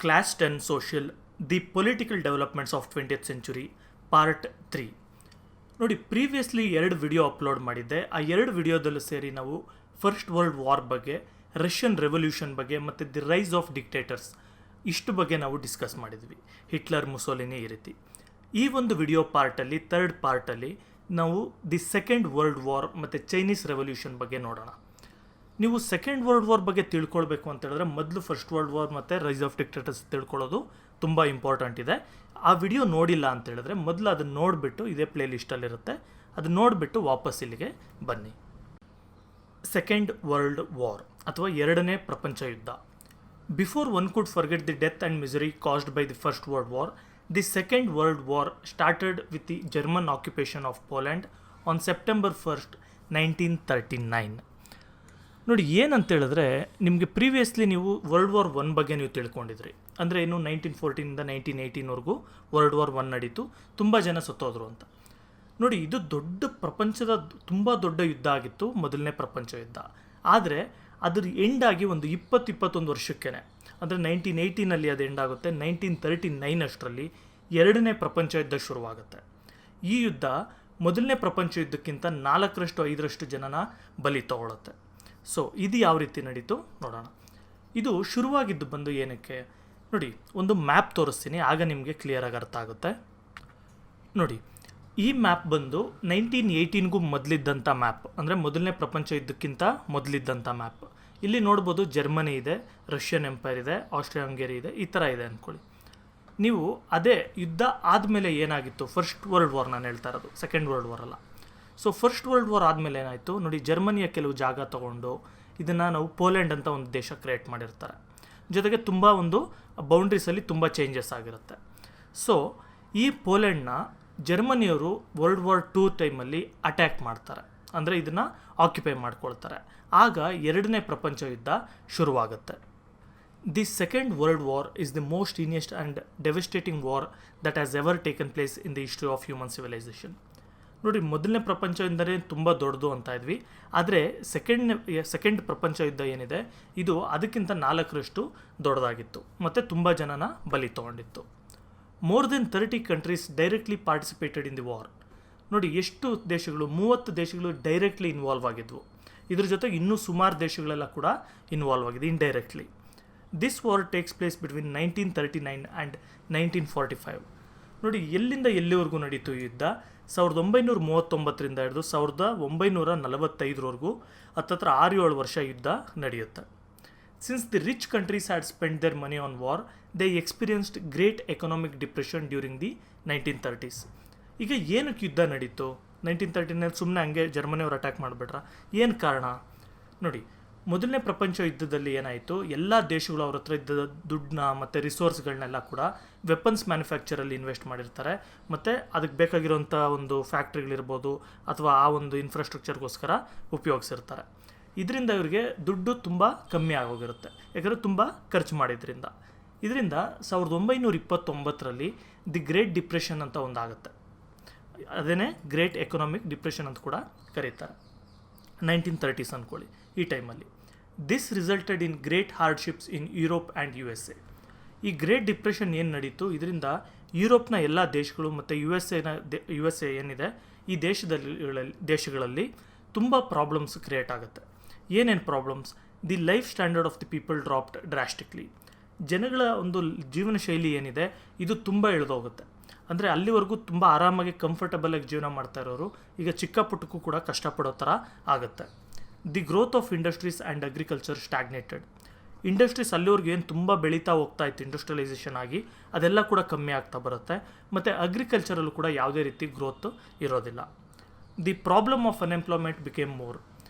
Class 10 Social, The Political Developments of 20th Century, Part 3. ನೋಡಿ, previously 2 video upload ಮಾಡಿದ್ದೆ. ಆ 2 ವಿಡಿಯೋದಲ್ಲೂ ಸೇರಿ ನಾವು ಫಸ್ಟ್ ವರ್ಲ್ಡ್ ವಾರ್ ಬಗ್ಗೆ, ರಷ್ಯನ್ ರೆವಲ್ಯೂಷನ್ ಬಗ್ಗೆ ಮತ್ತು ದಿ ರೈಸ್ ಆಫ್ ಡಿಕ್ಟೇಟರ್ಸ್ ಇಷ್ಟು ಬಗ್ಗೆ ನಾವು ಡಿಸ್ಕಸ್ ಮಾಡಿದ್ವಿ. ಹಿಟ್ಲರ್, ಮುಸೋಲಿನಿ ಈ ರೀತಿ. ಈ ಒಂದು ವಿಡಿಯೋ ಪಾರ್ಟಲ್ಲಿ, ಥರ್ಡ್ ಪಾರ್ಟಲ್ಲಿ ನಾವು ದಿ ಸೆಕೆಂಡ್ ವರ್ಲ್ಡ್ ವಾರ್ ಮತ್ತು ಚೈನೀಸ್ ರೆವಲ್ಯೂಷನ್ ಬಗ್ಗೆ ನೋಡೋಣ. ನೀವು ಸೆಕೆಂಡ್ ವರ್ಲ್ಡ್ ವಾರ್ ಬಗ್ಗೆ ತಿಳ್ಕೊಳ್ಬೇಕು ಅಂತ ಹೇಳಿದ್ರೆ ಮೊದಲು ಫಸ್ಟ್ ವರ್ಲ್ಡ್ ವಾರ್ ಮತ್ತು ರೈಸ್ ಆಫ್ ಡಿಕ್ಟೇಟರ್ಸ್ ತಿಳ್ಕೊಳ್ಳೋದು ತುಂಬ ಇಂಪಾರ್ಟೆಂಟ್ ಇದೆ. ಆ ವಿಡಿಯೋ ನೋಡಿಲ್ಲ ಅಂತ ಹೇಳಿದ್ರೆ ಮೊದಲು ಅದನ್ನು ನೋಡಿಬಿಟ್ಟು, ಇದೇ ಪ್ಲೇ ಲಿಸ್ಟಲ್ಲಿರುತ್ತೆ, ಅದು ನೋಡಿಬಿಟ್ಟು ವಾಪಸ್ ಇಲ್ಲಿಗೆ ಬನ್ನಿ. ಸೆಕೆಂಡ್ ವರ್ಲ್ಡ್ ವಾರ್ ಅಥವಾ ಎರಡನೇ ಪ್ರಪಂಚ ಯುದ್ಧ. Before one could forget the death and misery caused by the first world war, the second world war started with the German occupation of Poland on September 1st, 1939. ನೋಡಿ, ಏನಂತ ಹೇಳಿದ್ರೆ ನಿಮಗೆ previously ನೀವು world war 1 ಬಗ್ಗೆ ನೀವು ತಿಳ್ಕೊಂಡಿದ್ರಿ. ಅಂದರೆ ಏನು, 1914ಇಂದ 1918ವರೆಗೂ world war 1 ನಡೀತು, ತುಂಬ ಜನ ಸತ್ತೋದ್ರು ಅಂತ. ನೋಡಿ, ಇದು ಪ್ರಪಂಚದ ತುಂಬ ದೊಡ್ಡ ಯುದ್ಧ ಆಗಿತ್ತು, ಮೊದಲನೇ ಪ್ರಪಂಚ ಯುದ್ಧ. ಆದರೆ ಅದ್ರ ಎಂಡಾಗಿ ಒಂದು 20-21 ವರ್ಷಕ್ಕೇ, ಅಂದರೆ 1918ನಲ್ಲಿ ಅದು ಎಂಡಾಗುತ್ತೆ. 1939 ಅಷ್ಟರಲ್ಲಿ ಎರಡನೇ ಪ್ರಪಂಚ ಯುದ್ಧ ಶುರುವಾಗುತ್ತೆ. ಈ ಯುದ್ಧ ಮೊದಲನೇ ಪ್ರಪಂಚ ಯುದ್ಧಕ್ಕಿಂತ 4-5 ಜನನ ಬಲಿ ತಗೊಳುತ್ತೆ. ಸೊ ಇದು ಯಾವ ರೀತಿ ನಡೀತು ನೋಡೋಣ. ಇದು ಶುರುವಾಗಿದ್ದು ಬಂದು ಏನಕ್ಕೆ ನೋಡಿ, ಒಂದು ಮ್ಯಾಪ್ ತೋರಿಸ್ತೀನಿ, ಆಗ ನಿಮಗೆ ಕ್ಲಿಯರಾಗಿ ಅರ್ಥ ಆಗುತ್ತೆ. ನೋಡಿ, ಈ ಮ್ಯಾಪ್ ಬಂದು 1918ಗೂ ಮೊದಲಿದ್ದಂಥ ಮ್ಯಾಪ್, ಅಂದರೆ ಮೊದಲನೇ ಪ್ರಪಂಚ ಯುದ್ಧಕ್ಕಿಂತ ಮೊದಲಿದ್ದಂಥ ಮ್ಯಾಪ್. ಇಲ್ಲಿ ನೋಡ್ಬೋದು, ಜರ್ಮನಿ ಇದೆ, ರಷ್ಯನ್ ಎಂಪೈರ್ ಇದೆ, ಆಸ್ಟ್ರಿಯಾ ಹಂಗೇರಿ ಇದೆ, ಈ ಥರ ಇದೆ ಅಂದ್ಕೊಳ್ಳಿ. ನೀವು ಅದೇ ಯುದ್ಧ ಆದಮೇಲೆ ಏನಾಗಿತ್ತು, ಫಸ್ಟ್ ವರ್ಲ್ಡ್ ವಾರ್ ನಾನು ಹೇಳ್ತಾ ಇರೋದು, ಸೆಕೆಂಡ್ ವರ್ಲ್ಡ್ ವಾರ್ ಅಲ್ಲ. ಸೊ ಫಸ್ಟ್ ವರ್ಲ್ಡ್ ವಾರ್ ಆದಮೇಲೆ ಏನಾಯಿತು ನೋಡಿ, ಜರ್ಮನಿಯ ಕೆಲವು ಜಾಗ ತೊಗೊಂಡು ಇದನ್ನು ನಾವು ಪೋಲೆಂಡ್ ಅಂತ ಒಂದು ದೇಶ ಕ್ರಿಯೇಟ್ ಮಾಡಿರ್ತಾರೆ. ಜೊತೆಗೆ ತುಂಬ ಒಂದು ಬೌಂಡ್ರೀಸಲ್ಲಿ ತುಂಬ ಚೇಂಜಸ್ ಆಗಿರುತ್ತೆ. ಸೊ ಈ ಪೋಲೆಂಡ್ನ ಜರ್ಮನಿಯವರು ವರ್ಲ್ಡ್ ವಾರ್ 2 ಟೈಮಲ್ಲಿ ಅಟ್ಯಾಕ್ ಮಾಡ್ತಾರೆ, ಅಂದರೆ ಇದನ್ನು ಆಕ್ಯುಪೈ ಮಾಡ್ಕೊಳ್ತಾರೆ. ಆಗ ಎರಡನೇ ಪ್ರಪಂಚ ಯುದ್ಧ ಶುರುವಾಗುತ್ತೆ. The second world war is the most heinous and devastating war that has ever taken place in the history of human civilisation. ನೋಡಿ, ಮೊದಲನೇ ಪ್ರಪಂಚ ಯುದ್ಧನೇ ತುಂಬ ದೊಡ್ಡದು ಅಂತ ಇದ್ವಿ, ಆದರೆ ಸೆಕೆಂಡ್ ಪ್ರಪಂಚ ಯುದ್ಧ ಏನಿದೆ ಇದು ಅದಕ್ಕಿಂತ 4 ದೊಡ್ಡದಾಗಿತ್ತು ಮತ್ತು ತುಂಬ ಜನನ ಬಲಿ ತೊಗೊಂಡಿತ್ತು. More than 30 countries directly participated in the war. ನೋಡಿ, ಎಷ್ಟು ದೇಶಗಳು, 30 ದೇಶಗಳು ಡೈರೆಕ್ಟ್ಲಿ ಇನ್ವಾಲ್ವ್ ಆಗಿದ್ವು. ಇದ್ರ ಜೊತೆಗೆ ಇನ್ನೂ ಸುಮಾರು ದೇಶಗಳೆಲ್ಲ ಕೂಡ ಇನ್ವಾಲ್ವ್ ಆಗಿದೆ indirectly. This war takes place between 1939 and 1945. ನೋಡಿ, ಎಲ್ಲಿಂದ ಎಲ್ಲಿವರೆಗೂ ನಡೀತು ಈ ಯುದ್ಧ, 1939ರಿಂದ ಹಿಡಿದು 1945ವರೆಗೂ ಹತ್ತತ್ರ 6-7 ವರ್ಷ ಯುದ್ಧ ನಡೆಯುತ್ತೆ. Since the rich countries had spend their money on war, they experienced great economic depression during the 1930s. ಈಗ ಏನಕ್ಕೆ ಯುದ್ಧ ನಡೀತು 1939ನಲ್ಲಿ? ಸುಮ್ಮನೆ ಹಂಗೆ ಜರ್ಮನಿಯವರು ಅಟ್ಯಾಕ್ ಮಾಡಿಬಿಟ್ರ? ಏನು ಕಾರಣ ನೋಡಿ, ಮೊದಲನೇ ಪ್ರಪಂಚ ಯುದ್ಧದಲ್ಲಿ ಏನಾಯಿತು, ಎಲ್ಲ ದೇಶಗಳು ಅವ್ರ ಹತ್ರ ಇದ್ದ ದುಡ್ಡನ್ನ ಮತ್ತು ರಿಸೋರ್ಸ್ಗಳನ್ನೆಲ್ಲ ಕೂಡ ವೆಪನ್ಸ್ ಮ್ಯಾನುಫ್ಯಾಕ್ಚರಲ್ಲಿ ಇನ್ವೆಸ್ಟ್ ಮಾಡಿರ್ತಾರೆ, ಮತ್ತು ಅದಕ್ಕೆ ಬೇಕಾಗಿರೋಂಥ ಒಂದು ಫ್ಯಾಕ್ಟ್ರಿಗಳಿರ್ಬೋದು ಅಥವಾ ಆ ಒಂದು ಇನ್ಫ್ರಾಸ್ಟ್ರಕ್ಚರ್ಗೋಸ್ಕರ ಉಪಯೋಗಿಸಿರ್ತಾರೆ. ಇದರಿಂದ ಇವರಿಗೆ ದುಡ್ಡು ತುಂಬ ಕಮ್ಮಿ ಆಗೋಗಿರುತ್ತೆ, ಯಾಕಂದರೆ ತುಂಬ ಖರ್ಚು ಮಾಡಿದ್ರಿಂದ. ಇದರಿಂದ 1929ರಲ್ಲಿ ದಿ ಗ್ರೇಟ್ ಡಿಪ್ರೆಷನ್ ಅಂತ ಒಂದಾಗುತ್ತೆ. ಅದೇ ಗ್ರೇಟ್ ಎಕನಾಮಿಕ್ ಡಿಪ್ರೆಷನ್ ಅಂತ ಕೂಡ ಕರೀತಾರೆ. 1930s ಅಂದ್ಕೊಳ್ಳಿ, ಈ ಟೈಮಲ್ಲಿ. This resulted in great hardships in Europe and USA. ಈ ಗ್ರೇಟ್ ಡಿಪ್ರೆಷನ್ ಏನು ನಡೀತು, ಇದರಿಂದ ಯುರೋಪ್ನ ಎಲ್ಲ ದೇಶಗಳು ಮತ್ತು USA ಏನಿದೆ ಈ ದೇಶಗಳಲ್ಲಿ ತುಂಬ ಪ್ರಾಬ್ಲಮ್ಸ್ ಕ್ರಿಯೇಟ್ ಆಗುತ್ತೆ. ಏನೇನು problems? The life standard of the people dropped drastically. ಜನಗಳ ಒಂದು ಜೀವನ ಶೈಲಿ ಏನಿದೆ ಇದು ತುಂಬ ಇಳಿದೋಗುತ್ತೆ. ಅಂದರೆ ಅಲ್ಲಿವರೆಗೂ ತುಂಬ ಆರಾಮಾಗಿ ಕಂಫರ್ಟಬಲಾಗಿ ಜೀವನ ಮಾಡ್ತಾ ಇರೋರು ಈಗ ಚಿಕ್ಕ ಪುಟ್ಟಕ್ಕೂ ಕೂಡ ಕಷ್ಟಪಡೋ ಥರ ಆಗುತ್ತೆ. The growth of industries and agriculture stagnated. Industries ಅಲ್ಲಿವರೆಗೂ ಏನು ತುಂಬ ಬೆಳೀತಾ ಹೋಗ್ತಾ ಇತ್ತು ಇಂಡಸ್ಟ್ರಿಯಲೈಸೇಷನ್ ಆಗಿ, ಅದೆಲ್ಲ ಕೂಡ ಕಮ್ಮಿ ಆಗ್ತಾ ಬರುತ್ತೆ. ಮತ್ತು ಅಗ್ರಿಕಲ್ಚರಲ್ಲೂ ಕೂಡ ಯಾವುದೇ ರೀತಿ ಗ್ರೋತ್ ಇರೋದಿಲ್ಲ. The problem of unemployment became more.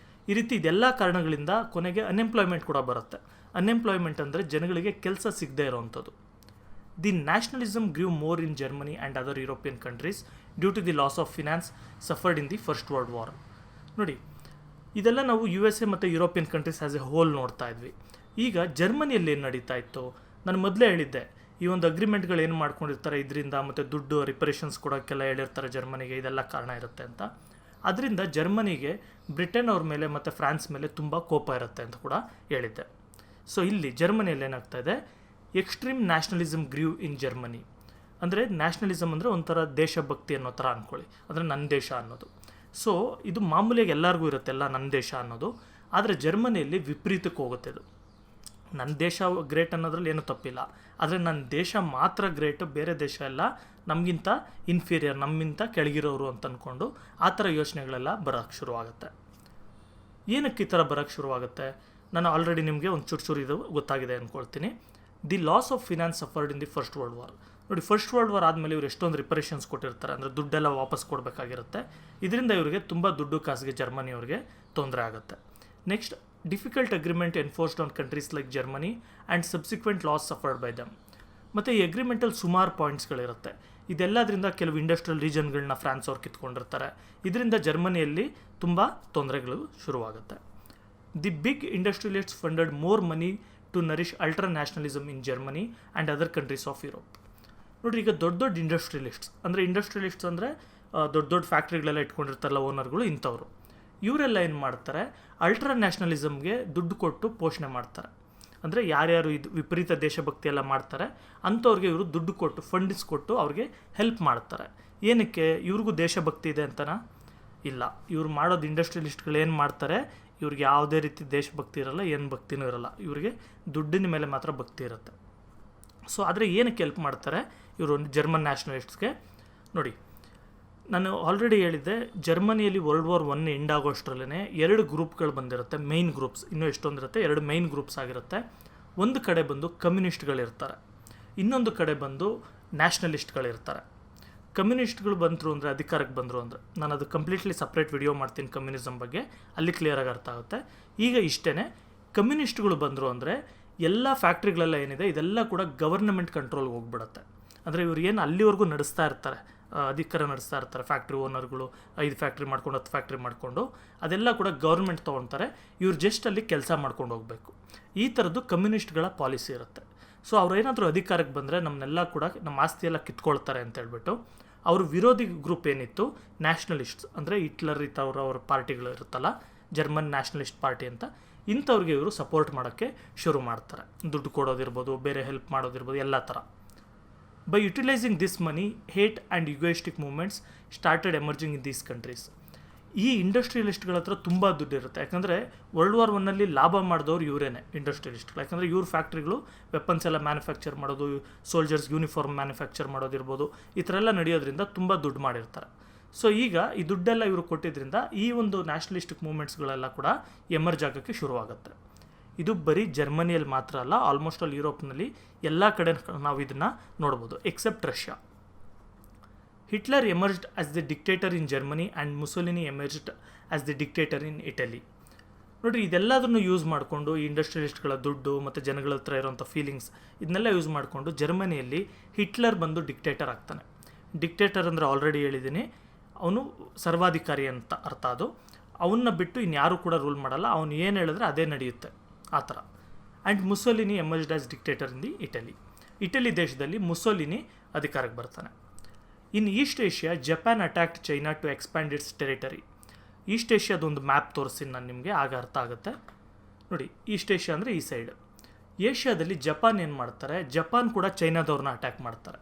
ಈ ರೀತಿ ಇದೆಲ್ಲ ಕಾರಣಗಳಿಂದ ಕೊನೆಗೆ ಅನ್ಎಂಪ್ಲಾಯ್ಮೆಂಟ್ ಕೂಡ ಬರುತ್ತೆ. ಅನ್ಎಂಪ್ಲಾಯ್ಮೆಂಟ್ ಅಂದರೆ ಜನಗಳಿಗೆ ಕೆಲಸ ಸಿಗದೇ ಇರೋವಂಥದ್ದು. The nationalism grew more in Germany and other European countries due to the loss of finance suffered in the first world war. ನೋಡಿ, ಇದೆಲ್ಲ ನಾವು USA ಮತ್ತು European countries as a whole ನೋಡ್ತಾ ಇದ್ವಿ. ಈಗ ಜರ್ಮನಿಯಲ್ಲಿ ಏನು ನಡೀತಾ ಇತ್ತು, ನಾನು ಮೊದಲೇ ಹೇಳಿದ್ದೆ, ಈ ಒಂದು ಅಗ್ರಿಮೆಂಟ್ಗಳು ಏನು ಮಾಡ್ಕೊಂಡಿರ್ತಾರೆ ಇದರಿಂದ, ಮತ್ತು ದುಡ್ಡು ರಿಪರೇಷನ್ಸ್ ಕೊಡೋಕ್ಕೆಲ್ಲ ಹೇಳಿರ್ತಾರೆ ಜರ್ಮನಿಗೆ, ಇದೆಲ್ಲ ಕಾರಣ ಇರುತ್ತೆ ಅಂತ. ಅದರಿಂದ ಜರ್ಮನಿಗೆ ಬ್ರಿಟನ್ ಅವ್ರ ಮೇಲೆ ಮತ್ತು ಫ್ರಾನ್ಸ್ ಮೇಲೆ ತುಂಬ ಕೋಪ ಇರುತ್ತೆ ಅಂತ ಕೂಡ ಹೇಳಿದ್ದೆ. ಸೊ ಇಲ್ಲಿ ಜರ್ಮನಿಯಲ್ಲಿ ಏನಾಗ್ತಾ ಇದೆ, ಎಕ್ಸ್ಟ್ರೀಮ್ ನ್ಯಾಷನಲಿಸಮ್ ಗ್ರೀವ್ ಇನ್ ಜರ್ಮನಿ. ಅಂದರೆ ನ್ಯಾಷನಲಿಸಮ್ ಅಂದರೆ ಒಂಥರ ದೇಶಭಕ್ತಿ ಅನ್ನೋ ಥರ ಅಂದ್ಕೊಳ್ಳಿ, ಅಂದರೆ ನನ್ನ ದೇಶ ಅನ್ನೋದು. ಸೊ ಇದು ಮಾಮೂಲಿಯಾಗಿ ಎಲ್ಲರಿಗೂ ಇರುತ್ತೆ, ಎಲ್ಲ ನನ್ನ ದೇಶ ಅನ್ನೋದು. ಆದರೆ ಜರ್ಮನಿಯಲ್ಲಿ ವಿಪರೀತಕ್ಕೆ ಹೋಗುತ್ತೆ ಇದು. ನನ್ನ ದೇಶ ಗ್ರೇಟ್ ಅನ್ನೋದ್ರಲ್ಲಿ ಏನೂ ತಪ್ಪಿಲ್ಲ, ಆದರೆ ನನ್ನ ದೇಶ ಮಾತ್ರ ಗ್ರೇಟು, ಬೇರೆ ದೇಶ ಎಲ್ಲ ನಮಗಿಂತ ಇನ್ಫೀರಿಯರ್, ನಮ್ಮಿಂತ ಕೆಳಗಿರೋರು ಅಂತ ಅಂದ್ಕೊಂಡು ಆ ಥರ ಯೋಚನೆಗಳೆಲ್ಲ ಬರೋಕ್ಕೆ ಶುರುವಾಗುತ್ತೆ. ಏನಕ್ಕೆ ಈ ಥರ ಬರೋಕ್ಕೆ ಶುರುವಾಗುತ್ತೆ? ನಾನು ಆಲ್ರೆಡಿ ನಿಮಗೆ ಒಂದು ಚೂರು ಇದು ಗೊತ್ತಾಗಿದೆ ಅಂದ್ಕೊಳ್ತೀನಿ. The loss of finance suffered in the first world war. ನೋಡಿ, ಫಸ್ಟ್ ವರ್ಲ್ಡ್ ವಾರ್ ಆದಮೇಲೆ ಇವರು ಎಷ್ಟೊಂದು ರಿಪರೇಷನ್ಸ್ ಕೊಟ್ಟಿರ್ತಾರೆ, ಅಂದರೆ ದುಡ್ಡೆಲ್ಲ ವಾಪಸ್ ಕೊಡಬೇಕಾಗಿರುತ್ತೆ. ಇದರಿಂದ ಇವರಿಗೆ ತುಂಬ ದುಡ್ಡು ಕಾಸಿಗೆ ಜರ್ಮನಿಯವ್ರಿಗೆ ತೊಂದರೆ ಆಗುತ್ತೆ. Next, difficult agreement enforced on countries like Germany and subsequent loss suffered by them. ಮತ್ತು ಈ ಅಗ್ರಿಮೆಂಟಲ್ಲಿ ಸುಮಾರು ಪಾಯಿಂಟ್ಸ್ಗಳಿರುತ್ತೆ. ಇದೆಲ್ಲದರಿಂದ ಕೆಲವು ಇಂಡಸ್ಟ್ರಿಯಲ್ ರೀಜನ್ಗಳನ್ನ ಫ್ರಾನ್ಸ್ ಅವ್ರು ಕಿತ್ಕೊಂಡಿರ್ತಾರೆ. ಇದರಿಂದ ಜರ್ಮನಿಯಲ್ಲಿ ತುಂಬ ತೊಂದರೆಗಳು ಶುರುವಾಗುತ್ತೆ. The big industrialists funded more money to nourish ultra nationalism in Germany and other countries of Europe. ನೋಡಿರಿ, ಈಗ ದೊಡ್ಡ ದೊಡ್ಡ ಇಂಡಸ್ಟ್ರಿಯಲಿಸ್ಟ್ಸ್ ಅಂದರೆ ದೊಡ್ಡ ದೊಡ್ಡ ಫ್ಯಾಕ್ಟ್ರಿಗಳೆಲ್ಲ ಇಟ್ಕೊಂಡಿರ್ತಾರಲ್ಲ ಓನರ್ಗಳು, ಇಂಥವ್ರು ಇವರೆಲ್ಲ ಏನು ಮಾಡ್ತಾರೆ, ಅಲ್ಟ್ರಾ ನ್ಯಾಷನಲಿಸಮ್ಗೆ ದುಡ್ಡು ಕೊಟ್ಟು ಪೋಷಣೆ ಮಾಡ್ತಾರೆ. ಅಂದರೆ ಯಾರ್ಯಾರು ಇದು ವಿಪರೀತ ದೇಶಭಕ್ತಿ ಎಲ್ಲ ಮಾಡ್ತಾರೆ ಅಂಥವ್ರಿಗೆ ಇವರು ದುಡ್ಡು ಕೊಟ್ಟು, ಫಂಡ್ಸ್ ಕೊಟ್ಟು ಅವ್ರಿಗೆ ಹೆಲ್ಪ್ ಮಾಡ್ತಾರೆ. ಏನಕ್ಕೆ? ಇವ್ರಿಗೂ ದೇಶಭಕ್ತಿ ಇದೆ ಅಂತನಾ? ಇಲ್ಲ. ಇವ್ರು ಮಾಡೋದು ಇಂಡಸ್ಟ್ರಿಯಲಿಸ್ಟ್ಗಳು ಏನು ಮಾಡ್ತಾರೆ, ಇವ್ರಿಗೆ ಯಾವುದೇ ರೀತಿ ದೇಶಭಕ್ತಿ ಇರಲ್ಲ, ಏನು ಭಕ್ತಿನೂ ಇರಲ್ಲ, ಇವರಿಗೆ ದುಡ್ಡಿನ ಮೇಲೆ ಮಾತ್ರ ಭಕ್ತಿ ಇರುತ್ತೆ. ಸೊ ಆದರೆ ಏನಕ್ಕೆ ಹೆಲ್ಪ್ ಮಾಡ್ತಾರೆ ಇವರು ಜರ್ಮನ್ ನ್ಯಾಷನಲಿಸ್ಟ್ಸ್ಗೆ? ನೋಡಿ, ನಾನು ಆಲ್ರೆಡಿ ಹೇಳಿದ್ದೆ, ಜರ್ಮನಿಯಲ್ಲಿ ವರ್ಲ್ಡ್ ವಾರ್ 1 ಎಂಡ್ ಆಗೋಷ್ಟರಲ್ಲೇ 2 ಗ್ರೂಪ್ಗಳು ಬಂದಿರುತ್ತೆ, ಮೈನ್ ಗ್ರೂಪ್ಸ್. ಇನ್ನೂ ಎಷ್ಟೊಂದಿರುತ್ತೆ, 2 ಮೈನ್ ಗ್ರೂಪ್ಸ್ ಆಗಿರುತ್ತೆ. ಒಂದು ಕಡೆ ಬಂದು ಕಮ್ಯುನಿಸ್ಟ್ಗಳಿರ್ತಾರೆ, ಇನ್ನೊಂದು ಕಡೆ ಬಂದು ನ್ಯಾಷನಲಿಸ್ಟ್ಗಳಿರ್ತಾರೆ. ಕಮ್ಯುನಿಸ್ಟ್ಗಳು ಬಂದರು ಅಂದರೆ, ಅಧಿಕಾರಕ್ಕೆ ಬಂದರು ಅಂದರೆ, ನಾನು ಅದು ಕಂಪ್ಲೀಟ್ಲಿ ಸಪ್ರೇಟ್ ವಿಡಿಯೋ ಮಾಡ್ತೀನಿ ಕಮ್ಯುನಿಸಮ್ ಬಗ್ಗೆ, ಅಲ್ಲಿ ಕ್ಲಿಯರಾಗಿ ಅರ್ಥ ಆಗುತ್ತೆ. ಈಗ ಇಷ್ಟೇ, ಕಮ್ಯುನಿಸ್ಟ್ಗಳು ಬಂದರು ಅಂದರೆ ಎಲ್ಲ ಫ್ಯಾಕ್ಟ್ರಿಗಳೆಲ್ಲ ಏನಿದೆ ಇದೆಲ್ಲ ಕೂಡ ಗವರ್ನಮೆಂಟ್ ಕಂಟ್ರೋಲ್ಗೆ ಹೋಗ್ಬಿಡುತ್ತೆ. ಅಂದರೆ ಇವ್ರು ಏನು ಅಲ್ಲಿವರೆಗೂ ನಡೆಸ್ತಾ ಇರ್ತಾರೆ, ಅಧಿಕಾರ ನಡೆಸ್ತಾ ಇರ್ತಾರೆ, ಫ್ಯಾಕ್ಟ್ರಿ ಓನರ್ಗಳು 5 ಫ್ಯಾಕ್ಟ್ರಿ ಮಾಡ್ಕೊಂಡು 10 ಫ್ಯಾಕ್ಟ್ರಿ ಮಾಡಿಕೊಂಡು, ಅದೆಲ್ಲ ಕೂಡ ಗೌರ್ಮೆಂಟ್ ತೊಗೊಳ್ತಾರೆ. ಇವ್ರು ಜಸ್ಟ್ ಅಲ್ಲಿ ಕೆಲಸ ಮಾಡ್ಕೊಂಡು ಹೋಗಬೇಕು. ಈ ಥರದ್ದು ಕಮ್ಯುನಿಸ್ಟ್ಗಳ ಪಾಲಿಸಿ ಇರುತ್ತೆ. ಸೊ ಅವ್ರೇನಾದರೂ ಅಧಿಕಾರಕ್ಕೆ ಬಂದರೆ ನಮ್ಮನ್ನೆಲ್ಲ ಕೂಡ ನಮ್ಮ ಆಸ್ತಿ ಎಲ್ಲ ಕಿತ್ಕೊಳ್ತಾರೆ ಅಂತ ಹೇಳ್ಬಿಟ್ಟು ಅವ್ರ ವಿರೋಧಿ ಗ್ರೂಪ್ ಏನಿತ್ತು, ನ್ಯಾಷನಲಿಸ್ಟ್ಸ್, ಅಂದರೆ ಹಿಟ್ಲರ್ ಅವ್ರ ಪಾರ್ಟಿಗಳು ಇರುತ್ತಲ್ಲ, ಜರ್ಮನ್ ನ್ಯಾಷನಲಿಸ್ಟ್ ಪಾರ್ಟಿ ಅಂತ, ಇಂಥವ್ರಿಗೆ ಇವರು ಸಪೋರ್ಟ್ ಮಾಡೋಕ್ಕೆ ಶುರು ಮಾಡ್ತಾರೆ. ದುಡ್ಡು ಕೊಡೋದಿರ್ಬೋದು, ಬೇರೆ ಹೆಲ್ಪ್ ಮಾಡೋದಿರ್ಬೋದು, ಎಲ್ಲ ಥರ. By utilising this money, hate and egoistic movements started emerging in these countries. ಈ ಇಂಡಸ್ಟ್ರಿಯಲಿಸ್ಟ್ಗಳ ಹತ್ರ ತುಂಬ ದುಡ್ಡು ಇರುತ್ತೆ. ಯಾಕಂದರೆ ವರ್ಲ್ಡ್ ವಾರ್ 1ನಲ್ಲಿ ಲಾಭ ಮಾಡಿದವ್ರು ಇವರೇನೆ ಇಂಡಸ್ಟ್ರಿಯಲಿಸ್ಟ್ಗಳು. ಯಾಕಂದರೆ ಇವ್ರ ಫ್ಯಾಕ್ಟ್ರಿಗಳು ವೆಪನ್ಸ್ ಎಲ್ಲ ಮ್ಯಾನುಫ್ಯಾಕ್ಚರ್ ಮಾಡೋದು, ಸೋಲ್ಜರ್ಸ್ ಯೂನಿಫಾರ್ಮ್ ಮ್ಯಾನುಫ್ಯಾಕ್ಚರ್ ಮಾಡೋದಿರ್ಬೋದು, ಈ ಥರ ಎಲ್ಲ ನಡೆಯೋದ್ರಿಂದ ತುಂಬ ದುಡ್ಡು ಮಾಡಿರ್ತಾರೆ. ಸೊ ಈಗ ಈ ದುಡ್ಡೆಲ್ಲ ಇವರು ಕೊಟ್ಟಿದ್ದರಿಂದ ಈ ಒಂದು ನ್ಯಾಷನಲಿಸ್ಟಿಕ್ ಮೂವ್ಮೆಂಟ್ಸ್ಗಳೆಲ್ಲ ಕೂಡ ಎಮರ್ಜ್ ಆಗೋಕ್ಕೆ ಶುರುವಾಗುತ್ತೆ. ಇದು ಬರೀ ಜರ್ಮನಿಯಲ್ಲಿ ಮಾತ್ರ ಅಲ್ಲ, ಆಲ್ಮೋಸ್ಟ್ ಆಲ್ ಯುರೋಪ್ನಲ್ಲಿ ಎಲ್ಲ ಕಡೆ ನಾವು ಇದನ್ನು ನೋಡ್ಬೋದು, except Russia. Hitler emerged as the dictator in Germany and Mussolini emerged as the dictator in Italy. ನೋಡಿ, ಇದೆಲ್ಲದನ್ನು ಯೂಸ್ ಮಾಡಿಕೊಂಡು ಈ ಇಂಡಸ್ಟ್ರಿಯಲಿಸ್ಟ್ಗಳ ದುಡ್ಡು ಮತ್ತು ಜನಗಳ ಹತ್ರ ಇರೋಂಥ ಫೀಲಿಂಗ್ಸ್ ಇದನ್ನೆಲ್ಲ ಯೂಸ್ ಮಾಡಿಕೊಂಡು ಜರ್ಮನಿಯಲ್ಲಿ ಹಿಟ್ಲರ್ ಬಂದು ಡಿಕ್ಟೇಟರ್ ಆಗ್ತಾನೆ. ಡಿಕ್ಟೇಟರ್ ಅಂದರೆ ಆಲ್ರೆಡಿ ಹೇಳಿದ್ದೀನಿ, ಅವನು ಸರ್ವಾಧಿಕಾರಿ ಅಂತ ಅರ್ಥ. ಅದು ಅವನ್ನ ಬಿಟ್ಟು ಇನ್ಯಾರೂ ಕೂಡ ರೂಲ್ ಮಾಡಲ್ಲ, ಅವನು ಏನು ಹೇಳಿದ್ರೆ ಅದೇ ನಡೆಯುತ್ತೆ, ಆ ಥರ. And Mussolini emerged as dictator in the Italy ದೇಶದಲ್ಲಿ ಮುಸೋಲಿನಿ ಅಧಿಕಾರಕ್ಕೆ ಬರ್ತಾನೆ. In East Asia, Japan attacked China to expand its territory. East ಏಷ್ಯಾದೊಂದು ಮ್ಯಾಪ್ ತೋರಿಸ್ತೀನಿ ನಾನು ನಿಮಗೆ, ಆಗ ಅರ್ಥ ಆಗುತ್ತೆ. ನೋಡಿ, ಈಸ್ಟ್ ಏಷ್ಯಾ ಅಂದರೆ ಈ ಸೈಡ್. ಏಷ್ಯಾದಲ್ಲಿ ಜಪಾನ್ ಏನು ಮಾಡ್ತಾರೆ, ಜಪಾನ್ ಕೂಡ ಚೈನಾದವ್ರನ್ನ ಅಟ್ಯಾಕ್ ಮಾಡ್ತಾರೆ.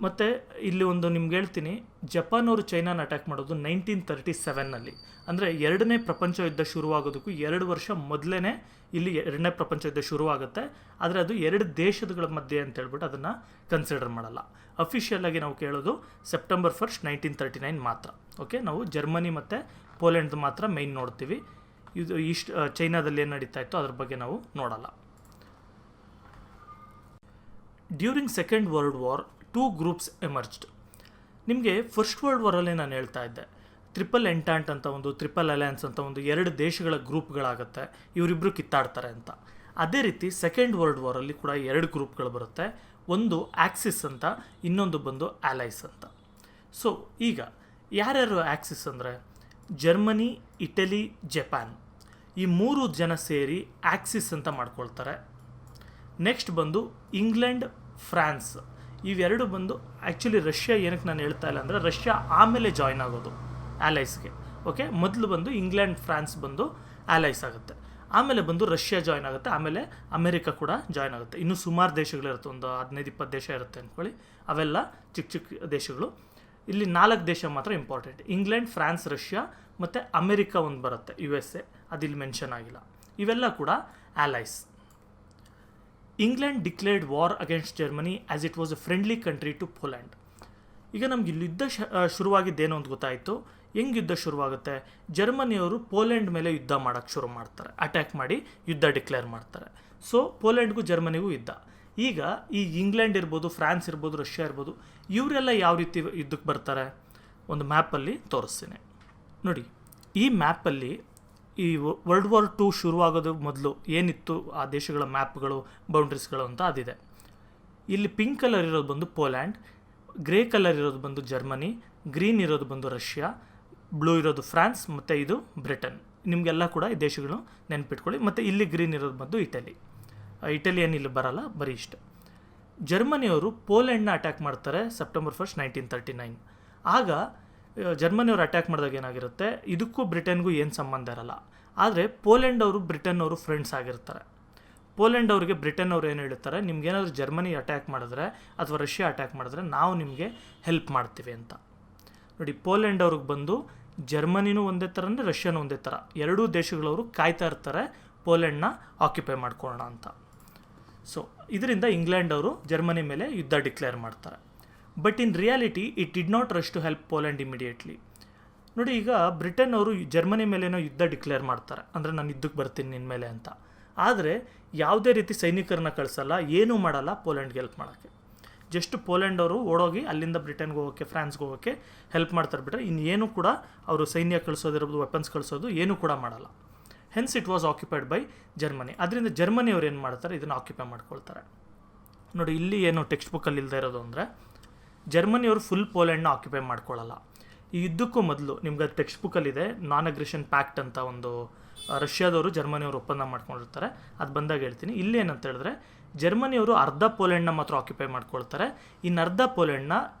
ಮತ್ತು ಇಲ್ಲಿ ಒಂದು ನಿಮ್ಗೆ ಹೇಳ್ತೀನಿ, ಜಪಾನ್ ಅವರು ಚೈನಾನ ಅಟ್ಯಾಕ್ ಮಾಡೋದು 1937ನಲ್ಲಿ. ಅಂದರೆ 2ನೇ ಪ್ರಪಂಚ ಯುದ್ಧ ಶುರುವಾಗೋದಕ್ಕೂ 2 ವರ್ಷ ಮೊದಲೇ ಇಲ್ಲಿ 2ನೇ ಪ್ರಪಂಚ ಯುದ್ಧ ಶುರುವಾಗುತ್ತೆ. ಆದರೆ ಅದು 2 ದೇಶಗಳ ಮಧ್ಯೆ ಅಂತ ಹೇಳ್ಬಿಟ್ಟು ಅದನ್ನು ಕನ್ಸಿಡರ್ ಮಾಡಲ್ಲ. ಅಫಿಷಿಯಲಾಗಿ ನಾವು ಕೇಳೋದು ಸೆಪ್ಟೆಂಬರ್ 1, 1939 ಮಾತ್ರ. ಓಕೆ, ನಾವು ಜರ್ಮನಿ ಮತ್ತು ಪೋಲೆಂಡ್ದು ಮಾತ್ರ ಮೈನ್ ನೋಡ್ತೀವಿ. ಇದು ಚೈನಾದಲ್ಲಿ ಏನು ನಡೀತಾ ಇತ್ತು ಅದ್ರ ಬಗ್ಗೆ ನಾವು ನೋಡಲ್ಲ. During second world war 2 groups emerged. ನಿಮಗೆ ಫಸ್ಟ್ ವರ್ಲ್ಡ್ ವಾರಲ್ಲಿ ನಾನು ಹೇಳ್ತಾ ಇದ್ದೆ, ಟ್ರಿಪಲ್ ಎಂಟಾಂಟ್ ಅಂತ ಒಂದು, ಟ್ರಿಪಲ್ ಅಲಯನ್ಸ್ ಅಂತ ಒಂದು 2 ದೇಶಗಳ ಗ್ರೂಪ್ಗಳಾಗುತ್ತೆ, ಇವರಿಬ್ಬರು ಕಿತ್ತಾಡ್ತಾರೆ ಅಂತ. ಅದೇ ರೀತಿ ಸೆಕೆಂಡ್ ವರ್ಲ್ಡ್ ವಾರಲ್ಲಿ ಕೂಡ 2 ಗ್ರೂಪ್ಗಳು ಬರುತ್ತೆ. ಒಂದು ಆಕ್ಸಿಸ್ ಅಂತ, ಇನ್ನೊಂದು ಬಂದು ಆಲೈಸ್ ಅಂತ. ಸೊ ಈಗ ಯಾರ್ಯಾರು ಆಕ್ಸಿಸ್ ಅಂದರೆ ಜರ್ಮನಿ, ಇಟಲಿ, ಜಪಾನ್, ಈ 3 ಜನ ಸೇರಿ ಆಕ್ಸಿಸ್ ಅಂತ ಮಾಡ್ಕೊಳ್ತಾರೆ. ನೆಕ್ಸ್ಟ್ ಬಂದು ಇಂಗ್ಲೆಂಡ್, ಫ್ರಾನ್ಸ್, ಇವೆರಡು ಬಂದು ಆ್ಯಕ್ಚುಲಿ ರಷ್ಯಾ ಏನಕ್ಕೆ ನಾನು ಹೇಳ್ತಾ ಇಲ್ಲ ಅಂದರೆ ರಷ್ಯಾ ಆಮೇಲೆ ಜಾಯ್ನ್ ಆಗೋದು ಆಲೈಸ್ಗೆ. ಓಕೆ, ಮೊದಲು ಬಂದು ಇಂಗ್ಲೆಂಡ್, ಫ್ರಾನ್ಸ್ ಬಂದು ಆಲೈಸ್ ಆಗುತ್ತೆ. ಆಮೇಲೆ ಬಂದು ರಷ್ಯಾ ಜಾಯ್ನ್ ಆಗುತ್ತೆ, ಆಮೇಲೆ ಅಮೆರಿಕ ಕೂಡ ಜಾಯ್ನ್ ಆಗುತ್ತೆ. ಇನ್ನೂ ಸುಮಾರು ದೇಶಗಳಿರುತ್ತೆ, ಒಂದು 15-20 ದೇಶ ಇರುತ್ತೆ ಅಂದ್ಕೊಳ್ಳಿ. ಅವೆಲ್ಲ ಚಿಕ್ಕ ಚಿಕ್ಕ ದೇಶಗಳು. ಇಲ್ಲಿ 4 ದೇಶ ಮಾತ್ರ ಇಂಪಾರ್ಟೆಂಟ್: ಇಂಗ್ಲೆಂಡ್, ಫ್ರಾನ್ಸ್, ರಷ್ಯಾ ಮತ್ತು ಅಮೆರಿಕ ಒಂದು ಬರುತ್ತೆ, USA, ಅದಿಲ್ಲಿ ಮೆನ್ಷನ್ ಆಗಿಲ್ಲ. ಇವೆಲ್ಲ ಕೂಡ allies. England declared war against Germany as it was a friendly country to Poland. ಈಗ ನಮ್ಗೆ ಇಲ್ಲಿ ಯುದ್ಧ ಶುರುವಾಗಿದ್ದೇನೋ ಅಂತ ಗೊತ್ತಾಯಿತು. ಹೆಂಗೆ ಯುದ್ಧ ಶುರುವಾಗುತ್ತೆ? ಜರ್ಮನಿಯವರು ಪೋಲೆಂಡ್ ಮೇಲೆ ಯುದ್ಧ ಮಾಡೋಕ್ಕೆ ಶುರು ಮಾಡ್ತಾರೆ, ಅಟ್ಯಾಕ್ ಮಾಡಿ ಯುದ್ಧ ಡಿಕ್ಲೇರ್ ಮಾಡ್ತಾರೆ. ಸೊ ಪೋಲೆಂಡ್ಗೂ ಜರ್ಮನಿಗೂ ಯುದ್ಧ. ಈಗ ಈ ಇಂಗ್ಲೆಂಡ್ ಇರ್ಬೋದು, ಫ್ರಾನ್ಸ್ ಇರ್ಬೋದು, ರಷ್ಯಾ ಇರ್ಬೋದು, ಇವರೆಲ್ಲ ಯಾವ ರೀತಿ ಯುದ್ಧಕ್ಕೆ ಬರ್ತಾರೆ ಒಂದು ಮ್ಯಾಪಲ್ಲಿ ತೋರಿಸ್ತೀನಿ ನೋಡಿ. ಈ ಮ್ಯಾಪಲ್ಲಿ ಈ ವರ್ಲ್ಡ್ ವಾರ್ 2 ಶುರುವಾಗೋದು ಮೊದಲು ಏನಿತ್ತು ಆ ದೇಶಗಳ ಮ್ಯಾಪ್ಗಳು, ಬೌಂಡ್ರೀಸ್ಗಳು ಅಂತ ಅದಿದೆ. ಇಲ್ಲಿ ಪಿಂಕ್ ಕಲರ್ ಇರೋದು ಬಂದು ಪೋಲ್ಯಾಂಡ್, ಗ್ರೇ ಕಲರ್ ಇರೋದು ಬಂದು ಜರ್ಮನಿ, ಗ್ರೀನ್ ಇರೋದು ಬಂದು ರಷ್ಯಾ, ಬ್ಲೂ ಇರೋದು ಫ್ರಾನ್ಸ್, ಮತ್ತು ಇದು ಬ್ರಿಟನ್. ನಿಮಗೆಲ್ಲ ಕೂಡ ಈ ದೇಶಗಳು ನೆನ್ಪಿಟ್ಕೊಳ್ಳಿ. ಮತ್ತು ಇಲ್ಲಿ ಗ್ರೀನ್ ಇರೋದು ಬಂದು ಇಟಲಿ. ಇಟಲಿ ಏನು ಇಲ್ಲಿ ಬರಲ್ಲ, ಬರೀ ಇಷ್ಟ. ಜರ್ಮನಿಯವರು ಪೋಲೆಂಡ್ನ ಅಟ್ಯಾಕ್ ಮಾಡ್ತಾರೆ ಸೆಪ್ಟೆಂಬರ್ 1, 1939. ಆಗ ಜರ್ಮನಿಯವರು ಅಟ್ಯಾಕ್ ಮಾಡಿದಾಗ ಏನಾಗಿರುತ್ತೆ, ಇದಕ್ಕೂ ಬ್ರಿಟನ್ಗೂ ಏನು ಸಂಬಂಧ ಇರಲ್ಲ. ಆದರೆ ಪೋಲೆಂಡ್ ಅವರು ಬ್ರಿಟನ್ ಅವರು ಫ್ರೆಂಡ್ಸ್ ಆಗಿರ್ತಾರೆ. ಪೋಲೆಂಡ್ ಅವರಿಗೆ ಬ್ರಿಟನ್ ಅವ್ರು ಏನು ಹೇಳ್ತಾರೆ, ನಿಮ್ಗೇನಾದರೂ ಜರ್ಮನಿ ಅಟ್ಯಾಕ್ ಮಾಡಿದ್ರೆ ಅಥವಾ ರಷ್ಯಾ ಅಟ್ಯಾಕ್ ಮಾಡಿದ್ರೆ ನಾವು ನಿಮಗೆ ಹೆಲ್ಪ್ ಮಾಡ್ತೀವಿ ಅಂತ. ನೋಡಿ, ಪೋಲೆಂಡ್ ಅವ್ರಿಗೆ ಬಂದು ಜರ್ಮನಿನೂ ಒಂದೇ ಥರ ಅಂದರೆ ರಷ್ಯಾನೂ ಒಂದೇ ಥರ, ಎರಡೂ ದೇಶಗಳವರು ಕಾಯ್ತಾ ಇರ್ತಾರೆ ಪೋಲೆಂಡ್ನ ಆಕ್ಯುಪೈ ಮಾಡ್ಕೊಳ್ಳೋಣ ಅಂತ. ಸೊ ಇದರಿಂದ ಇಂಗ್ಲೆಂಡ್ ಅವರು ಜರ್ಮನಿ ಮೇಲೆ ಯುದ್ಧ ಡಿಕ್ಲೇರ್ ಮಾಡ್ತಾರೆ. But in reality it did not rush to help Poland immediately. ನೋಡಿ, ಈಗ ಬ್ರಿಟನ್ ಅವರು ಜರ್ಮನಿ ಮೇಲೇನೋ ಯುದ್ಧ ಡಿಕ್ಲೇರ್ ಮಾಡ್ತಾರೆ, ಅಂದರೆ ನಾನು ಯುದ್ಧಕ್ಕೆ ಬರ್ತೀನಿ ನಿನ್ನ ಮೇಲೆ ಅಂತ. ಆದರೆ ಯಾವುದೇ ರೀತಿ ಸೈನಿಕರನ್ನ ಕಳಿಸಲ್ಲ, ಏನೂ ಮಾಡಲ್ಲ ಪೋಲೆಂಡ್ಗೆ ಹೆಲ್ಪ್ ಮಾಡೋಕ್ಕೆ. ಜಸ್ಟ್ ಪೋಲೆಂಡ್ ಅವರು ಓಡೋಗಿ ಅಲ್ಲಿಂದ ಬ್ರಿಟನ್ಗೆ ಹೋಗೋಕ್ಕೆ, ಫ್ರಾನ್ಸ್ಗೆ ಹೋಗೋಕ್ಕೆ ಹೆಲ್ಪ್ ಮಾಡ್ತಾರೆ ಬಿಟ್ಟರೆ ಇನ್ನೇನು ಕೂಡ ಅವರು ಸೈನ್ಯ ಕಳಿಸೋದಿರ್ಬೋದು, ವೆಪನ್ಸ್ ಕಳಿಸೋದು ಏನೂ ಕೂಡ ಮಾಡಲ್ಲ. Hence it was occupied by Germany. ಅದರಿಂದ ಜರ್ಮನಿ ಅವ್ರು ಏನು ಮಾಡ್ತಾರೆ, ಇದನ್ನು ಆಕ್ಯುಪೈ ಮಾಡ್ಕೊಳ್ತಾರೆ. ನೋಡಿ, ಇಲ್ಲಿ ಏನು ಟೆಕ್ಸ್ಟ್ ಬುಕ್ಕಲ್ಲಿ ಇಲ್ಲದೆ ಇರೋದು ಅಂದರೆ ಜರ್ಮನಿಯವರು ಫುಲ್ ಪೋಲೆಂಡ್ನ ಆಕ್ಯುಪೈ ಮಾಡ್ಕೊಳ್ಳಲ್ಲ. ಈ ಯುದ್ಧಕ್ಕೂ ಮೊದಲು ನಿಮ್ಗೆ ಟೆಕ್ಸ್ಟ್ ಬುಕ್ಕಲ್ಲಿದೆ ನಾನ್ ಅಗ್ರೆಷನ್ ಪ್ಯಾಕ್ಟ್ ಅಂತ, ಒಂದು ರಷ್ಯಾದವರು ಜರ್ಮನಿಯವರು ಒಪ್ಪಂದ ಮಾಡ್ಕೊಂಡಿರ್ತಾರೆ. ಅದು ಬಂದಾಗ ಹೇಳ್ತೀನಿ. ಇಲ್ಲಿ ಏನಂತ ಹೇಳಿದ್ರೆ ಜರ್ಮನಿಯವರು ಅರ್ಧ ಪೋಲೆಂಡ್ನ ಮಾತ್ರ ಆಕ್ಯುಪೈ ಮಾಡ್ಕೊಳ್ತಾರೆ, ಇನ್ನು ಅರ್ಧ ಪೋಲೆಂಡ್ನ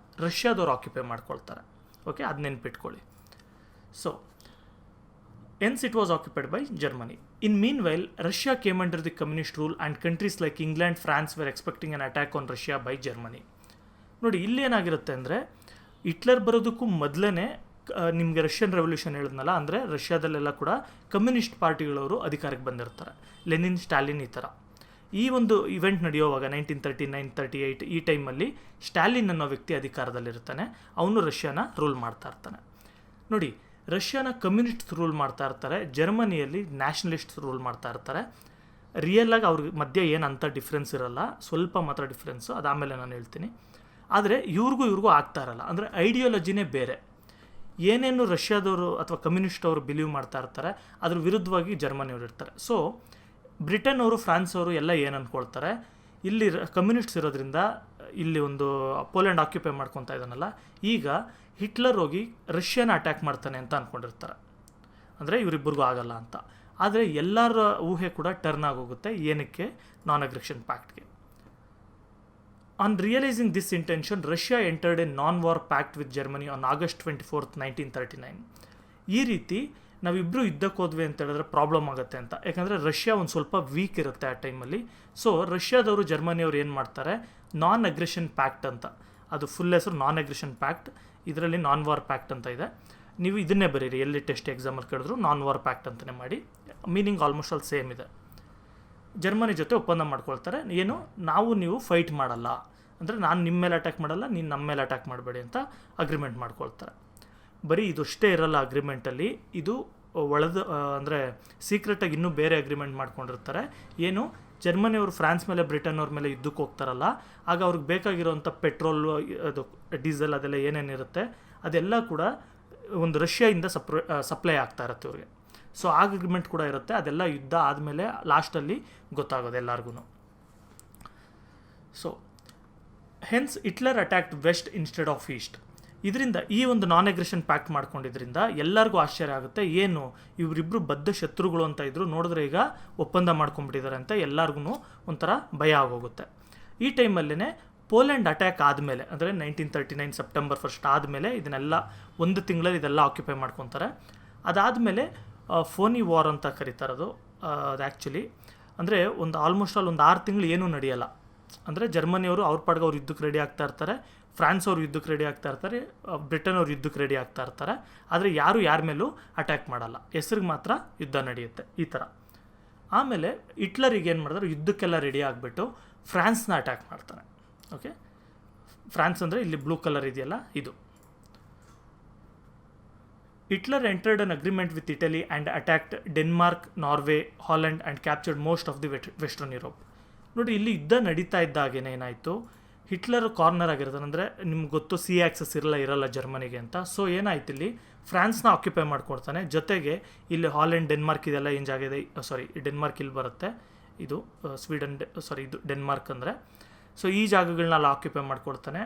ರಷ್ಯಾದವರು ಆಕ್ಯುಪೈ ಮಾಡ್ಕೊಳ್ತಾರೆ. ಓಕೆ, ಅದು ನೆನ್ಪಿಟ್ಕೊಳ್ಳಿ. So hence it was occupied by Germany. In meanwhile, Russia came under the communist rule and countries like England, France were expecting an attack on Russia by Germany. ನೋಡಿ, ಇಲ್ಲಿ ಏನಾಗಿರುತ್ತೆ ಅಂದರೆ ಹಿಟ್ಲರ್ ಬರೋದಕ್ಕೂ ಮೊದಲೇ ನಿಮಗೆ Russian revolution ಹೇಳಿದ್ನಲ್ಲ, ಅಂದರೆ ರಷ್ಯಾದಲ್ಲೆಲ್ಲ ಕೂಡ communist ಪಾರ್ಟಿಗಳವರು ಅಧಿಕಾರಕ್ಕೆ ಬಂದಿರ್ತಾರೆ, ಲೆನಿನ್, ಸ್ಟಾಲಿನ್ ಈ ಥರ. ಈ ಒಂದು ಇವೆಂಟ್ ನಡೆಯುವಾಗ 1939-38 ಈ ಟೈಮಲ್ಲಿ ಸ್ಟಾಲಿನ್ ಅನ್ನೋ ವ್ಯಕ್ತಿ ಅಧಿಕಾರದಲ್ಲಿರ್ತಾನೆ. ಅವನು ರಷ್ಯಾನ ರೂಲ್ ಮಾಡ್ತಾ ಇರ್ತಾನೆ. ನೋಡಿ, ರಷ್ಯಾನ ಕಮ್ಯುನಿಸ್ಟ್ ರೂಲ್ ಮಾಡ್ತಾ ಇರ್ತಾರೆ, ಜರ್ಮನಿಯಲ್ಲಿ ನ್ಯಾಷನಲಿಸ್ಟ್ಸ್ ರೂಲ್ ಮಾಡ್ತಾ ಇರ್ತಾರೆ. ರಿಯಲಾಗಿ ಅವ್ರ ಮಧ್ಯೆ ಏನು ಅಂಥ ಡಿಫ್ರೆನ್ಸ್ ಇರಲ್ಲ, ಸ್ವಲ್ಪ ಮಾತ್ರ ಡಿಫ್ರೆನ್ಸು, ಅದಾದಮೇಲೆ ನಾನು ಹೇಳ್ತೀನಿ. ಆದರೆ ಇವ್ರಿಗೂ ಆಗ್ತಾ ಇರಲ್ಲ, ಅಂದರೆ ಐಡಿಯಾಲಜಿನೇ ಬೇರೆ. ಏನೇನು ರಷ್ಯಾದವರು ಅಥವಾ ಕಮ್ಯುನಿಸ್ಟ್ ಅವರು ಬಿಲೀವ್ ಮಾಡ್ತಾ ಇರ್ತಾರೆ ಅದ್ರ ವಿರುದ್ಧವಾಗಿ ಜರ್ಮನಿಯವರು ಇರ್ತಾರೆ. ಸೊ ಬ್ರಿಟನ್ ಅವರು, ಫ್ರಾನ್ಸ್ ಅವರು ಎಲ್ಲ ಏನು ಅಂದ್ಕೊಳ್ತಾರೆ, ಇಲ್ಲಿ ಕಮ್ಯುನಿಸ್ಟ್ಸ್ ಇರೋದ್ರಿಂದ ಇಲ್ಲಿ ಒಂದು ಪೋಲೆಂಡ್ ಆಕ್ಯುಪೈ ಮಾಡ್ಕೊತಾ ಇದ್ದಾನಲ್ಲ, ಈಗ ಹಿಟ್ಲರ್ ಹೋಗಿ ರಷ್ಯಾನ ಅಟ್ಯಾಕ್ ಮಾಡ್ತಾನೆ ಅಂತ ಅಂದ್ಕೊಂಡಿರ್ತಾರೆ, ಅಂದರೆ ಇವರಿಬ್ಬರಿಗೂ ಆಗಲ್ಲ ಅಂತ. ಆದರೆ ಎಲ್ಲರ ಊಹೆ ಕೂಡ ಟರ್ನ್ ಆಗೋಗುತ್ತೆ ಏನಕ್ಕೆ, ನಾನ್ ಅಗ್ರೆಷನ್ ಪ್ಯಾಕ್ಟ್ಗೆ. On realising this intention, Russia entered a non war pact with Germany on August 24, 1939. ಈ ರೀತಿ ನಾವಿಬ್ಬರು ಯುದ್ಧಕ್ಕೆ ಹೋದ್ವಿ ಅಂತ ಹೇಳಿದ್ರೆ ಪ್ರಾಬ್ಲಮ್ ಆಗುತ್ತೆ ಅಂತ, ಯಾಕಂದರೆ ರಷ್ಯಾ ಒಂದು ಸ್ವಲ್ಪ ವೀಕ್ ಇರುತ್ತೆ ಆ ಟೈಮಲ್ಲಿ. ಸೊ ರಷ್ಯಾದವರು ಜರ್ಮನಿಯವರು ಏನು ಮಾಡ್ತಾರೆ, ನಾನ್ ಅಗ್ರೆಷನ್ ಪ್ಯಾಕ್ಟ್ ಅಂತ, ಅದು ಫುಲ್ ಹೆಸರು ನಾನ್ ಅಗ್ರೆಷನ್ ಪ್ಯಾಕ್ಟ್, ಇದರಲ್ಲಿ ನಾನ್ ವಾರ್ ಪ್ಯಾಕ್ಟ್ ಅಂತ ಇದೆ. ನೀವು ಇದನ್ನೇ ಬರೀರಿ, ಎಲ್ಲಿ ಟೆಸ್ಟ್ ಎಕ್ಸಾಮಲ್ಲಿ ಕೇಳಿದ್ರು ನಾನ್ ವಾರ್ ಪ್ಯಾಕ್ಟ್ ಅಂತಲೇ ಮಾಡಿ, ಮೀನಿಂಗ್ ಆಲ್ಮೋಸ್ಟ್ ಆಲ್ ಸೇಮ್ ಇದೆ. ಜರ್ಮನಿ ಜೊತೆ ಒಪ್ಪಂದ ಮಾಡ್ಕೊಳ್ತಾರೆ, ಏನು ನಾವು ನೀವು ಫೈಟ್ ಮಾಡಲ್ಲ, ಅಂದರೆ ನಾನು ನಿಮ್ಮ ಮೇಲೆ ಅಟ್ಯಾಕ್ ಮಾಡಲ್ಲ, ನೀನು ನಮ್ಮ ಮೇಲೆ ಅಟ್ಯಾಕ್ ಮಾಡಬೇಡಿ ಅಂತ ಅಗ್ರಿಮೆಂಟ್ ಮಾಡ್ಕೊಳ್ತಾರೆ. ಬರೀ ಇದಷ್ಟೇ ಇರಲ್ಲ ಅಗ್ರಿಮೆಂಟಲ್ಲಿ, ಇದು ಅಂದರೆ ಸೀಕ್ರೆಟಾಗಿ ಇನ್ನೂ ಬೇರೆ ಅಗ್ರಿಮೆಂಟ್ ಮಾಡ್ಕೊಂಡಿರ್ತಾರೆ. ಏನು, ಜರ್ಮನಿಯವರು ಫ್ರಾನ್ಸ್ ಮೇಲೆ, ಬ್ರಿಟನ್ ಅವ್ರ ಮೇಲೆ ಯುದ್ಧಕ್ಕೆ ಹೋಗ್ತಾರಲ್ಲ, ಆಗ ಅವ್ರಿಗೆ ಬೇಕಾಗಿರೋಂಥ ಪೆಟ್ರೋಲು, ಅದು ಡೀಸೆಲ್, ಅದೆಲ್ಲ ಏನೇನಿರುತ್ತೆ ಅದೆಲ್ಲ ಕೂಡ ಒಂದು ರಷ್ಯಾಯಿಂದ ಸಪ್ಲೈ ಆಗ್ತಾ ಇರುತ್ತೆ ಇವ್ರಿಗೆ. ಸೊ ಆ ಅಗ್ರಿಮೆಂಟ್ ಕೂಡ ಇರುತ್ತೆ, ಅದೆಲ್ಲ ಯುದ್ಧ ಆದಮೇಲೆ ಲಾಸ್ಟಲ್ಲಿ ಗೊತ್ತಾಗೋದು ಎಲ್ಲರಿಗೂ. So hence Hitler attacked west instead of east. ಇದರಿಂದ ಈ ಒಂದು ನಾನ್ ಅಗ್ರೆಷನ್ ಪ್ಯಾಕ್ಟ್ ಮಾಡ್ಕೊಂಡಿದ್ರಿಂದ ಎಲ್ಲರಿಗೂ ಆಶ್ಚರ್ಯ ಆಗುತ್ತೆ, ಏನು ಇವರಿಬ್ಬರು ಬದ್ಧ ಶತ್ರುಗಳು ಅಂತ ಇದ್ರು, ನೋಡಿದ್ರೆ ಈಗ ಒಪ್ಪಂದ ಮಾಡ್ಕೊಂಡ್ಬಿಟ್ಟಿದ್ದಾರೆ ಅಂತ ಎಲ್ಲರಿಗೂ ಒಂಥರ ಭಯ ಆಗೋಗುತ್ತೆ. ಈ ಟೈಮಲ್ಲೇ ಪೋಲೆಂಡ್ ಅಟ್ಯಾಕ್ ಆದಮೇಲೆ, ಅಂದರೆ 1939 ಸೆಪ್ಟೆಂಬರ್ 1 ಆದಮೇಲೆ ಇದನ್ನೆಲ್ಲ ಒಂದು ತಿಂಗಳಲ್ಲಿ ಇದೆಲ್ಲ ಆಕ್ಯುಪೈ ಮಾಡ್ಕೊತಾರೆ. ಅದಾದಮೇಲೆ ಫೋನಿ ವಾರ್ ಅಂತ ಕರೀತಾರದು, ಅದು ಆ್ಯಕ್ಚುಲಿ ಅಂದರೆ ಒಂದು ಆಲ್ಮೋಸ್ಟ್ ಆಲ್ ಒಂದು 6 ತಿಂಗಳು ಏನೂ ನಡೆಯಲ್ಲ. ಅಂದರೆ ಜರ್ಮನಿಯವರು ಅವ್ರ ಪಾಡ್ಗೆ ಅವ್ರು ಯುದ್ಧಕ್ಕೆ ರೆಡಿ ಆಗ್ತಾ ಇರ್ತಾರೆ, ಫ್ರಾನ್ಸ್ ಅವ್ರು ಯುದ್ಧಕ್ಕೆ ರೆಡಿ ಆಗ್ತಾ ಇರ್ತಾರೆ, ಬ್ರಿಟನ್ ಅವ್ರು ಯುದ್ಧಕ್ಕೆ ರೆಡಿ ಆಗ್ತಾ ಇರ್ತಾರೆ. ಆದರೆ ಯಾರು ಯಾರ ಮೇಲೂ ಅಟ್ಯಾಕ್ ಮಾಡಲ್ಲ, ಹೆಸ್ರಿಗೆ ಮಾತ್ರ ಯುದ್ಧ ನಡೆಯುತ್ತೆ ಈ ಥರ. ಆಮೇಲೆ ಹಿಟ್ಲರಿಗೆ ಏನು ಮಾಡಿದ್ರು, ಯುದ್ಧಕ್ಕೆಲ್ಲ ರೆಡಿ ಆಗಿಬಿಟ್ಟು ಫ್ರಾನ್ಸ್ನ ಅಟ್ಯಾಕ್ ಮಾಡ್ತಾನೆ. ಓಕೆ, ಫ್ರಾನ್ಸ್ ಅಂದರೆ ಇಲ್ಲಿ ಬ್ಲೂ ಕಲರ್ ಇದೆಯಲ್ಲ ಇದು. Hitler entered an agreement with Italy and attacked Denmark, Norway, Holland and captured most of the western Europe. ನೋಡಿ, ಇಲ್ಲಿ ಯುದ್ಧ ನಡೀತಾ ಇದ್ದಾಗೇನೆ ಏನಾಯಿತು, ಹಿಟ್ಲರ್ ಕಾರ್ನರ್ ಆಗಿರ್ತಾನೆ. ಅಂದರೆ ನಿಮ್ಗೆ ಗೊತ್ತು, ಸಿ ಆ್ಯಕ್ಸಸ್ ಇರಲ್ಲ ಜರ್ಮನಿಗೆ ಅಂತ. ಸೊ ಏನಾಯ್ತು, ಇಲ್ಲಿ ಫ್ರಾನ್ಸ್ನ ಆಕ್ಯುಪೈ ಮಾಡ್ಕೊಡ್ತಾನೆ. ಜೊತೆಗೆ ಇಲ್ಲಿ ಹಾಲೆಂಡ್, ಡೆನ್ಮಾರ್ಕ್ ಇದೆಲ್ಲ ಏನು ಜಾಗ ಇದೆ, ಡೆನ್ಮಾರ್ಕ್ ಇಲ್ಲಿ ಬರುತ್ತೆ, ಇದು ಸ್ವೀಡನ್, ಇದು ಡೆನ್ಮಾರ್ಕ್ ಅಂದರೆ. ಸೊ ಈ ಜಾಗಗಳನ್ನೆಲ್ಲ ಆಕ್ಯುಪೈ ಮಾಡ್ಕೊಳ್ತಾನೆ.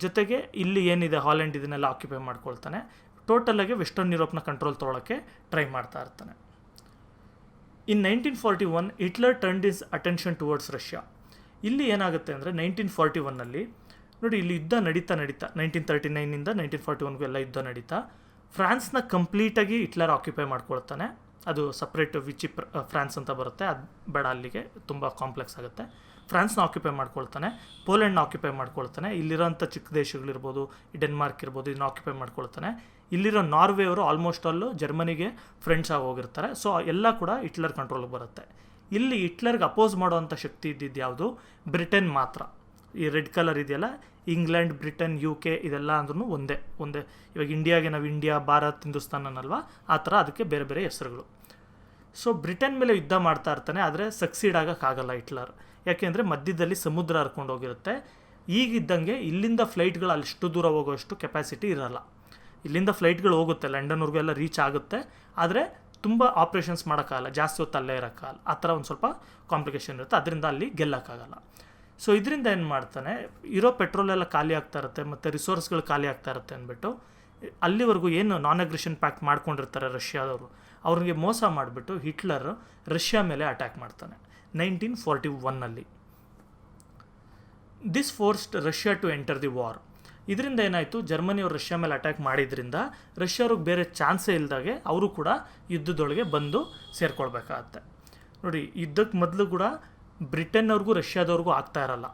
ಜೊತೆಗೆ ಇಲ್ಲಿ ಏನಿದೆ ಹಾಲೆಂಡ್, ಇದನ್ನೆಲ್ಲ ಆಕ್ಯುಪೈ ಮಾಡ್ಕೊಳ್ತಾನೆ. ಟೋಟಲಾಗಿ ವೆಸ್ಟರ್ನ್ ಯುರೋಪ್ನ ಕಂಟ್ರೋಲ್ ತೊಗೊಳಕ್ಕೆ ಟ್ರೈ ಮಾಡ್ತಾ ಇರ್ತಾನೆ. ಇನ್ 1941 Hitler turned his attention towards Russia. ಇಲ್ಲಿ ಏನಾಗುತ್ತೆ ಅಂದರೆ 1941ನಲ್ಲಿ ನೋಡಿ, ಇಲ್ಲಿ ಯುದ್ಧ ನಡೀತಾ 1939ಇಂದ 1941ಗೂ ಎಲ್ಲ ಯುದ್ಧ ನಡೀತಾ ಫ್ರಾನ್ಸ್ನ ಕಂಪ್ಲೀಟಾಗಿ ಹಿಟ್ಲರ್ ಆಕ್ಯುಪೈ ಮಾಡ್ಕೊಳ್ತಾನೆ. ಅದು ಸಪ್ರೇಟ್ ವಿಚಿ ಫ್ರಾನ್ಸ್ ಅಂತ ಬರುತ್ತೆ, ಅದು ಬೇಡ, ಅಲ್ಲಿಗೆ ತುಂಬ ಕಾಂಪ್ಲೆಕ್ಸ್ ಆಗುತ್ತೆ. ಫ್ರಾನ್ಸ್ನ ಆಕ್ಯುಪೈ ಮಾಡ್ಕೊಳ್ತಾನೆ, ಪೋಲೆಂಡ್ನ ಆಕ್ಯುಪೈ ಮಾಡ್ಕೊಳ್ತಾನೆ, ಇಲ್ಲಿರೋಂಥ ಚಿಕ್ಕ ದೇಶಗಳಿರ್ಬೋದು, ಡೆನ್ಮಾರ್ಕ್ ಇರ್ಬೋದು, ಇದನ್ನ ಆಕ್ಯುಪೈ ಮಾಡ್ಕೊಳ್ತಾನೆ. ಇಲ್ಲಿರೋ ನಾರ್ವೆ ಅವರು ಆಲ್ಮೋಸ್ಟ್ ಅಲ್ಲೂ ಜರ್ಮನಿಗೆ ಫ್ರೆಂಡ್ಸ್ ಆಗಿ ಹೋಗಿರ್ತಾರೆ. ಸೊ ಎಲ್ಲ ಕೂಡ ಹಿಟ್ಲರ್ ಕಂಟ್ರೋಲ್ಗೆ ಬರುತ್ತೆ. ಇಲ್ಲಿ ಹಿಟ್ಲರ್ಗೆ ಅಪೋಸ್ ಮಾಡೋವಂಥ ಶಕ್ತಿ ಇದ್ದಿದ್ದು ಯಾವುದು, ಬ್ರಿಟನ್ ಮಾತ್ರ. ಈ ರೆಡ್ ಕಲರ್ ಇದೆಯಲ್ಲ, ಇಂಗ್ಲೆಂಡ್, ಬ್ರಿಟನ್, UK ಇದೆಲ್ಲ ಅಂದ್ರೂ ಒಂದೇ. ಇವಾಗ ಇಂಡಿಯಾಗೆ ನಾವು ಇಂಡಿಯಾ, ಭಾರತ್, ಹಿಂದೂಸ್ತಾನ್ ಅನ್ನಲ್ವಾ, ಆ ಥರ ಅದಕ್ಕೆ ಬೇರೆ ಬೇರೆ ಹೆಸರುಗಳು. ಸೊ ಬ್ರಿಟನ್ ಮೇಲೆ ಯುದ್ಧ ಮಾಡ್ತಾ ಇರ್ತಾನೆ, ಆದರೆ ಸಕ್ಸೀಡ್ ಆಗೋಕ್ಕಾಗಲ್ಲ ಹಿಟ್ಲರ್. ಯಾಕೆಂದರೆ ಮಧ್ಯದಲ್ಲಿ ಸಮುದ್ರ ಹರ್ಕೊಂಡು ಹೋಗಿರುತ್ತೆ. ಈಗಿದ್ದಂಗೆ ಇಲ್ಲಿಂದ ಫ್ಲೈಟ್ಗಳು ಅಷ್ಟು ದೂರ ಹೋಗೋಷ್ಟು ಕೆಪಾಸಿಟಿ ಇರಲ್ಲ. ಇಲ್ಲಿಂದ ಫ್ಲೈಟ್ಗಳು ಹೋಗುತ್ತೆ, ಲಂಡನ್ವರೆಗೂ ಎಲ್ಲ ರೀಚ್ ಆಗುತ್ತೆ, ಆದರೆ ತುಂಬ ಆಪ್ರೇಷನ್ಸ್ ಮಾಡೋಕ್ಕಾಗಲ್ಲ, ಜಾಸ್ತಿ ಹೊತ್ತು ಅಲ್ಲೇ ಇರೋಕ್ಕಾಗಲ್ಲ. ಆ ಥರ ಒಂದು ಸ್ವಲ್ಪ ಕಾಂಪ್ಲಿಕೇಶನ್ ಇರುತ್ತೆ, ಅದರಿಂದ ಅಲ್ಲಿ ಗೆಲ್ಲಕ್ಕಾಗಲ್ಲ. ಸೊ ಇದರಿಂದ ಏನು ಮಾಡ್ತಾನೆ, ಇರೋ ಪೆಟ್ರೋಲೆಲ್ಲ ಖಾಲಿ ಆಗ್ತಾ ಇರುತ್ತೆ ಮತ್ತು ರಿಸೋರ್ಸ್ಗಳು ಖಾಲಿ ಆಗ್ತಾ ಇರುತ್ತೆ ಅಂದ್ಬಿಟ್ಟು ಅಲ್ಲಿವರೆಗೂ ಏನು ನಾನ್ ಅಗ್ರೆಷನ್ ಪ್ಯಾಕ್ಟ್ ಮಾಡ್ಕೊಂಡಿರ್ತಾರೆ ರಷ್ಯಾದವರು, ಅವ್ರಿಗೆ ಮೋಸ ಮಾಡಿಬಿಟ್ಟು ಹಿಟ್ಲರ್ ರಷ್ಯಾ ಮೇಲೆ ಅಟ್ಯಾಕ್ ಮಾಡ್ತಾನೆ 1941ನಲ್ಲಿ. This forced Russia to enter the war. ಇದರಿಂದ ಏನಾಯಿತು, ಜರ್ಮನಿಯವರು ರಷ್ಯಾ ಮೇಲೆ ಅಟ್ಯಾಕ್ ಮಾಡಿದ್ರಿಂದ ರಷ್ಯಾವ್ರಿಗೆ ಬೇರೆ ಚಾನ್ಸೇ ಇಲ್ದಾಗೆ ಅವರು ಕೂಡ ಯುದ್ಧದೊಳಗೆ ಬಂದು ಸೇರ್ಕೊಳ್ಬೇಕಾಗತ್ತೆ. ನೋಡಿ, ಯುದ್ಧಕ್ಕೆ ಮೊದಲು ಕೂಡ ಬ್ರಿಟನ್ನವ್ರಿಗೂ ರಷ್ಯಾದವ್ರಿಗೂ ಆಗ್ತಾ ಇರಲ್ಲ.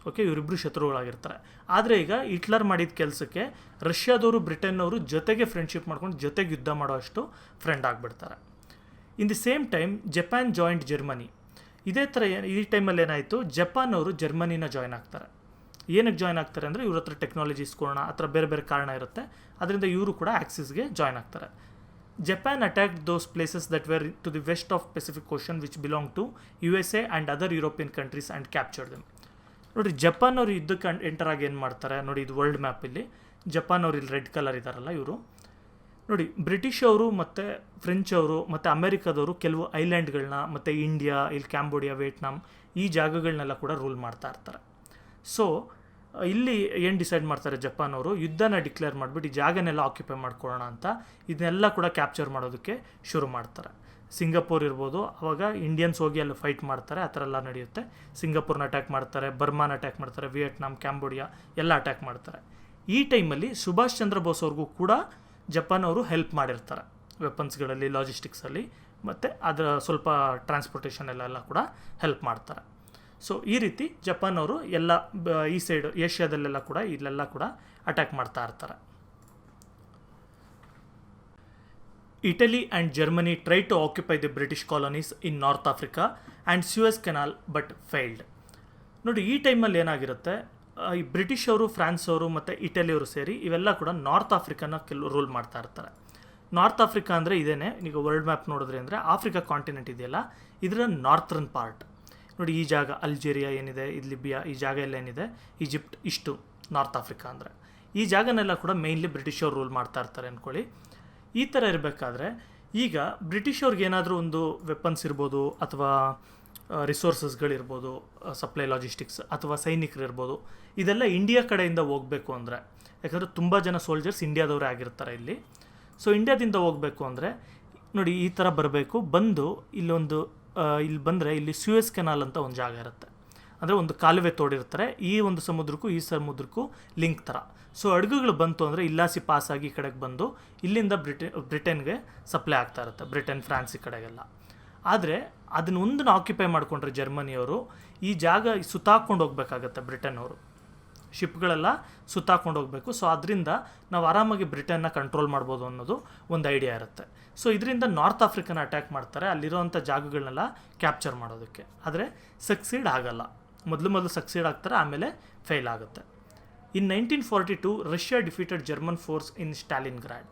ಓಕೆ, ಇವರಿಬ್ಬರು ಶತ್ರುಗಳಾಗಿರ್ತಾರೆ. ಆದರೆ ಈಗ ಹಿಟ್ಲರ್ ಮಾಡಿದ ಕೆಲಸಕ್ಕೆ ರಷ್ಯಾದವರು, ಬ್ರಿಟನ್ನವರು ಜೊತೆಗೆ ಫ್ರೆಂಡ್ಶಿಪ್ ಮಾಡ್ಕೊಂಡು ಜೊತೆಗೆ ಯುದ್ಧ ಮಾಡೋ ಅಷ್ಟು ಫ್ರೆಂಡ್ ಆಗಿಬಿಡ್ತಾರೆ. In the same time Japan joint Germany. ಇದೇ ಥರ ಈ ಟೈಮಲ್ಲಿ ಏನಾಯಿತು, ಜಪಾನ್ ಅವರು ಜರ್ಮನಿನ ಜಾಯ್ನ್ ಆಗ್ತಾರೆ. ಏನಕ್ಕೆ ಜಾಯ್ನ್ ಆಗ್ತಾರೆ ಅಂದರೆ ಇವ್ರ ಹತ್ರ ಟೆಕ್ನಾಲಜಿ ಇಸ್ಕೊಳ್ಳೋಣ, ಆ ಥರ ಬೇರೆ ಬೇರೆ ಕಾರಣ ಇರುತ್ತೆ. ಅದರಿಂದ ಇವರು ಕೂಡ ಆ್ಯಕ್ಸಿಸ್ಗೆ ಜಾಯ್ನ್ ಆಗ್ತಾರೆ. Japan attacked those places that were to the west of Pacific Ocean which belong to USA and other European countries and captured them. ನೋಡಿ, ಜಪಾನ್ ಅವರು ಯುದ್ಧಕ್ಕೆ ಎಂಟರ್ ಆಗಿ ಏನು ಮಾಡ್ತಾರೆ ನೋಡಿ, ಇದು ವರ್ಲ್ಡ್ ಮ್ಯಾಪಲ್ಲಿ ಜಪಾನ್ ಅವರು ಇಲ್ಲಿ ರೆಡ್ ಕಲರ್ ಇದ್ದಾರಲ್ಲ ಇವರು. ನೋಡಿ, ಬ್ರಿಟಿಷ್ ಅವರು ಮತ್ತು ಫ್ರೆಂಚ್ ಅವರು ಮತ್ತು ಅಮೆರಿಕದವರು ಕೆಲವು ಐಲ್ಯಾಂಡ್ಗಳನ್ನ ಮತ್ತು ಇಂಡಿಯಾ, ಇಲ್ಲಿ ಕ್ಯಾಂಬೋಡಿಯಾ, ವಿಯೆಟ್ನಾಂ ಈ ಜಾಗಗಳನ್ನೆಲ್ಲ ಕೂಡ ರೂಲ್ ಮಾಡ್ತಾ ಇರ್ತಾರೆ. ಸೊ ಇಲ್ಲಿ ಏನು ಡಿಸೈಡ್ ಮಾಡ್ತಾರೆ ಜಪಾನ್ ಅವರು, ಯುದ್ಧನ ಡಿಕ್ಲೇರ್ ಮಾಡಿಬಿಟ್ಟು ಈ ಜಾಗನೆಲ್ಲ ಆಕ್ಯುಪೈ ಮಾಡ್ಕೊಳ್ಳೋಣ ಅಂತ ಇದನ್ನೆಲ್ಲ ಕೂಡ ಕ್ಯಾಪ್ಚರ್ ಮಾಡೋದಕ್ಕೆ ಶುರು ಮಾಡ್ತಾರೆ. ಸಿಂಗಪೂರ್ ಇರ್ಬೋದು, ಆವಾಗ ಇಂಡಿಯನ್ಸ್ ಹೋಗಿ ಅಲ್ಲಿ ಫೈಟ್ ಮಾಡ್ತಾರೆ, ಆ ಥರ ಎಲ್ಲ ನಡೆಯುತ್ತೆ. ಸಿಂಗಪೂರ್ನ ಅಟ್ಯಾಕ್ ಮಾಡ್ತಾರೆ, ಬರ್ಮಾನ ಅಟ್ಯಾಕ್ ಮಾಡ್ತಾರೆ, ವಿಯೆಟ್ನಾಂ, ಕ್ಯಾಂಬೋಡಿಯಾ ಎಲ್ಲ ಅಟ್ಯಾಕ್ ಮಾಡ್ತಾರೆ. ಈ ಟೈಮಲ್ಲಿ ಸುಭಾಷ್ ಚಂದ್ರ ಬೋಸ್ ಅವ್ರಿಗೂ ಕೂಡ ಜಪಾನ್ ಅವರು ಹೆಲ್ಪ್ ಮಾಡಿರ್ತಾರೆ, ವೆಪನ್ಸ್ಗಳಲ್ಲಿ, ಲಾಜಿಸ್ಟಿಕ್ಸಲ್ಲಿ, ಮತ್ತು ಅದರ ಸ್ವಲ್ಪ ಟ್ರಾನ್ಸ್ಪೋರ್ಟೇಷನಲ್ಲೆಲ್ಲ ಕೂಡ ಹೆಲ್ಪ್ ಮಾಡ್ತಾರೆ. ಸೊ ಈ ರೀತಿ ಜಪಾನ್ ಅವರು ಎಲ್ಲ ಈ ಸೈಡ್ ಏಷ್ಯಾದಲ್ಲೆಲ್ಲ ಕೂಡ ಇಲ್ಲೆಲ್ಲ ಕೂಡ ಅಟ್ಯಾಕ್ ಮಾಡ್ತಾ ಇರ್ತಾರೆ. Italy and Germany tried to occupy the British colonies in North Africa and Suez Canal but failed. ನೋಡಿ, ಈ ಟೈಮಲ್ಲಿ ಏನಾಗಿರುತ್ತೆ, ಈ ಬ್ರಿಟಿಷ್ ಅವರು, ಫ್ರಾನ್ಸ್ ಅವರು ಮತ್ತು ಇಟಲಿಯವರು ಸೇರಿ ಇವೆಲ್ಲ ಕೂಡ ನಾರ್ತ್ ಆಫ್ರಿಕಾನ ರೂಲ್ ಮಾಡ್ತಾ ಇರ್ತಾರೆ. ನಾರ್ತ್ ಆಫ್ರಿಕಾ ಅಂದರೆ ಇದೇನೆ, ಈಗ ವರ್ಲ್ಡ್ ಮ್ಯಾಪ್ ನೋಡಿದ್ರಿ ಅಂದರೆ ಆಫ್ರಿಕಾ ಕಾಂಟಿನೆಂಟ್ ಇದೆಯಲ್ಲ, ಇದರ ನಾರ್ತರ್ನ್ ಪಾರ್ಟ್. ನೋಡಿ, ಈ ಜಾಗ ಅಲ್ಜೇರಿಯಾ ಏನಿದೆ, ಇದು ಲಿಬಿಯಾ, ಈ ಜಾಗ ಎಲ್ಲ ಏನಿದೆ, ಈಜಿಪ್ಟ್, ಇಷ್ಟು ನಾರ್ತ್ ಆಫ್ರಿಕಾ ಅಂದರೆ ಈ ಜಾಗನೆಲ್ಲ ಕೂಡ ಮೇಯ್ನ್ಲಿ ಬ್ರಿಟಿಷವ್ರು ರೂಲ್ ಮಾಡ್ತಾ ಇರ್ತಾರೆ ಅಂದ್ಕೊಳ್ಳಿ. ಈ ಥರ ಇರಬೇಕಾದ್ರೆ ಈಗ ಬ್ರಿಟಿಷವ್ರಿಗೆ ಏನಾದರೂ ಒಂದು ವೆಪನ್ಸ್ ಇರ್ಬೋದು, ಅಥವಾ ರಿಸೋರ್ಸಸ್ಗಳಿರ್ಬೋದು, ಸಪ್ಲೈ ಲಾಜಿಸ್ಟಿಕ್ಸ್, ಅಥವಾ ಸೈನಿಕರು ಇರ್ಬೋದು, ಇದೆಲ್ಲ ಇಂಡಿಯಾ ಕಡೆಯಿಂದ ಹೋಗಬೇಕು ಅಂದರೆ, ಯಾಕಂದರೆ ತುಂಬ ಜನ ಸೋಲ್ಜರ್ಸ್ ಇಂಡಿಯಾದವರೇ ಆಗಿರ್ತಾರೆ ಇಲ್ಲಿ. ಸೊ ಇಂಡಿಯಾದಿಂದ ಹೋಗಬೇಕು ಅಂದರೆ ನೋಡಿ, ಈ ಥರ ಬರಬೇಕು. ಬಂದು ಇಲ್ಲಿ ಬಂದರೆ ಇಲ್ಲಿ ಸ್ಯೂಯಸ್ ಕೆನಾಲ್ ಅಂತ ಒಂದು ಜಾಗ ಇರುತ್ತೆ, ಅಂದರೆ ಒಂದು ಕಾಲುವೆ ತೋಡಿರ್ತಾರೆ, ಈ ಒಂದು ಸಮುದ್ರಕ್ಕೂ ಈ ಸಮುದ್ರಕ್ಕೂ ಲಿಂಕ್ ಥರ. ಸೊ ಹಡಗುಗಳು ಬಂತು ಅಂದರೆ ಇಲ್ಲಾಸಿ ಪಾಸಾಗಿ ಈ ಕಡೆಗೆ ಬಂದು ಇಲ್ಲಿಂದ ಬ್ರಿಟನ್ಗೆ ಸಪ್ಲೈ ಆಗ್ತಾ ಇರುತ್ತೆ, ಬ್ರಿಟನ್, ಫ್ರಾನ್ಸ್ ಈ ಕಡೆಗೆಲ್ಲ. ಆದರೆ ಅದನ್ನ ಒಂದನ್ನು ಆಕ್ಯುಪೈ ಮಾಡಿಕೊಂಡ್ರೆ ಜರ್ಮನಿಯವರು ಈ ಜಾಗ ಸುತ್ತಾಕೊಂಡು ಹೋಗ್ಬೇಕಾಗತ್ತೆ ಬ್ರಿಟನ್ ಅವರು, ಶಿಪ್ಗಳೆಲ್ಲ ಸುತ್ತಾಕೊಂಡು ಹೋಗಬೇಕು. ಸೊ ಅದರಿಂದ ನಾವು ಆರಾಮಾಗಿ ಬ್ರಿಟನ್ನ ಕಂಟ್ರೋಲ್ ಮಾಡ್ಬೋದು ಅನ್ನೋದು ಒಂದು ಐಡಿಯಾ ಇರುತ್ತೆ. ಸೊ ಇದರಿಂದ ನಾರ್ತ್ ಆಫ್ರಿಕನ ಅಟ್ಯಾಕ್ ಮಾಡ್ತಾರೆ, ಅಲ್ಲಿರೋವಂಥ ಜಾಗಗಳನ್ನೆಲ್ಲ ಕ್ಯಾಪ್ಚರ್ ಮಾಡೋದಕ್ಕೆ. ಆದರೆ ಸಕ್ಸೀಡ್ ಆಗಲ್ಲ, ಮೊದಲು ಸಕ್ಸೀಡ್ ಆಗ್ತಾರೆ, ಆಮೇಲೆ ಫೇಲ್ ಆಗುತ್ತೆ. ಇನ್ 1942 Russia defeated German force in Stalingrad.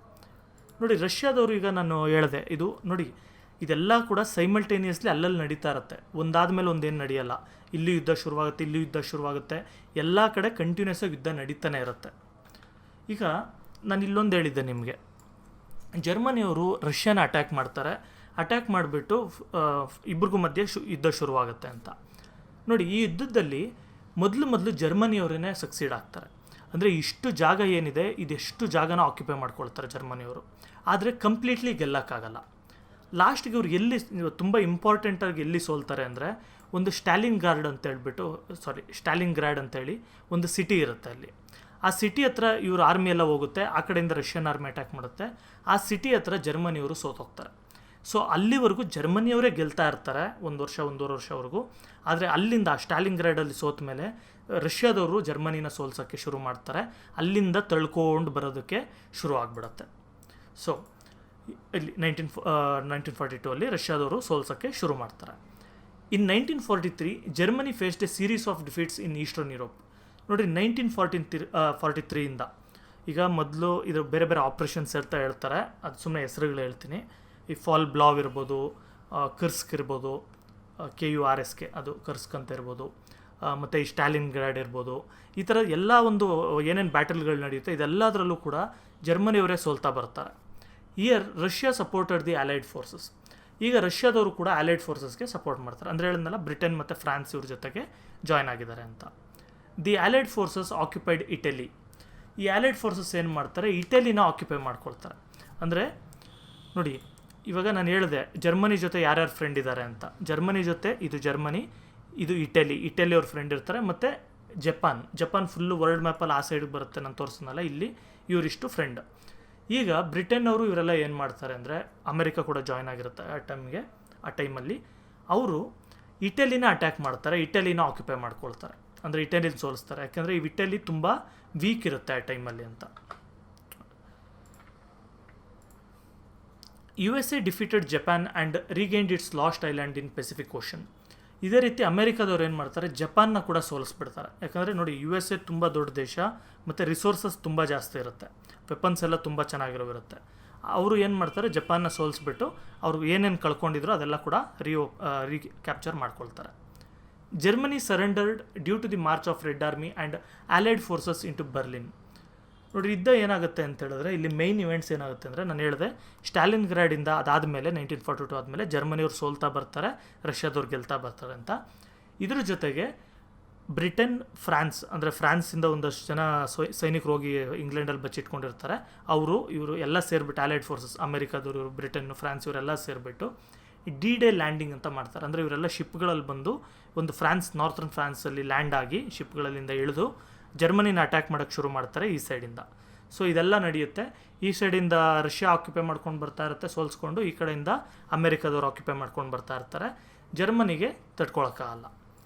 ನೋಡಿ ರಷ್ಯಾದವರು, ಈಗ ನಾನು ಹೇಳಿದೆ, ಇದು ನೋಡಿ ಇದೆಲ್ಲ ಕೂಡ ಸೈಮಲ್ಟೇನಿಯಸ್ಲಿ ಅಲ್ಲಲ್ಲಿ ನಡೀತಾ ಇರುತ್ತೆ, ಒಂದಾದ ಮೇಲೆ ಒಂದೇನು ನಡೆಯಲ್ಲ. ಇಲ್ಲಿ ಯುದ್ಧ ಶುರುವಾಗುತ್ತೆ, ಇಲ್ಲಿ ಯುದ್ಧ ಶುರುವಾಗುತ್ತೆ, ಎಲ್ಲ ಕಡೆ ಕಂಟಿನ್ಯೂಸ್ ಆಗಿ ಯುದ್ಧ ನಡೀತಾನೆ ಇರುತ್ತೆ. ಈಗ ನಾನು ಇಲ್ಲೊಂದು ಹೇಳಿದ್ದೆ ನಿಮಗೆ, ಜರ್ಮನಿಯವರು ರಷ್ಯಾನ ಅಟ್ಯಾಕ್ ಮಾಡ್ತಾರೆ, ಅಟ್ಯಾಕ್ ಮಾಡಿಬಿಟ್ಟು ಇಬ್ರಿಗೂ ಮಧ್ಯೆ ಯುದ್ಧ ಶುರುವಾಗುತ್ತೆ ಅಂತ. ನೋಡಿ ಈ ಯುದ್ಧದಲ್ಲಿ ಮೊದಲು ಜರ್ಮನಿಯವರೇ ಸಕ್ಸೀಡ್ ಆಗ್ತಾರೆ. ಅಂದರೆ ಇಷ್ಟು ಜಾಗ ಏನಿದೆ ಇದೆಷ್ಟು ಜಾಗನ ಆಕ್ಯುಪೈ ಮಾಡ್ಕೊಳ್ತಾರೆ ಜರ್ಮನಿಯವರು, ಆದರೆ ಕಂಪ್ಲೀಟ್ಲಿ ಗೆಲ್ಲಕ್ಕಾಗಲ್ಲ. ಲಾಸ್ಟಿಗೆ ಇವ್ರು ಎಲ್ಲಿ ತುಂಬ ಇಂಪಾರ್ಟೆಂಟಾಗಿ ಎಲ್ಲಿ ಸೋಲ್ತಾರೆ ಅಂದರೆ, ಒಂದು ಸ್ಟಾಲಿನ್ಗ್ರಾಡ್ ಅಂತೇಳಿ ಒಂದು ಸಿಟಿ ಇರುತ್ತೆ ಅಲ್ಲಿ. ಆ ಸಿಟಿ ಹತ್ರ ಇವ್ರ ಆರ್ಮಿ ಎಲ್ಲ ಹೋಗುತ್ತೆ, ಆ ಕಡೆಯಿಂದ ರಷ್ಯನ್ ಆರ್ಮಿ ಅಟ್ಯಾಕ್ ಮಾಡುತ್ತೆ. ಆ ಸಿಟಿ ಹತ್ರ ಜರ್ಮನಿಯವರು ಸೋತೋಗ್ತಾರೆ. ಸೊ ಅಲ್ಲಿವರೆಗೂ ಜರ್ಮನಿಯವರೇ ಗೆಲ್ತಾ ಇರ್ತಾರೆ, ಒಂದೂವರೆ ವರ್ಷವರೆಗೂ. ಆದರೆ ಅಲ್ಲಿಂದ ಸ್ಟಾಲಿನ್ಗ್ರಾಡಲ್ಲಿ ಸೋತ ಮೇಲೆ ರಷ್ಯಾದವರು ಜರ್ಮನಿನ ಸೋಲ್ಸೋಕ್ಕೆ ಶುರು ಮಾಡ್ತಾರೆ, ಅಲ್ಲಿಂದ ತಳ್ಕೊಂಡು ಬರೋದಕ್ಕೆ ಶುರು ಆಗಿಬಿಡುತ್ತೆ. ಸೊ ಇಲ್ಲಿ 1942 ಅಲ್ಲಿ ರಷ್ಯಾದವರು ಸೋಲ್ಸೋಕ್ಕೆ ಶುರು ಮಾಡ್ತಾರೆ. ಇನ್ 1943 Germany faced A series of defeats in eastern Europe. ನೋಡಿ 1943 ಈಗ ಮೊದಲು ಇದು ಬೇರೆ ಬೇರೆ ಆಪ್ರೇಷನ್ಸ್ ಅಂತ ಹೇಳ್ತಾರೆ, ಅದು ಸುಮ್ಮನೆ ಹೆಸರುಗಳು ಹೇಳ್ತೀನಿ. ಈ ಫಾಲ್ ಬ್ಲಾವ್ ಇರ್ಬೋದು, ಕರ್ಸ್ಕ್ ಇರ್ಬೋದು, KURSK ಅದು ಕರ್ಸ್ಕ್ ಅಂತ ಇರ್ಬೋದು, ಮತ್ತು ಈ ಸ್ಟಾಲಿನ್ಗ್ರಾಡ್ ಇರ್ಬೋದು. ಈ ಥರ ಎಲ್ಲ ಒಂದು ಏನೇನು ಬ್ಯಾಟಲ್ಗಳು ನಡೆಯುತ್ತೆ ಇದೆಲ್ಲದರಲ್ಲೂ ಕೂಡ ಜರ್ಮನಿಯವರೇ ಸೋಲ್ತಾ ಬರ್ತಾರೆ. Year Russia supported the allied forces. ಈಗ ರಷ್ಯಾದವರು ಕೂಡ ಅಲೈಡ್ ಫೋರ್ಸಸ್ಗೆ ಸಪೋರ್ಟ್ ಮಾಡ್ತಾರೆ. ಅಂದರೆ ಹೇಳಿದ್ನಲ್ಲ, ಬ್ರಿಟನ್ ಮತ್ತು ಫ್ರಾನ್ಸ್ ಇವ್ರ ಜೊತೆಗೆ ಜಾಯ್ನ್ ಆಗಿದ್ದಾರೆ ಅಂತ. The allied forces occupied Italy. ಈ ಅಲೈಡ್ ಫೋರ್ಸಸ್ ಏನು ಮಾಡ್ತಾರೆ, ಇಟಲಿನ ಆಕ್ಯುಪೈ ಮಾಡ್ಕೊಳ್ತಾರೆ. ಅಂದರೆ ನೋಡಿ, ಇವಾಗ ನಾನು ಹೇಳಿದೆ ಜರ್ಮನಿ ಜೊತೆ ಯಾರ್ಯಾರು ಫ್ರೆಂಡ್ ಇದ್ದಾರೆ ಅಂತ. ಜರ್ಮನಿ ಜೊತೆ ಇದು ಜರ್ಮನಿ, ಇದು ಇಟಲಿ ಅವ್ರ ಫ್ರೆಂಡ್ ಇರ್ತಾರೆ, ಮತ್ತು ಜಪಾನ್ ಫುಲ್ಲು ವರ್ಲ್ಡ್ ಮ್ಯಾಪಲ್ಲಿ ಆ ಸೈಡಿಗೆ ಬರುತ್ತೆ, ನಾನು ತೋರಿಸ್ನಲ್ಲ ಇಲ್ಲಿ, ಇವರಿಷ್ಟು ಫ್ರೆಂಡ್. ಈಗ ಬ್ರಿಟನ್ ಅವರು ಇವರೆಲ್ಲ ಏನು ಮಾಡ್ತಾರೆ ಅಂದರೆ, ಅಮೆರಿಕ ಕೂಡ ಜಾಯ್ನ್ ಆಗಿರುತ್ತೆ ಆ ಟೈಮಲ್ಲಿ. ಅವರು ಇಟಲಿನ ಅಟ್ಯಾಕ್ ಮಾಡ್ತಾರೆ, ಇಟಲಿನ ಆಕ್ಯುಪೈ ಮಾಡ್ಕೊಳ್ತಾರೆ, ಅಂದರೆ ಇಟಲಿನ ಸೋಲಿಸ್ತಾರೆ. ಯಾಕೆಂದರೆ ಈ ಇಟಲಿ ತುಂಬ ವೀಕ್ ಇರುತ್ತೆ ಆ ಟೈಮಲ್ಲಿ ಅಂತ. USA defeated Japan and regained its lost island in Pacific Ocean. ಇದೇ ರೀತಿ ಅಮೆರಿಕದವ್ರು ಏನು ಮಾಡ್ತಾರೆ, ಜಪಾನ್ನ ಕೂಡ ಸೋಲಿಸ್ಬಿಡ್ತಾರೆ. ಯಾಕಂದರೆ ನೋಡಿ USA ತುಂಬ ದೊಡ್ಡ ದೇಶ, ಮತ್ತು ರಿಸೋರ್ಸಸ್ ತುಂಬ ಜಾಸ್ತಿ ಇರುತ್ತೆ, ವೆಪನ್ಸ್ ಎಲ್ಲ ತುಂಬ ಚೆನ್ನಾಗಿರೋವಿರುತ್ತೆ. ಅವರು ಏನು ಮಾಡ್ತಾರೆ, ಜಪಾನ್ನ ಸೋಲಿಸ್ಬಿಟ್ಟು ಅವ್ರು ಏನೇನು ಕಳ್ಕೊಂಡಿದ್ರು ಅದೆಲ್ಲ ಕೂಡ ಕ್ಯಾಪ್ಚರ್ ಮಾಡ್ಕೊಳ್ತಾರೆ. Germany surrendered due to the march of Red Army and allied forces into Berlin. ನೋಡಿ ಯುದ್ಧ ಏನಾಗುತ್ತೆ ಅಂತ ಹೇಳಿದ್ರೆ, ಇಲ್ಲಿ ಮೈನ್ ಇವೆಂಟ್ಸ್ ಏನಾಗುತ್ತೆ ಅಂದರೆ, ನಾನು ಹೇಳಿದೆ ಸ್ಟಾಲಿನ್ಗ್ರಾಡಿಂದ ಅದಾದಮೇಲೆ 1942 ಆದಮೇಲೆ ಜರ್ಮನಿಯವ್ರು ಸೋಲ್ತಾ ಬರ್ತಾರೆ, ರಷ್ಯಾದವ್ರು ಗೆಲ್ತಾ ಬರ್ತಾರೆ ಅಂತ. ಇದ್ರ ಜೊತೆಗೆ ಬ್ರಿಟನ್, ಅಂದರೆ ಫ್ರಾನ್ಸಿಂದ ಒಂದಷ್ಟು ಜನ ಸೈನಿಕರು ಹೋಗಿ ಇಂಗ್ಲೆಂಡಲ್ಲಿ ಬಚ್ಚಿಟ್ಕೊಂಡಿರ್ತಾರೆ. ಇವರು ಎಲ್ಲ ಸೇರಿಬಿಟ್ಟು ಅಲೈಡ್ ಫೋರ್ಸಸ್, ಅಮೆರಿಕಾದವರು, ಇವರು ಬ್ರಿಟನ್, ಫ್ರಾನ್ಸ್ ಇವರೆಲ್ಲ ಸೇರಿಬಿಟ್ಟು D-Day ಲ್ಯಾಂಡಿಂಗ್ ಅಂತ ಮಾಡ್ತಾರೆ. ಅಂದರೆ ಇವರೆಲ್ಲ ಶಿಪ್ಗಳಲ್ಲಿ ಬಂದು ಒಂದು ನಾರ್ತರ್ನ್ ಫ್ರಾನ್ಸಲ್ಲಿ ಲ್ಯಾಂಡ್ ಆಗಿ ಶಿಪ್ಗಳಲ್ಲಿಂದ ಇಳಿದು ಜರ್ಮನಿನ ಅಟ್ಯಾಕ್ ಮಾಡೋಕ್ಕೆ ಶುರು ಮಾಡ್ತಾರೆ ಈ ಸೈಡಿಂದ. ಸೊ ಇದೆಲ್ಲ ನಡೆಯುತ್ತೆ. ಈ ಸೈಡಿಂದ ರಷ್ಯಾ ಆಕ್ಯುಪೈ ಮಾಡ್ಕೊಂಡು ಬರ್ತಾ ಇರುತ್ತೆ ಸೋಲ್ಸ್ಕೊಂಡು, ಈ ಕಡೆಯಿಂದ ಅಮೆರಿಕದವ್ರು ಆಕ್ಯುಪೈ ಮಾಡ್ಕೊಂಡು ಬರ್ತಾ ಇರ್ತಾರೆ. ಜರ್ಮನಿಗೆ ತಡ್ಕೊಳಕ್ಕಾಗಲ್ಲ.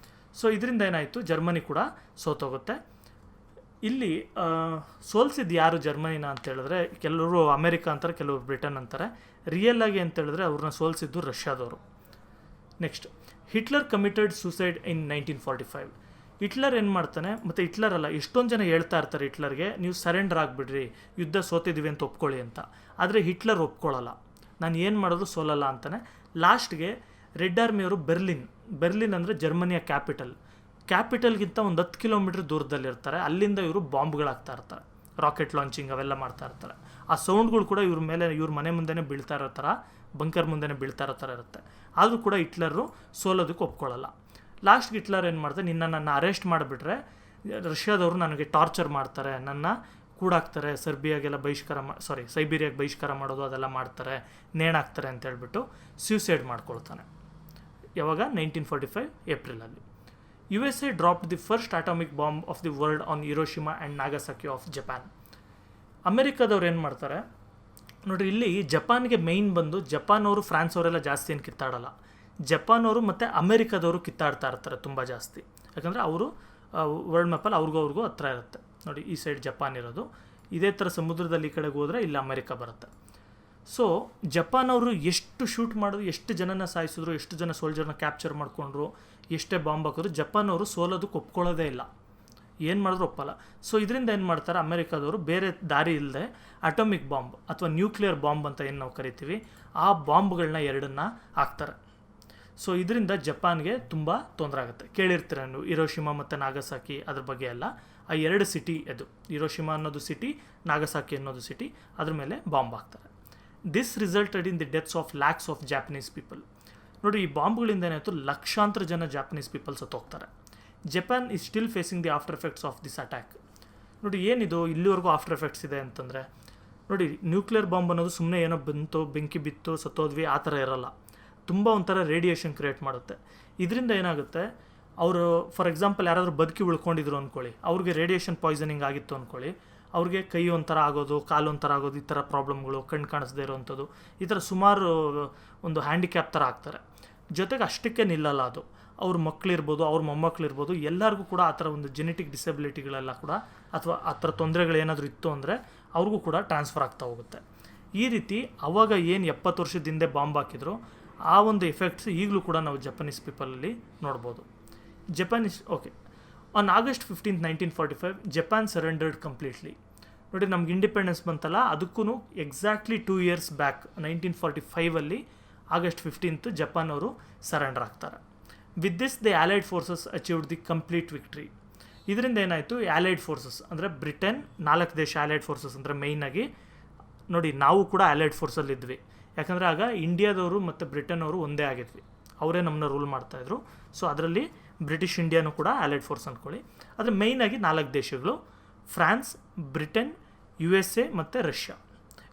ಸೊ ಇದರಿಂದ ಏನಾಯಿತು, ಜರ್ಮನಿ ಕೂಡ ಸೋತೋಗುತ್ತೆ. ಇಲ್ಲಿ ಸೋಲ್ಸಿದ್ದು ಯಾರು ಜರ್ಮನಿನ ಅಂತ ಹೇಳಿದ್ರೆ, ಕೆಲವರು ಅಮೆರಿಕ ಅಂತಾರೆ, ಕೆಲವರು ಬ್ರಿಟನ್ ಅಂತಾರೆ. ರಿಯಲ್ ಆಗಿ ಅಂತ ಹೇಳಿದ್ರೆ ಅವ್ರನ್ನ ಸೋಲ್ಸಿದ್ದು ರಷ್ಯಾದವರು. ನೆಕ್ಸ್ಟ್, ಹಿಟ್ಲರ್ ಕಮಿಟೆಡ್ ಸೂಸೈಡ್ ಇನ್ 1945. ಹಿಟ್ಲರ್ ಏನು ಮಾಡ್ತಾನೆ, ಮತ್ತು ಹಿಟ್ಲರ್ ಅಲ್ಲ, ಎಷ್ಟೊಂದು ಜನ ಹೇಳ್ತಾ ಇರ್ತಾರೆ ಹಿಟ್ಲರ್ಗೆ, ನೀವು ಸರೆಂಡರ್ ಆಗಿಬಿಡ್ರಿ, ಯುದ್ಧ ಸೋತಿದ್ದೀವಿ ಅಂತ ಒಪ್ಕೊಳ್ಳಿ ಅಂತ. ಆದರೆ ಹಿಟ್ಲರ್ ಒಪ್ಕೊಳ್ಳಲ್ಲ, ನಾನು ಏನು ಮಾಡೋದು ಸೋಲಲ್ಲ ಅಂತಾನೆ. ಲಾಸ್ಟ್ಗೆ ರೆಡ್ ಆರ್ಮಿಯವರು ಬೆರ್ಲಿನ್ ಅಂದರೆ ಜರ್ಮನಿಯ ಕ್ಯಾಪಿಟಲ್ಗಿಂತ ಒಂದು 10 ಕಿಲೋಮೀಟ್ರ್ ದೂರದಲ್ಲಿರ್ತಾರೆ. ಅಲ್ಲಿಂದ ಇವರು ಬಾಂಬ್ಗಳಾಗ್ತಾ ಇರ್ತಾರೆ, ರಾಕೆಟ್ ಲಾಂಚಿಂಗ್ ಅವೆಲ್ಲ ಮಾಡ್ತಾ ಇರ್ತಾರೆ. ಆ ಸೌಂಡ್ಗಳು ಕೂಡ ಇವ್ರ ಮನೆ ಮುಂದೆನೇ ಬೀಳ್ತಾ ಇರೋ ಥರ, ಬಂಕರ್ ಮುಂದೆನೇ ಬೀಳ್ತಾ ಇರೋ ಥರ ಇರುತ್ತೆ. ಆದರೂ ಕೂಡ ಹಿಟ್ಲರು ಸೋಲೋದಕ್ಕೆ ಒಪ್ಕೊಳ್ಳಲ್ಲ. ಲಾಸ್ಟ್ಗೆ ಹಿಟ್ಲರ್ ಏನು ಮಾಡ್ತಾರೆ, ನನ್ನ ಅರೆಸ್ಟ್ ಮಾಡಿಬಿಟ್ರೆ ರಷ್ಯಾದವರು ನನಗೆ ಟಾರ್ಚರ್ ಮಾಡ್ತಾರೆ, ನನ್ನ ಕೂಡಾಕ್ತಾರೆ, ಸೈಬೀರಿಯಾಗೆ ಬಹಿಷ್ಕಾರ ಮಾಡೋದು ಅದೆಲ್ಲ ಮಾಡ್ತಾರೆ, ನೇಣಾಕ್ತಾರೆ ಅಂತ ಹೇಳ್ಬಿಟ್ಟು ಸ್ಯೂಸೈಡ್ ಮಾಡ್ಕೊಳ್ತಾನೆ. ಯಾವಾಗ 1945 ಏಪ್ರಿಲಲ್ಲಿ. USA dropped the first atomic bomb of the world on Hiroshima and Nagasaki of Japan. ಅಮೆರಿಕದವ್ರು ಏನು ಮಾಡ್ತಾರೆ ನೋಡಿರಿ, ಇಲ್ಲಿ ಜಪಾನ್ಗೆ ಮೇಯ್ನ್ ಬಂದು, ಜಪಾನ್ ಅವರು ಫ್ರಾನ್ಸ್ ಅವರೆಲ್ಲ ಜಾಸ್ತಿ ಏನು ಕಿತ್ತಾಡಲ್ಲ. ಜಪಾನ್ ಅವರು ಮತ್ತು ಅಮೇರಿಕಾದವರು ಕಿತ್ತಾಡ್ತಾ ಇರ್ತಾರೆ ತುಂಬ ಜಾಸ್ತಿ. ಯಾಕಂದರೆ ಅವರು ವರ್ಲ್ಡ್ ಮ್ಯಾಪಲ್ಲಿ ಅವ್ರಿಗೂ ಹತ್ರ ಇರುತ್ತೆ. ನೋಡಿ ಈ ಸೈಡ್ ಜಪಾನ್ ಇರೋದು, ಇದೇ ಥರ ಸಮುದ್ರದಲ್ಲಿ ಈ ಕಡೆಗೆ ಹೋದರೆ ಇಲ್ಲಿ ಅಮೇರಿಕಾ ಬರುತ್ತೆ. ಸೊ ಜಪಾನ್ ಅವರು ಎಷ್ಟು ಶೂಟ್ ಮಾಡಿದ್ರು, ಎಷ್ಟು ಜನನ ಸಾಯಿಸಿದ್ರು, ಎಷ್ಟು ಜನ ಸೋಲ್ಜರ್ನ ಕ್ಯಾಪ್ಚರ್ ಮಾಡಿಕೊಂಡ್ರು, ಎಷ್ಟೇ ಬಾಂಬ್ ಹಾಕಿದ್ರು ಜಪಾನ್ ಅವರು ಸೋಲೋದಕ್ಕೆ ಒಪ್ಕೊಳ್ಳೋದೇ ಇಲ್ಲ, ಏನು ಮಾಡಿದ್ರು ಒಪ್ಪಲ್ಲ. ಸೊ ಇದರಿಂದ ಏನು ಮಾಡ್ತಾರೆ, ಅಮೇರಿಕಾದವರು ಬೇರೆ ದಾರಿ ಇಲ್ಲದೆ ಅಟೋಮಿಕ್ ಬಾಂಬ್ ಅಥವಾ ನ್ಯೂಕ್ಲಿಯರ್ ಬಾಂಬ್ ಅಂತ ಏನು ನಾವು ಕರಿತೀವಿ ಆ ಬಾಂಬ್ಗಳನ್ನ ಎರಡನ್ನ ಹಾಕ್ತಾರೆ. ಸೊ ಇದರಿಂದ ಜಪಾನ್ಗೆ ತುಂಬ ತೊಂದರೆ ಆಗುತ್ತೆ. ಕೇಳಿರ್ತೀರ ನೀವು ಹಿರೋಶಿಮಾ ಮತ್ತು ನಾಗಸಾಕಿ ಅದ್ರ ಬಗ್ಗೆ ಎಲ್ಲ. ಆ ಎರಡು ಸಿಟಿ ಅದು, ಹಿರೋಶಿಮಾ ಅನ್ನೋದು ಸಿಟಿ, ನಾಗಸಾಕಿ ಅನ್ನೋದು ಸಿಟಿ, ಅದ್ರ ಮೇಲೆ ಬಾಂಬ್ ಹಾಕ್ತಾರೆ. This resulted in the deaths of lakhs of Japanese people. ನೋಡಿ ಈ ಬಾಂಬ್ಗಳಿಂದ ಏನಾಯಿತು, ಲಕ್ಷಾಂತರ ಜನ ಜಾಪನೀಸ್ ಪೀಪಲ್ ಸತ್ತೋಗ್ತಾರೆ. Japan is still facing the after effects of this attack. ನೋಡಿ ಏನಿದು ಇಲ್ಲಿವರೆಗೂ ಆಫ್ಟರ್ ಎಫೆಕ್ಟ್ಸ್ ಇದೆ ಅಂತಂದರೆ, ನೋಡಿ ನ್ಯೂಕ್ಲಿಯರ್ ಬಾಂಬ್ ಅನ್ನೋದು ಸುಮ್ಮನೆ ಏನೋ ಬಂತು, ಬೆಂಕಿ ಬಿತ್ತು, ಸತ್ತೋದ್ವಿ ಆ ಥರ ಇರೋಲ್ಲ. ತುಂಬ ಒಂಥರ ರೇಡಿಯೇಷನ್ ಕ್ರಿಯೇಟ್ ಮಾಡುತ್ತೆ. ಇದರಿಂದ ಏನಾಗುತ್ತೆ, ಅವರು ಫಾರ್ ಎಕ್ಸಾಂಪಲ್ ಯಾರಾದರೂ ಬದುಕಿ ಉಳ್ಕೊಂಡಿದ್ರು ಅಂದ್ಕೊಳ್ಳಿ, ಅವ್ರಿಗೆ ರೇಡಿಯೇಷನ್ ಪಾಯ್ಸನಿಂಗ್ ಆಗಿತ್ತು ಅಂದ್ಕೊಳ್ಳಿ, ಅವ್ರಿಗೆ ಕೈ ಒಂಥರ ಆಗೋದು, ಕಾಲು ಒಂಥರ ಆಗೋದು, ಈ ಥರ ಪ್ರಾಬ್ಲಮ್ಗಳು, ಕಣ್ಣು ಕಾಣಿಸ್ದೇ ಇರೋವಂಥದ್ದು, ಈ ಥರ ಸುಮಾರು ಒಂದು ಹ್ಯಾಂಡಿಕ್ಯಾಪ್ ಥರ ಆಗ್ತಾರೆ. ಜೊತೆಗೆ ಅಷ್ಟಕ್ಕೆ ನಿಲ್ಲಲ್ಲ ಅದು, ಅವ್ರ ಮಕ್ಕಳಿರ್ಬೋದು, ಅವ್ರ ಮೊಮ್ಮಕ್ಕಳಿರ್ಬೋದು, ಎಲ್ಲರಿಗೂ ಕೂಡ ಆ ಥರ ಒಂದು ಜೆನೆಟಿಕ್ ಡಿಸಬಿಲಿಟಿಗಳೆಲ್ಲ ಕೂಡ ಅಥವಾ ಆ ಥರ ತೊಂದರೆಗಳೇನಾದರೂ ಇತ್ತು ಅಂದರೆ ಅವ್ರಿಗೂ ಕೂಡ ಟ್ರಾನ್ಸ್ಫರ್ ಆಗ್ತಾ ಹೋಗುತ್ತೆ. ಈ ರೀತಿ ಅವಾಗ ಏನು 70 ವರ್ಷದ ಹಿಂದೆ ಬಾಂಬ್ ಹಾಕಿದ್ರು ಆ ಒಂದು ಎಫೆಕ್ಟ್ಸ್ ಈಗಲೂ ಕೂಡ ನಾವು ಜಪಾನೀಸ್ ಪೀಪಲಲ್ಲಿ ನೋಡ್ಬೋದು. Okay, on August 15, 1945 Japan surrendered completely. ನೋಡಿ ನಮ್ಗೆ ಇಂಡಿಪೆಂಡೆನ್ಸ್ ಬಂತಲ್ಲ, ಅದಕ್ಕೂ exactly 2 years back 1945 August 15 Japan ಅವರು ಸರೆಂಡರ್ ಆಗ್ತಾರೆ. With this the allied forces achieved the complete victory. ಇದರಿಂದ ಏನಾಯಿತು, ಆಲೈಡ್ ಫೋರ್ಸಸ್ ಅಂದರೆ ಬ್ರಿಟನ್ 4 ದೇಶ ಆಲೈಡ್ ಫೋರ್ಸಸ್ ಅಂದರೆ ಮೇಯ್ನಾಗಿ ನೋಡಿ ನಾವು ಕೂಡ ಆಲೈಡ್ ಫೋರ್ಸಲ್ಲಿದ್ವಿ. ಯಾಕಂದರೆ ಆಗ ಇಂಡಿಯಾದವರು ಮತ್ತು ಬ್ರಿಟನ್ ಅವರು ಒಂದೇ ಆಗಿದ್ವಿ, ಅವರೇ ನಮ್ಮನ್ನ ರೂಲ್ ಮಾಡ್ತಾಯಿದ್ರು. ಸೊ ಅದರಲ್ಲಿ ಬ್ರಿಟಿಷ್ ಇಂಡಿಯಾನೂ ಕೂಡ ಆಲೈಡ್ ಫೋರ್ಸ್ ಅಂದ್ಕೊಳ್ಳಿ. ಆದರೆ ಮೇಯ್ನಾಗಿ 4 ದೇಶಗಳು, ಫ್ರಾನ್ಸ್, ಬ್ರಿಟನ್, USA ಮತ್ತು ರಷ್ಯಾ.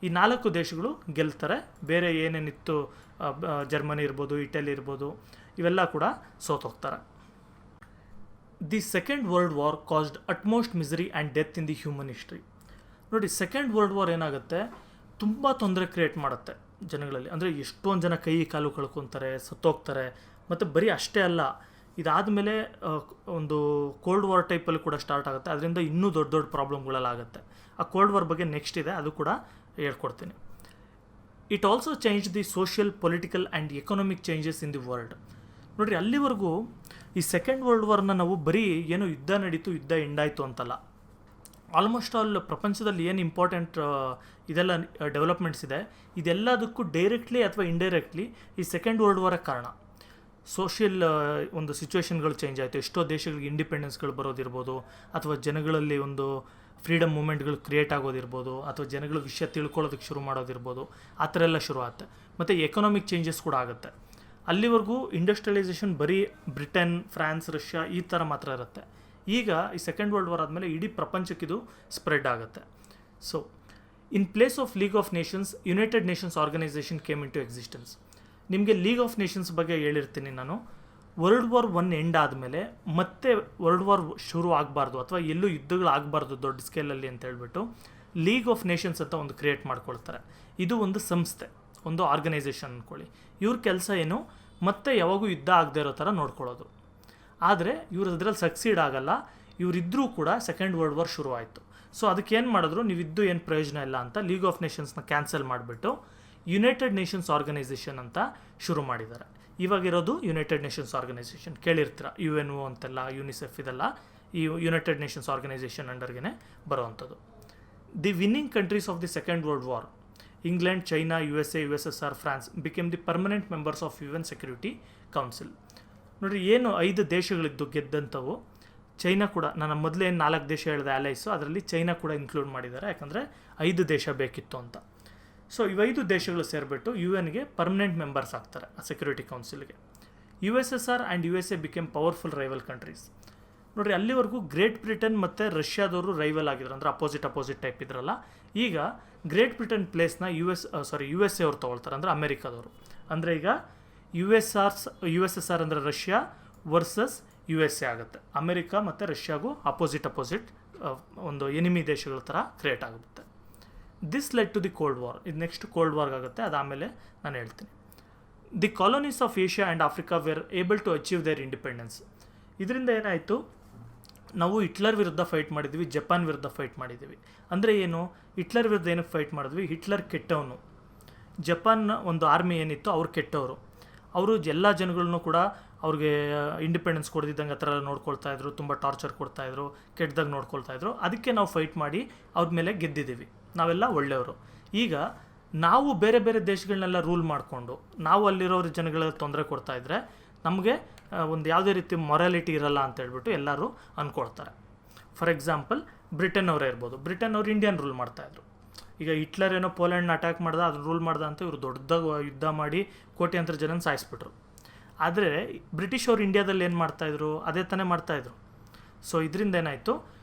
ಈ 4 ದೇಶಗಳು ಗೆಲ್ತಾರೆ. ಬೇರೆ ಏನೇನಿತ್ತು, ಜರ್ಮನಿ ಇರ್ಬೋದು, ಇಟಲಿ ಇರ್ಬೋದು, ಇವೆಲ್ಲ ಕೂಡ ಸೋತೋಗ್ತಾರೆ. The second world war caused utmost misery and death in the human history. ನೋಡಿ ಸೆಕೆಂಡ್ ವರ್ಲ್ಡ್ ವಾರ್ ಏನಾಗುತ್ತೆ, ತುಂಬ ತೊಂದರೆ ಕ್ರಿಯೇಟ್ ಮಾಡುತ್ತೆ ಜನಗಳಲ್ಲಿ. ಅಂದರೆ ಎಷ್ಟೊಂದು ಜನ ಕೈ ಕಾಲು ಕಳ್ಕೊತಾರೆ, ಸತ್ತೋಗ್ತಾರೆ. ಮತ್ತು ಬರೀ ಅಷ್ಟೇ ಅಲ್ಲ, ಇದಾದಮೇಲೆ ಒಂದು ಕೋಲ್ಡ್ ವಾರ್ ಟೈಪಲ್ಲಿ ಕೂಡ ಸ್ಟಾರ್ಟ್ ಆಗುತ್ತೆ. ಅದರಿಂದ ಇನ್ನೂ ದೊಡ್ಡ ದೊಡ್ಡ ಪ್ರಾಬ್ಲಮ್ಗಳೆಲ್ಲ ಆಗುತ್ತೆ. ಆ ಕೋಲ್ಡ್ ವಾರ್ ಬಗ್ಗೆ ನೆಕ್ಸ್ಟ್ ಇದೆ, ಅದು ಕೂಡ ಹೇಳ್ಕೊಡ್ತೀನಿ. It also change the social, political and economic changes in the world. ನೋಡಿರಿ ಅಲ್ಲಿವರೆಗೂ ಈ ಸೆಕೆಂಡ್ ವರ್ಲ್ಡ್ ವಾರ್ನ ನಾವು ಬರೀ ಏನೋ ಯುದ್ಧ ನಡೀತು, ಯುದ್ಧ ಎಂಡಾಯಿತು ಅಂತಲ್ಲ. ಆಲ್ಮೋಸ್ಟ್ ಆಲ್ ಪ್ರಪಂಚದಲ್ಲಿ ಏನು ಇಂಪಾರ್ಟೆಂಟ್ ಇದೆಲ್ಲ ಡೆವಲಪ್ಮೆಂಟ್ಸ್ ಇದೆ, ಇದೆಲ್ಲದಕ್ಕೂ ಡೈರೆಕ್ಟ್ಲಿ ಅಥವಾ ಇಂಡೈರೆಕ್ಟ್ಲಿ ಈ ಸೆಕೆಂಡ್ ವರ್ಲ್ಡ್ ವಾರೇ ಕಾರಣ. ಸೋಷಿಯಲ್ ಒಂದು ಸಿಚುವೇಶನ್ಗಳು ಚೇಂಜ್ ಆಯಿತು. ಎಷ್ಟೋ ದೇಶಗಳಿಗೆ ಇಂಡಿಪೆಂಡೆನ್ಸ್ಗಳು ಬರೋದಿರ್ಬೋದು, ಅಥವಾ ಜನಗಳಲ್ಲಿ ಒಂದು ಫ್ರೀಡಮ್ ಮೂಮೆಂಟ್ಗಳು ಕ್ರಿಯೇಟ್ ಆಗೋದಿರ್ಬೋದು, ಅಥವಾ ಜನಗಳು ವಿಷಯ ತಿಳ್ಕೊಳ್ಳೋದಕ್ಕೆ ಶುರು ಮಾಡೋದಿರ್ಬೋದು, ಆ ಥರ ಎಲ್ಲ ಶುರು ಆಗುತ್ತೆ. ಮತ್ತು ಎಕನಾಮಿಕ್ ಚೇಂಜಸ್ ಕೂಡ ಆಗುತ್ತೆ. ಅಲ್ಲಿವರೆಗೂ ಇಂಡಸ್ಟ್ರಿಯಲೈಸೇಷನ್ ಬರೀ ಬ್ರಿಟನ್, ಫ್ರಾನ್ಸ್, ರಷ್ಯಾ ಈ ಥರ ಮಾತ್ರ ಇರುತ್ತೆ. ಈಗ ಈ ಸೆಕೆಂಡ್ ವರ್ಲ್ಡ್ ವಾರ್ ಆದಮೇಲೆ ಇಡೀ ಪ್ರಪಂಚಕ್ಕಿದು ಸ್ಪ್ರೆಡ್ ಆಗುತ್ತೆ. So in place of League of Nations, United Nations Organisation came into existence. ನಿಮಗೆ ಲೀಗ್ ಆಫ್ ನೇಷನ್ಸ್ ಬಗ್ಗೆ ಹೇಳಿರ್ತೀನಿ ನಾನು. ವರ್ಲ್ಡ್ ವಾರ್ 1 ಎಂಡ್ ಆದಮೇಲೆ ಮತ್ತೆ ವರ್ಲ್ಡ್ ವಾರ್ ಶುರು ಆಗಬಾರ್ದು ಅಥವಾ ಎಲ್ಲೂ ಯುದ್ಧಗಳು ಆಗಬಾರ್ದು ದೊಡ್ಡ ಸ್ಕೇಲಲ್ಲಿ ಅಂತ ಹೇಳ್ಬಿಟ್ಟು ಲೀಗ್ ಆಫ್ ನೇಷನ್ಸ್ ಅಂತ ಒಂದು ಕ್ರಿಯೇಟ್ ಮಾಡ್ಕೊಳ್ತಾರೆ. ಇದು ಒಂದು ಸಂಸ್ಥೆ, ಒಂದು ಆರ್ಗನೈಸೇಷನ್ ಅಂದ್ಕೊಳ್ಳಿ. ಇವ್ರ ಕೆಲಸ ಏನು, ಮತ್ತೆ ಯಾವಾಗೂ ಯುದ್ಧ ಆಗದೆ ಇರೋ ಥರ ನೋಡ್ಕೊಳ್ಳೋದು. ಆದರೆ ಇವರು ಅದರಲ್ಲಿ ಸಕ್ಸೀಡ್ ಆಗಲ್ಲ. ಇವರಿದ್ದರೂ ಕೂಡ ಸೆಕೆಂಡ್ ವರ್ಲ್ಡ್ ವಾರ್ ಶುರು ಆಯಿತು. ಸೊ ಅದಕ್ಕೇನು ಮಾಡಿದ್ರು, ನೀವಿದ್ದು ಏನು ಪ್ರಯೋಜನ ಇಲ್ಲ ಅಂತ ಲೀಗ್ ಆಫ್ ನೇಷನ್ಸ್ನ ಕ್ಯಾನ್ಸಲ್ ಮಾಡಿಬಿಟ್ಟು ಯುನೈಟೆಡ್ ನೇಷನ್ಸ್ ಆರ್ಗನೈಸೇಷನ್ ಅಂತ ಶುರು ಮಾಡಿದ್ದಾರೆ. ಇವಾಗಿರೋದು ಯುನೈಟೆಡ್ ನೇಷನ್ಸ್ ಆರ್ಗನೈಸೇಷನ್ ಕೇಳಿರ್ತೀರ, UNO ಅಂತೆಲ್ಲ, ಯುನಿಸೆಫ್ ಇದೆಲ್ಲ ಈ ಯುನೈಟೆಡ್ ನೇಷನ್ಸ್ ಆರ್ಗನೈಸೇಷನ್ ಅಂಡರ್ಗೆ ಬರುವಂಥದ್ದು. The winning countries of the second world war, England, China, USA, USSR, France became the permanent members of UN security council. ನೋಡಿರಿ ಏನು 5 ದೇಶಗಳಿದ್ದು ಗೆದ್ದಂಥವು. ಚೈನಾ ಕೂಡ, ನಾನು ಮೊದಲೇ 4 ದೇಶ ಹೇಳಿದೆ ಆಲೈಸು, ಅದರಲ್ಲಿ ಚೈನಾ ಕೂಡ ಇನ್ಕ್ಲೂಡ್ ಮಾಡಿದ್ದಾರೆ, ಯಾಕಂದರೆ 5 ದೇಶ ಬೇಕಿತ್ತು ಅಂತ. ಸೊ ಇವು 5 ದೇಶಗಳು ಸೇರಿಬಿಟ್ಟು UNಗೆ ಪರ್ಮನೆಂಟ್ ಮೆಂಬರ್ಸ್ ಆಗ್ತಾರೆ ಆ ಸೆಕ್ಯೂರಿಟಿ ಕೌನ್ಸಿಲ್ಗೆ. USSR and USA became powerful rival countries. ನೋಡಿರಿ ಅಲ್ಲಿವರೆಗೂ ಗ್ರೇಟ್ ಬ್ರಿಟನ್ ಮತ್ತು ರಷ್ಯಾದವರು ರೈವಲ್ ಆಗಿದ್ರು, ಅಂದರೆ ಅಪೋಸಿಟ್ ಟೈಪ್ ಇದ್ರಲ್ಲ. ಈಗ ಗ್ರೇಟ್ ಬ್ರಿಟನ್ ಪ್ಲೇಸ್ನ USA ಅವ್ರು ತೊಗೊಳ್ತಾರೆ, ಅಂದರೆ ಅಮೇರಿಕಾದವರು. ಅಂದರೆ ಈಗ USSR ಅಂದರೆ ರಷ್ಯಾ ವರ್ಸಸ್ USA ಆಗುತ್ತೆ. ಅಮೇರಿಕಾ ಮತ್ತು ರಷ್ಯಾಗೂ ಅಪೋಸಿಟ್ ಒಂದು ಎನಿಮಿ ದೇಶಗಳ ಥರ ಕ್ರಿಯೇಟ್ ಆಗುತ್ತೆ. This led to the cold war. ಇದು ನೆಕ್ಸ್ಟ್ ಕೋಲ್ಡ್ ವಾರ್ ಆಗುತ್ತೆ, ಅದಾದಮೇಲೆ ನಾನು ಹೇಳ್ತೀನಿ. The colonies of Asia and Africa were able to achieve their independence. ಇದರಿಂದ ಏನಾಯಿತು, ನಾವು ಹಿಟ್ಲರ್ ವಿರುದ್ಧ ಫೈಟ್ ಮಾಡಿದ್ವಿ, ಜಪಾನ್ ವಿರುದ್ಧ ಫೈಟ್ ಮಾಡಿದ್ದೀವಿ. ಅಂದರೆ ಏನು, ಹಿಟ್ಲರ್ ವಿರುದ್ಧ ಏನಕ್ಕೆ ಫೈಟ್ ಮಾಡಿದ್ವಿ, ಹಿಟ್ಲರ್ ಕೆಟ್ಟವನು, ಜಪಾನ್ ಒಂದು ಆರ್ಮಿ ಏನಿತ್ತು ಅವ್ರು ಕೆಟ್ಟವರು, ಅವರು ಎಲ್ಲ ಜನಗಳನ್ನೂ ಕೂಡ ಅವ್ರಿಗೆ ಇಂಡಿಪೆಂಡೆನ್ಸ್ ಕೊಡ್ದಿದ್ದಂಗೆ ಆ ಥರ ನೋಡ್ಕೊಳ್ತಾಯಿದ್ರು, ತುಂಬ ಟಾರ್ಚರ್ ಕೊಡ್ತಾಯಿದ್ರು, ಕೆಟ್ಟದಾಗ ನೋಡ್ಕೊಳ್ತಾಯಿದ್ರು. ಅದಕ್ಕೆ ನಾವು ಫೈಟ್ ಮಾಡಿ ಅವ್ರ ಮೇಲೆ ಗೆದ್ದಿದ್ದೀವಿ, ನಾವೆಲ್ಲ ಒಳ್ಳೆಯವರು. ಈಗ ನಾವು ಬೇರೆ ಬೇರೆ ದೇಶಗಳನ್ನೆಲ್ಲ ರೂಲ್ ಮಾಡಿಕೊಂಡು ನಾವು ಅಲ್ಲಿರೋರ ಜನಗಳಿಗೆ ತೊಂದರೆ ಕೊಡ್ತಾಯಿದ್ರೆ ನಮಗೆ ಒಂದು ಯಾವುದೇ ರೀತಿ ಮೊರಾಲಿಟಿ ಇರಲ್ಲ ಅಂತ ಹೇಳ್ಬಿಟ್ಟು ಎಲ್ಲರೂ ಅಂದ್ಕೊಳ್ತಾರೆ. ಫಾರ್ ಎಕ್ಸಾಂಪಲ್ ಬ್ರಿಟನ್ ಅವರೇ ಇರ್ಬೋದು, ಬ್ರಿಟನ್ ಅವರು ಇಂಡಿಯನ್ ರೂಲ್ ಮಾಡ್ತಾಯಿದ್ರು. ಈಗ ಹಿಟ್ಲರ್ ಏನೋ ಪೋಲೆಂಡ್ನ ಅಟ್ಯಾಕ್ ಮಾಡ್ದ, ಅದನ್ನ ರೂಲ್ ಮಾಡ್ದ ಅಂತ ಇವರು ದೊಡ್ಡದಾಗಿ ಯುದ್ಧ ಮಾಡಿ ಕೋಟ್ಯಾಂತರ ಜನ ಸಾಯಿಸ್ಬಿಟ್ರು. ಆದರೆ ಬ್ರಿಟಿಷ್ ಅವರು ಇಂಡಿಯಾದಲ್ಲಿ ಏನು ಮಾಡ್ತಾಯಿದ್ರು, ಅದೇ ತಾನೇ ಮಾಡ್ತಾಯಿದ್ರು. ಸೊ ಇದರಿಂದ ಏನಾಯಿತು,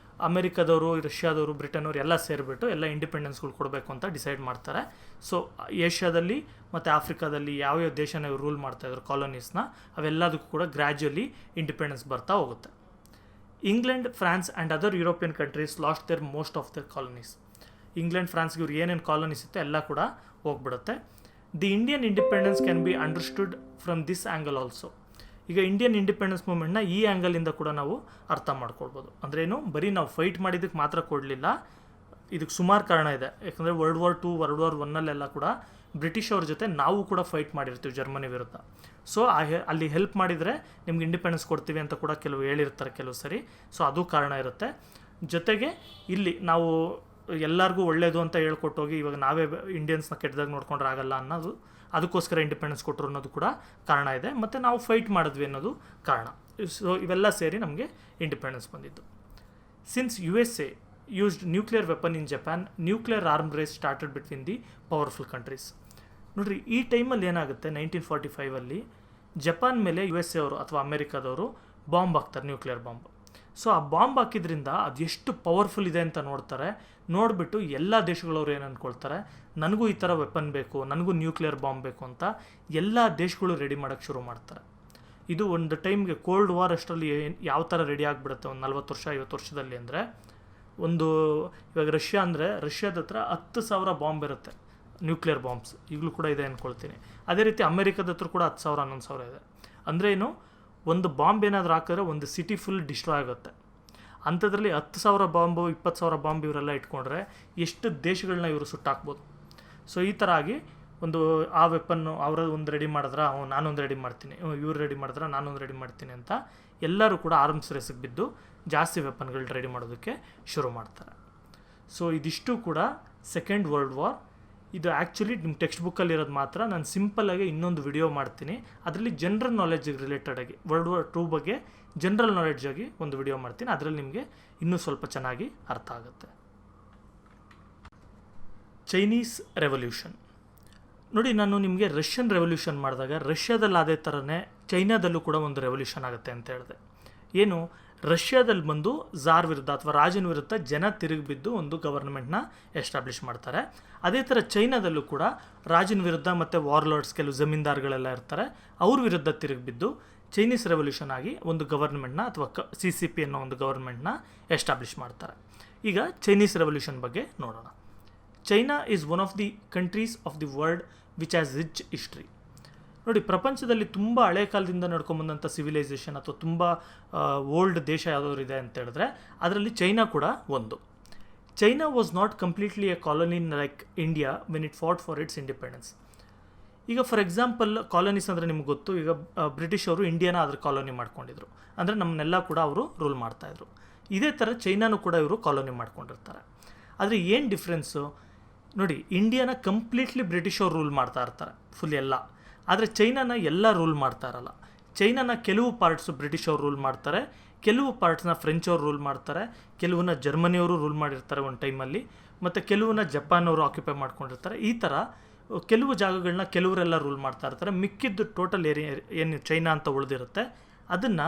ಅಮೆರಿಕದವರು, ರಷ್ಯಾದವರು, ಬ್ರಿಟನ್ ಅವರು ಎಲ್ಲ ಸೇರಿಬಿಟ್ಟು ಎಲ್ಲ ಇಂಡಿಪೆಂಡೆನ್ಸ್ಗಳು ಕೊಡಬೇಕು ಅಂತ ಡಿಸೈಡ್ ಮಾಡ್ತಾರೆ. ಸೊ ಏಷ್ಯಾದಲ್ಲಿ ಮತ್ತು ಆಫ್ರಿಕಾದಲ್ಲಿ ಯಾವ್ಯಾವ ದೇಶನ ಇವರು ರೂಲ್ ಮಾಡ್ತಾಯಿದ್ರು ಕಾಲೋನೀಸ್ನ, ಅವೆಲ್ಲದಕ್ಕೂ ಕೂಡ ಗ್ರ್ಯಾಜುಯಲಿ ಇಂಡಿಪೆಂಡೆನ್ಸ್ ಬರ್ತಾ ಹೋಗುತ್ತೆ. England, France and other European countries lost their most of their colonies. England, ಫ್ರಾನ್ಸ್ಗೆ ಇವ್ರು ಏನೇನು ಕಾಲೋನೀಸ್ ಇತ್ತು ಎಲ್ಲ ಕೂಡ ಹೋಗ್ಬಿಡುತ್ತೆ. The Indian independence can be understood from this angle also. ಈಗ ಇಂಡಿಯನ್ ಇಂಡಿಪೆಂಡೆನ್ಸ್ ಮೂಮೆಂಟ್ನ ಈ ಆ್ಯಂಗಲಿಂದ ಕೂಡ ನಾವು ಅರ್ಥ ಮಾಡ್ಕೊಳ್ಬೋದು. ಅಂದ್ರೇನು, ಬರೀ ನಾವು ಫೈಟ್ ಮಾಡಿದ್ದಕ್ಕೆ ಮಾತ್ರ ಕೊಡಲಿಲ್ಲ, ಇದಕ್ಕೆ ಸುಮಾರು ಕಾರಣ ಇದೆ. ಯಾಕಂದರೆ ವರ್ಲ್ಡ್ ವಾರ್ 2, ವರ್ಲ್ಡ್ ವಾರ್ 1 ಕೂಡ ಬ್ರಿಟಿಷ್ ಅವ್ರ ಜೊತೆ ನಾವು ಕೂಡ ಫೈಟ್ ಮಾಡಿರ್ತೀವಿ ಜರ್ಮನಿ ವಿರುದ್ಧ. ಸೊ ಅಲ್ಲಿ ಹೆಲ್ಪ್ ಮಾಡಿದರೆ ನಿಮ್ಗೆ ಇಂಡಿಪೆಂಡೆನ್ಸ್ ಕೊಡ್ತೀವಿ ಅಂತ ಕೂಡ ಕೆಲವು ಹೇಳಿರ್ತಾರೆ ಕೆಲವು ಸರಿ. ಸೊ ಅದು ಕಾರಣ ಇರುತ್ತೆ. ಜೊತೆಗೆ ಇಲ್ಲಿ ನಾವು ಎಲ್ಲರಿಗೂ ಒಳ್ಳೆಯದು ಅಂತ ಹೇಳ್ಕೊಟ್ಟೋಗಿ ಇವಾಗ ನಾವೇ ಇಂಡಿಯನ್ಸ್ನ ಕೆಟ್ಟದಾಗ ನೋಡ್ಕೊಂಡ್ರೆ ಆಗಲ್ಲ ಅನ್ನೋದು, ಅದಕ್ಕೋಸ್ಕರ ಇಂಡಿಪೆಂಡೆನ್ಸ್ ಕೊಟ್ಟರು ಅನ್ನೋದು ಕೂಡ ಕಾರಣ ಇದೆ. ಮತ್ತು ನಾವು ಫೈಟ್ ಮಾಡಿದ್ವಿ ಅನ್ನೋದು ಕಾರಣ. ಸೊ ಇವೆಲ್ಲ ಸೇರಿ ನಮಗೆ ಇಂಡಿಪೆಂಡೆನ್ಸ್ ಬಂದಿದ್ದು. Since USA used nuclear weapon in Japan, nuclear arm race started between the powerful countries. ನೋಡಿರಿ, ಈ ಟೈಮಲ್ಲಿ ಏನಾಗುತ್ತೆ, 1945 ಜಪಾನ್ ಮೇಲೆ USA ಅವರು ಅಥವಾ ಅಮೆರಿಕಾದವರು ಬಾಂಬ್ ಹಾಕ್ತಾರೆ, ನ್ಯೂಕ್ಲಿಯರ್ ಬಾಂಬ್. ಸೊ ಆ ಬಾಂಬ್ ಹಾಕಿದ್ರಿಂದ ಅದು ಎಷ್ಟು ಪವರ್ಫುಲ್ ಇದೆ ಅಂತ ನೋಡ್ತಾರೆ. ನೋಡಿಬಿಟ್ಟು ಎಲ್ಲ ದೇಶಗಳವರು ಏನು ಅಂದ್ಕೊಳ್ತಾರೆ, ನನಗೂ ಈ ಥರ ವೆಪನ್ ಬೇಕು, ನನಗೂ ನ್ಯೂಕ್ಲಿಯರ್ ಬಾಂಬ್ ಬೇಕು ಅಂತ ಎಲ್ಲ ದೇಶಗಳು ರೆಡಿ ಮಾಡೋಕ್ಕೆ ಶುರು ಮಾಡ್ತಾರೆ. ಇದು ಒಂದು ಟೈಮ್ಗೆ ಕೋಲ್ಡ್ ವಾರ್ ಅಷ್ಟರಲ್ಲಿ ಯಾವ ಥರ ರೆಡಿ ಆಗಿಬಿಡುತ್ತೆ ಒಂದು 40 ವರ್ಷ 50 ವರ್ಷದಲ್ಲಿ ಅಂದರೆ, ಒಂದು ಇವಾಗ ರಷ್ಯಾ ಅಂದರೆ ರಷ್ಯಾದ ಹತ್ರ 10,000 ಬಾಂಬ್ ಇರುತ್ತೆ, ನ್ಯೂಕ್ಲಿಯರ್ ಬಾಂಬ್ಸ್ ಈಗಲೂ ಕೂಡ ಇದೆ ಅಂದ್ಕೊಳ್ತೀನಿ. ಅದೇ ರೀತಿ ಅಮೆರಿಕದ ಹತ್ರ ಕೂಡ 10,000 11,000 ಇದೆ. ಅಂದರೆ ಏನು, ಒಂದು ಬಾಂಬ್ ಏನಾದರೂ ಹಾಕಿದ್ರೆ ಒಂದು ಸಿಟಿ ಫುಲ್ ಡಿಸ್ಟ್ರಾಯ್ ಆಗುತ್ತೆ. ಅಂಥದ್ರಲ್ಲಿ 10,000 ಬಾಂಬು 20,000 ಬಾಂಬ್ ಇವರೆಲ್ಲ ಇಟ್ಕೊಂಡ್ರೆ ಎಷ್ಟು ದೇಶಗಳನ್ನ ಇವರು ಸುಟ್ಟಾಕ್ಬೋದು. ಸೊ ಈ ಥರ ಆಗಿ ಒಂದು ಆ ವೆಪನ್ನು ಅವರ ಒಂದು ರೆಡಿ ಮಾಡಿದ್ರೆ ನಾನೊಂದು ರೆಡಿ ಮಾಡ್ತೀನಿ, ಇವ್ರು ರೆಡಿ ಮಾಡಿದ್ರೆ ನಾನೊಂದು ರೆಡಿ ಮಾಡ್ತೀನಿ ಅಂತ ಎಲ್ಲರೂ ಕೂಡ ಆರ್ಮ್ಸ್ ರೇಸಿಗೆ ಬಿದ್ದು ಜಾಸ್ತಿ ವೆಪನ್ಗಳು ರೆಡಿ ಮಾಡೋದಕ್ಕೆ ಶುರು ಮಾಡ್ತಾರೆ. ಸೊ ಇದಿಷ್ಟು ಕೂಡ ಸೆಕೆಂಡ್ ವರ್ಲ್ಡ್ ವಾರ್. ಇದು ಆ್ಯಕ್ಚುಲಿ ನಿಮ್ಮ ಟೆಕ್ಸ್ಟ್ ಬುಕ್ಕಲ್ಲಿರೋದು ಮಾತ್ರ. ನಾನು ಸಿಂಪಲ್ಲಾಗಿ ಇನ್ನೊಂದು ವಿಡಿಯೋ ಮಾಡ್ತೀನಿ, ಅದರಲ್ಲಿ ಜನರಲ್ ನಾಲೆಡ್ಜಿಗೆ ರಿಲೇಟೆಡಾಗಿ ವರ್ಲ್ಡ್ ವಾರ್ 2 ಬಗ್ಗೆ ಜನರಲ್ ನಾಲೆಡ್ಜಾಗಿ ಒಂದು ವಿಡಿಯೋ ಮಾಡ್ತೀನಿ. ಅದರಲ್ಲಿ ನಿಮಗೆ ಇನ್ನೂ ಸ್ವಲ್ಪ ಚೆನ್ನಾಗಿ ಅರ್ಥ ಆಗುತ್ತೆ. ಚೈನೀಸ್ ರೆವಲ್ಯೂಷನ್ ನೋಡಿ, ನಾನು ನಿಮಗೆ ರಷ್ಯನ್ ರೆವಲ್ಯೂಷನ್ ಮಾಡಿದಾಗ ರಷ್ಯಾದಲ್ಲಿ ಅದೇ ಥರನೇ ಚೈನಾದಲ್ಲೂ ಕೂಡ ಒಂದು ರೆವಲ್ಯೂಷನ್ ಆಗುತ್ತೆ ಅಂತ ಹೇಳಿದೆ. ಏನು, ರಷ್ಯಾದಲ್ಲಿ ಬಂದು ಝಾರ್ ವಿರುದ್ಧ ಅಥವಾ ರಾಜನ ವಿರುದ್ಧ ಜನ ತಿರುಗಿಬಿದ್ದು ಒಂದು ಗವರ್ನಮೆಂಟ್ನ ಎಸ್ಟಾಬ್ಲಿಷ್ ಮಾಡ್ತಾರೆ. ಅದೇ ಥರ ಚೈನಾದಲ್ಲೂ ಕೂಡ ರಾಜನ ವಿರುದ್ಧ ಮತ್ತು ವಾರ್ಲಾರ್ಡ್ಸ್ ಕೆಲವು ಜಮೀನ್ದಾರ್ಗಳೆಲ್ಲ ಇರ್ತಾರೆ, ಅವ್ರ ವಿರುದ್ಧ ತಿರುಗಿಬಿದ್ದು ಚೈನೀಸ್ ರೆವಲ್ಯೂಷನ್ ಆಗಿ ಒಂದು ಗವರ್ನಮೆಂಟ್ನ ಅಥವಾ CCP ಅನ್ನೋ ಒಂದು ಗವರ್ನಮೆಂಟ್ನ ಎಸ್ಟಾಬ್ಲಿಷ್ ಮಾಡ್ತಾರೆ. ಈಗ ಚೈನೀಸ್ ರೆವಲ್ಯೂಷನ್ ಬಗ್ಗೆ ನೋಡೋಣ. China is one of the countries of the world which has rich history. ನೋಡಿ, ಪ್ರಪಂಚದಲ್ಲಿ ತುಂಬ ಹಳೆ ಕಾಲದಿಂದ ನಡ್ಕೊಂಬಂದಂಥ ಸಿವಿಲೈಸೇಷನ್ ಅಥವಾ ತುಂಬ ಓಲ್ಡ್ ದೇಶ ಯಾವುದಾದ್ರು ಇದೆ ಅಂತ ಹೇಳಿದ್ರೆ ಅದರಲ್ಲಿ ಚೈನಾ ಕೂಡ ಒಂದು. China was not completely A colony like India when it fought for it's independence. ಈಗ ಫಾರ್ ಎಕ್ಸಾಂಪಲ್ ಕಾಲೋನೀಸ್ ಅಂದರೆ ನಿಮ್ಗೆ ಗೊತ್ತು, ಈಗ ಬ್ರಿಟಿಷ್ ಅವರು ಇಂಡಿಯಾನ ಅದ್ರ ಕಾಲೋನಿ ಮಾಡ್ಕೊಂಡಿದ್ರು, ಅಂದರೆ ನಮ್ಮನ್ನೆಲ್ಲ ಕೂಡ ಅವರು ರೂಲ್ ಮಾಡ್ತಾಯಿದ್ರು. ಇದೇ ಥರ ಚೈನಾನು ಕೂಡ ಇವರು ಕಾಲೋನಿ ಮಾಡ್ಕೊಂಡಿರ್ತಾರೆ. ಆದರೆ ಏನು ಡಿಫ್ರೆನ್ಸು ನೋಡಿ, ಇಂಡಿಯಾನ ಕಂಪ್ಲೀಟ್ಲಿ ಬ್ರಿಟಿಷ್ ಅವರು ರೂಲ್ ಮಾಡ್ತಾ ಇರ್ತಾರೆ ಫುಲ್ ಎಲ್ಲ, ಆದರೆ ಚೈನಾನ ಎಲ್ಲ ರೂಲ್ ಮಾಡ್ತಾ ಇರಲ್ಲ. ಚೈನಾನ ಕೆಲವು ಪಾರ್ಟ್ಸು ಬ್ರಿಟಿಷ್ ಅವರು ರೂಲ್ ಮಾಡ್ತಾರೆ, ಕೆಲವು ಪಾರ್ಟ್ಸ್ನ ಫ್ರೆಂಚ್ ಅವರು ರೂಲ್ ಮಾಡ್ತಾರೆ, ಕೆಲವನ್ನ ಜರ್ಮನಿಯವರು ರೂಲ್ ಮಾಡಿರ್ತಾರೆ ಒಂದು ಟೈಮಲ್ಲಿ, ಮತ್ತು ಕೆಲವನ್ನ ಜಪಾನವರು ಆಕ್ಯುಪೈ ಮಾಡ್ಕೊಂಡಿರ್ತಾರೆ. ಈ ಥರ ಕೆಲವು ಜಾಗಗಳನ್ನ ಕೆಲವರೆಲ್ಲ ರೂಲ್ ಮಾಡ್ತಾ ಇರ್ತಾರೆ. ಮಿಕ್ಕಿದ್ದು ಟೋಟಲ್ ಏರಿಯಾ ಏನು ಚೈನಾ ಅಂತ ಉಳಿದಿರುತ್ತೆ ಅದನ್ನು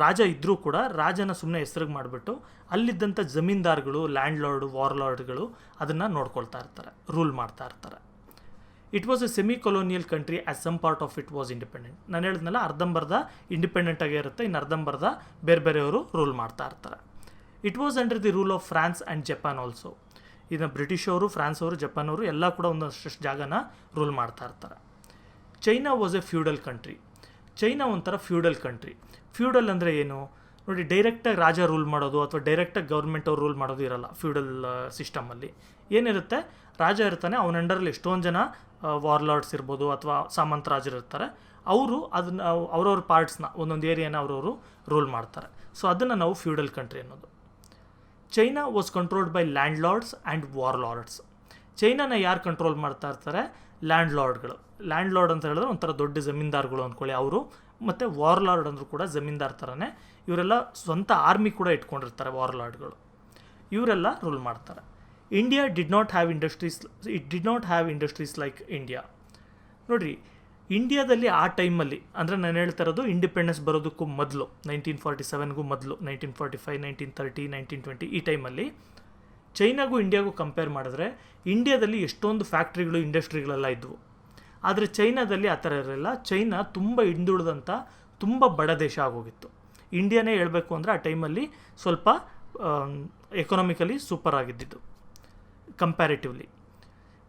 ರಾಜ ಇದ್ದರೂ ಕೂಡ ರಾಜನ ಸುಮ್ಮನೆ ಹೆಸ್ರಿಗೆ ಮಾಡಿಬಿಟ್ಟು ಅಲ್ಲಿದ್ದಂಥ ಜಮೀನ್ದಾರ್ಗಳು, ಲ್ಯಾಂಡ್ ಲಾರ್ಡು, ವಾರ್ಲಾರ್ಡ್ಗಳು ಅದನ್ನು ನೋಡ್ಕೊಳ್ತಾ ಇರ್ತಾರೆ, ರೂಲ್ ಮಾಡ್ತಾ ಇರ್ತಾರೆ. It was a semi colonial country as some part of it was independent. ನಾನು ಹೇಳಿದ್ನಲ್ಲ, ಅರ್ಧಂಬರ್ಧ ಇಂಡಿಪೆಂಡೆಂಟಾಗೇ ಇರುತ್ತೆ, ಇನ್ನು ಅರ್ಧಂಬರ್ಧ ಬೇರೆ ಬೇರೆಯವರು ರೂಲ್ ಮಾಡ್ತಾ ಇರ್ತಾರೆ. It was under the rule of France and Japan also. ಇದನ್ನು ಬ್ರಿಟಿಷ್ ಅವರು, ಫ್ರಾನ್ಸ್ ಅವರು, ಜಪಾನ್ ಅವರು ಎಲ್ಲ ಕೂಡ ಒಂದಷ್ಟು ಜಾಗನ ರೂಲ್ ಮಾಡ್ತಾ ಇರ್ತಾರೆ. China was A feudal country. China ಒಂಥರ ಫ್ಯೂಡಲ್ ಕಂಟ್ರಿ. ಫ್ಯೂಡಲ್ ಅಂದರೆ ಏನು ನೋಡಿ, ಡೈರೆಕ್ಟಾಗಿ ರಾಜ ರೂಲ್ ಮಾಡೋದು ಅಥವಾ ಡೈರೆಕ್ಟಾಗಿ ಗೌರ್ಮೆಂಟ್ ಅವ್ರು ರೂಲ್ ಮಾಡೋದು ಇರಲ್ಲ. ಫ್ಯೂಡಲ್ ಸಿಸ್ಟಮಲ್ಲಿ ಏನಿರುತ್ತೆ, ರಾಜ ಇರ್ತಾನೆ, ಅವನ ಅಂಡರಲ್ಲಿ ಎಷ್ಟೊಂದು ಜನ ವಾರ್ಲಾರ್ಡ್ಸ್ ಇರ್ಬೋದು ಅಥವಾ ಸಾಮಂತ ರಾಜರು ಇರ್ತಾರೆ. ಅವರು ಅದನ್ನು ಅವ್ರವ್ರ ಪಾರ್ಟ್ಸ್ನ ಒಂದೊಂದು ಏರಿಯಾನ ಅವ್ರವರು ರೂಲ್ ಮಾಡ್ತಾರೆ. ಸೊ ಅದನ್ನು ನಾವು ಫ್ಯೂಡಲ್ ಕಂಟ್ರಿ ಅನ್ನೋದು. China was controlled by land lords and warlords. ಚೈನಾನ ಯಾರು ಕಂಟ್ರೋಲ್ ಮಾಡ್ತಾ ಇರ್ತಾರೆ? ಲ್ಯಾಂಡ್ ಲಾರ್ಡ್ಗಳು. ಲ್ಯಾಂಡ್ ಲಾರ್ಡ್ ಅಂತ ಹೇಳಿದ್ರೆ ಒಂಥರ ದೊಡ್ಡ ಜಮೀನ್ದಾರ್ಗಳು ಅಂದ್ಕೊಳ್ಳಿ ಅವರು. ಮತ್ತು ವಾರ್ಲಾರ್ಡ್ ಅಂದರೂ ಕೂಡ ಜಮೀನ್ದಾರ್ ಥರನೇ. ಇವರೆಲ್ಲ ಸ್ವಂತ ಆರ್ಮಿ ಕೂಡ ಇಟ್ಕೊಂಡಿರ್ತಾರೆ ವಾರ್ಲಾರ್ಡ್ಗಳು. ಇವರೆಲ್ಲ ರೂಲ್ ಮಾಡ್ತಾರೆ. India did not have industries like India. ನೋಡಿರಿ, ಇಂಡಿಯಾದಲ್ಲಿ ಆ ಟೈಮಲ್ಲಿ ಅಂದರೆ ನಾನು ಹೇಳ್ತಾ ಇರೋದು ಇಂಡಿಪೆಂಡೆನ್ಸ್ ಬರೋದಕ್ಕೂ ಮೊದಲು, 1947ಗೂ ಮೊದಲು, 1945, 1930, 1920 ಈ ಟೈಮಲ್ಲಿ ಚೈನಾಗೂ ಇಂಡಿಯಾಗೂ ಕಂಪೇರ್ ಮಾಡಿದ್ರೆ ಇಂಡಿಯಾದಲ್ಲಿ ಎಷ್ಟೊಂದು ಫ್ಯಾಕ್ಟ್ರಿಗಳು, ಇಂಡಸ್ಟ್ರಿಗಳೆಲ್ಲ ಇದ್ವು. ಆದರೆ ಚೈನಾದಲ್ಲಿ ಆ ಥರ ಇರಲಿಲ್ಲ. ಚೈನಾ ತುಂಬ ಹಿಂದುಳಿದಂಥ ತುಂಬ ಬಡ ದೇಶ ಆಗೋಗಿತ್ತು. ಇಂಡಿಯಾನೇ ಹೇಳಬೇಕು ಅಂದರೆ ಆ ಟೈಮಲ್ಲಿ ಸ್ವಲ್ಪ ಎಕನಾಮಿಕಲಿ ಸೂಪರ್ ಆಗಿದ್ದಿದ್ದು comparatively.